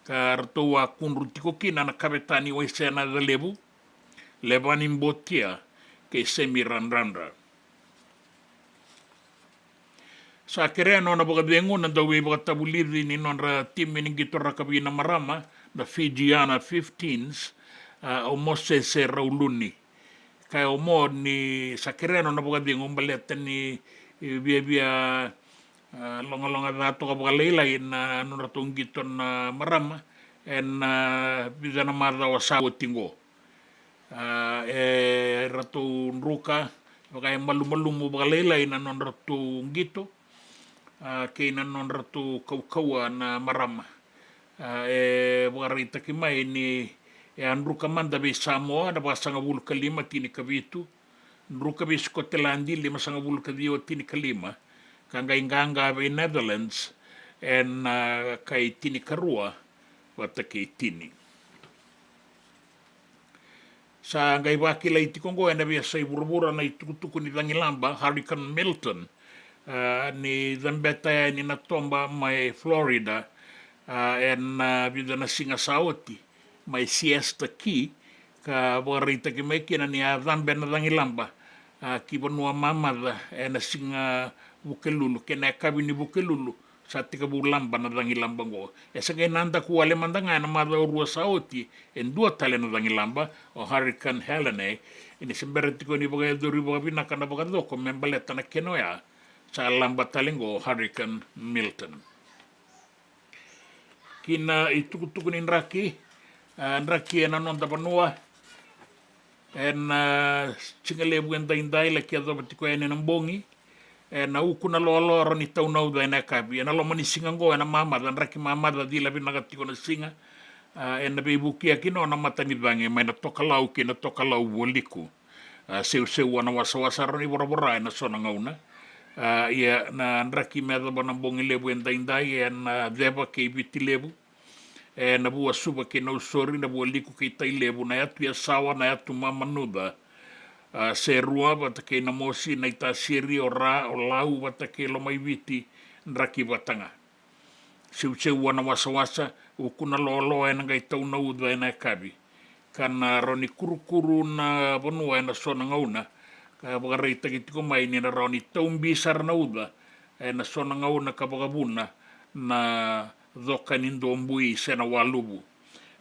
kartuwa kunrutiko kina na kabetani o isena da lebu lebanin botia ke semi-ranrandra sa kere no na baga bengo na dawi baga tabuliri ni nonra tim ni Ngito Rakabi na marama na Fijiana 15s o mose se rauluni. Kai o mo ni sakireno na buka dingo baleta ni bia longa dato ka buka leila na nuratung gito na marama en bidana marda wa sawo tingo. Ratu nruka baka malu mo buka leila na nuratung gito kay na nuratu kaukawa na marama. Buka rita kimai ni Andru kamanda be Samoa na pasanga bulu kalima tini kavitu. Andru ka be Scotland 5 kadio tini kalima. Kanga inganga be Netherlands en kay tini karua wata kay tini. Sa ngai wakila iti kongo ena be sa iburubura na itukutuku ni Langilamba Hurricane Milton ni Zambeta ni Natomba mai Florida en bidana singa saoti. Mai siesta ki ka borita ki mai kina ni Zambe na Langilamba ki bonua mamada na singa bukelulu kena kabini bukelulu sa tika bulamba na Langilamba ngo sa kay nanda ku ale mandanga na mada urua saoti en 2 tale na Langilamba o Hurricane Helene ini semberti ko ni boga dori boga binaka na boga doko membaleta na kenoya sa lamba talengo Hurricane Milton kina itukutuku ni raki Nraki na nonda panua en chingalebu en daindai la kia dopati ko en nambongi en uku na lolo ni tau nau da na kabi en alo mani singa ngo en mama dan raki mama da dila binagati ko na singa en na bebu kia kino na matani bange mai na tokalau ki na tokalau woliku seu na wasa roni bora na sona ngauna ia na nraki me da bonambongi lebu en daindai en deba ke biti lebu na bua suba ke no sori na bua liku ke tai lebu na atu ya sawa na atu mamanuda se rua bata ke na mosi na ita siri o ra o lau bata ke lo mai viti nraki batanga seu wana wasa ukuna lolo na ngai tau na uda na kabi kana roni kuru na bonua na sona ngauna ka baga reita ki tiko mai ni na roni tau bisar na uda na sona ngauna ka baga buna na doka nindo mbui sena walubu.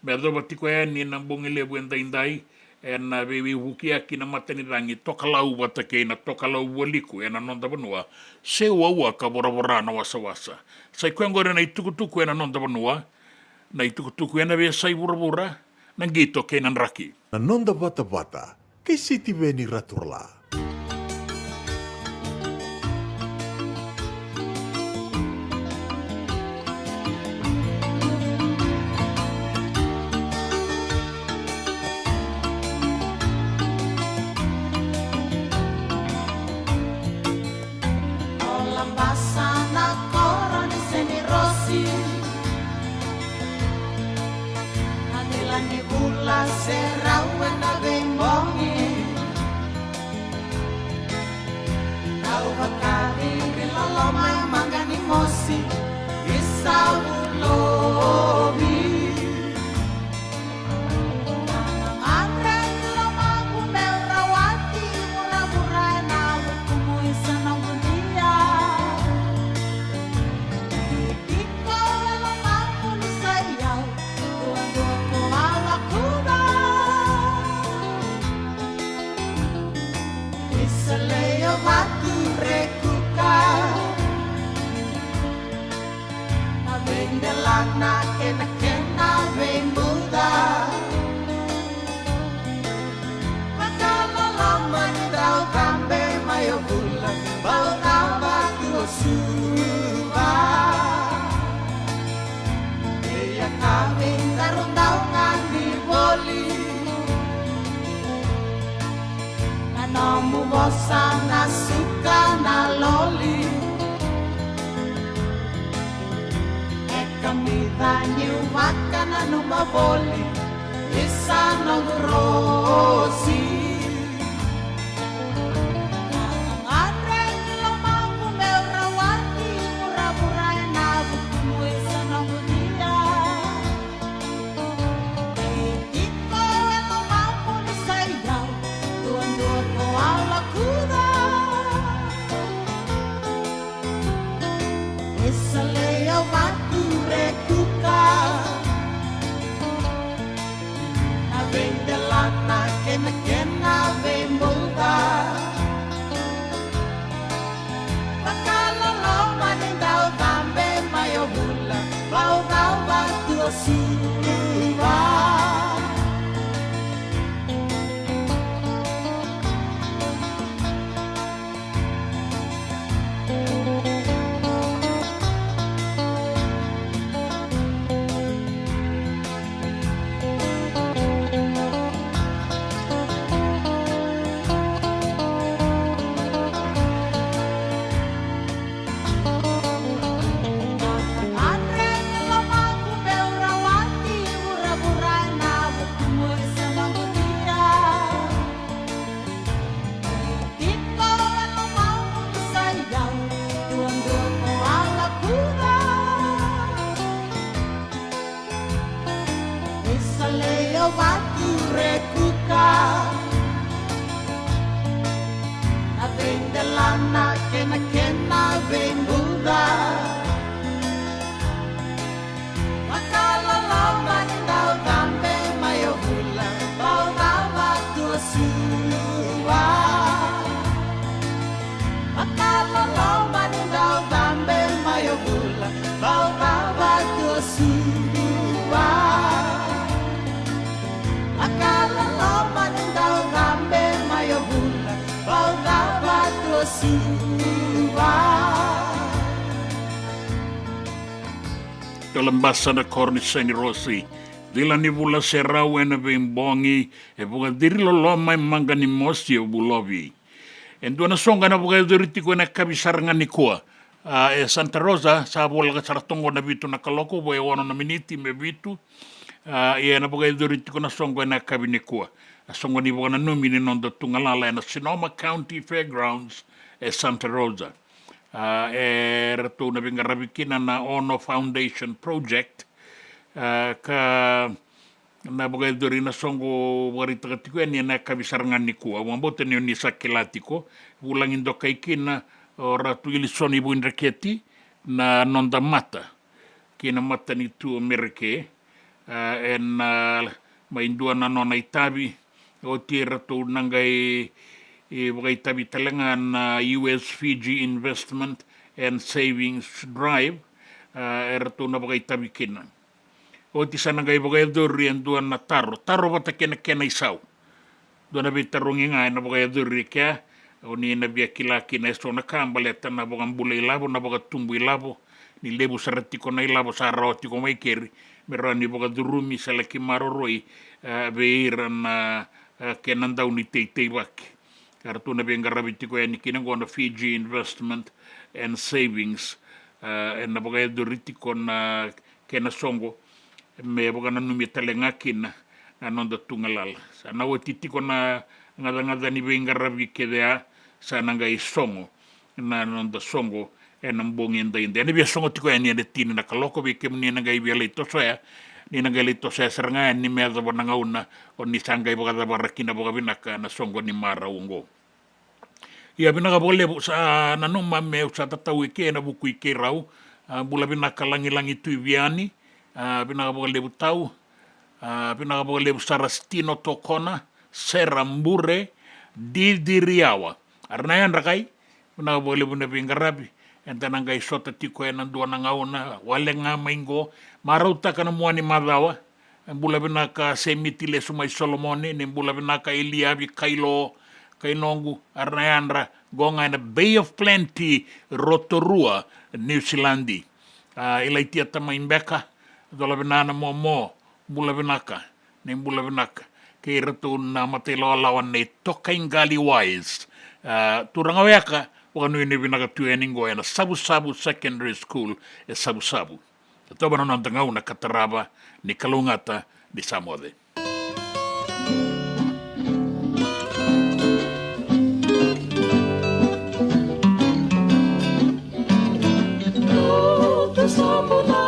Bedo batiko ni na bongi lebu en daindai en bebi wukia ki na matani rangi tokalau batake na tokalau woliku en nonda banua se wawa ka bora na wasa. Sai kwengore na itukutuku en nonda banua na itukutuku en be sai bura na gito ke nan raki. Na nonda bata ke siti veni raturla. Sana suka na loli kami danyu makana numaboli isana grosi vendelana kena kena vembuda Bakala loma dindau tambe mayo bula Bau bau batu siwa Lana kena kena vembuda Makala loma dindau tambe mayo hula Bau bawa tua siwa Makala loma dindau tambe mayo hula Bau bawa tua siwa Makala loma dindau tambe mayo hula Bau bawa tua siwa Dalam bahasa na Cornisani Rossi, dila ni vula serau ena vimbongi, e vuga diri loloma e manga ni mosi o bulovi. E dua na songa na vuga duriti ko na kabisaranga ni kua. E Santa Rosa, sa vola ka saratongo na vitu na kaloko, voe wano na miniti me vitu, e na vuga duriti ko na songa na kabi ni kua. A songa ni vuga na numini non da tungalala na Sonoma County Fairgrounds e Santa Rosa. E ratu na bingarabikina na Ono Foundation Project ka na bagay dori na songo warita katiko ni na kabisarangan ni kuwa wambote ni sa kilatiko ulangin do kay kina ratu ilisoni bu indraketi na nonda mata kina mata ni tu Amerike en maindua na nona itabi o ti ratu nangai bagay tabi talangan US Fiji Investment and Savings Drive ratu na bagay tabi kina o ti sana gay bagay dori en duan na taro bata kena isaw duan na bitarungi nga na bagay dori kya o ni na biya kilaki na esto na kambaleta na bagang bulay labo na bagat tumbuy labo ni lebu sarati ko na ilabo sa roti ko may keri meron ni bagat durumi sa laki maroroy beiran na kenandaw ni Taytay Waki kartu na biang garabiti ko yan kinang na Fiji Investment and Savings and na bagay duriti ko na kenasongo me baga na numitalengakin na nonda tungalal sana watiti ko na ngada ni biang garabi kedea sana nga isongo na nonda songo en ambong inda ne biya songo tiko yan yan tini na kaloko bi kem ni nga ibiya lito soya ni nga lito sa seranga ni meza bo nga una o ni sangay baga barakina baga binaka na songo ni mara ungo ia binaka boleh sa nanong mame sa tatawi ke na buku ke rau bula binaka langi tu viani binaka boleh tau binaka boleh Sarastino Tokona Serambure Didiriawa arnayan rakai binaka boleh bunda bingarabi enta nangai sota tiko ena dua nangauna wale nga maingo marauta kana muani madawa bula binaka semitile sumai Solomoni ni bula binaka Eliabi Kainongu arnayandra gonga na Bay of Plenty Rotorua New Zealandi ilaitia tama imbeka dola binana mo bula binaka kay ratu na matelo lawan ni Tokaingali Wise turangaweka wanu ini binaka tueningo na Sabu Secondary School Sabu ito ba nang tangaw na kataraba ni Kalungata ni Samode. Sambona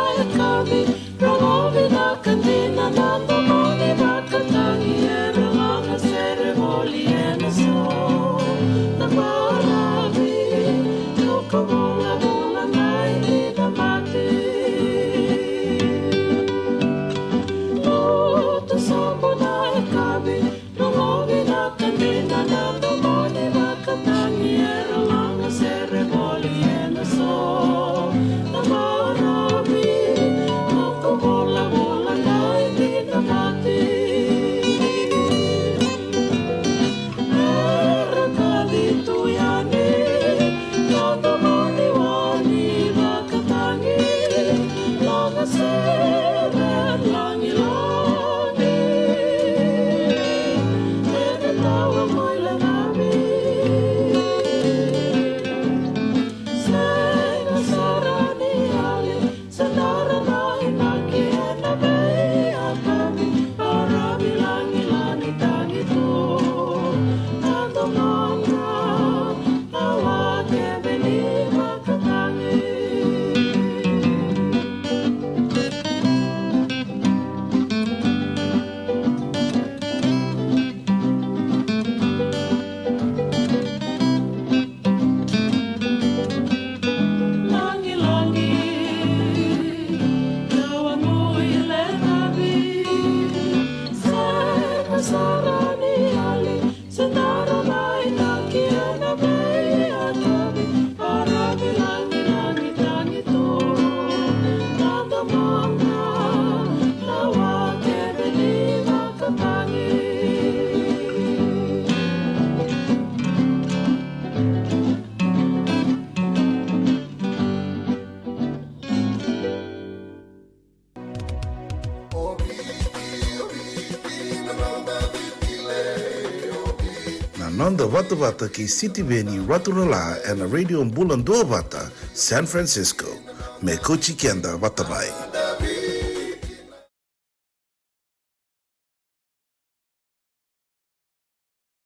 Nanda Wata Wata ki City Veni Raturala and Radio Bulan Dua Wata, San Francisco. Me Kochi Kenda Watabai.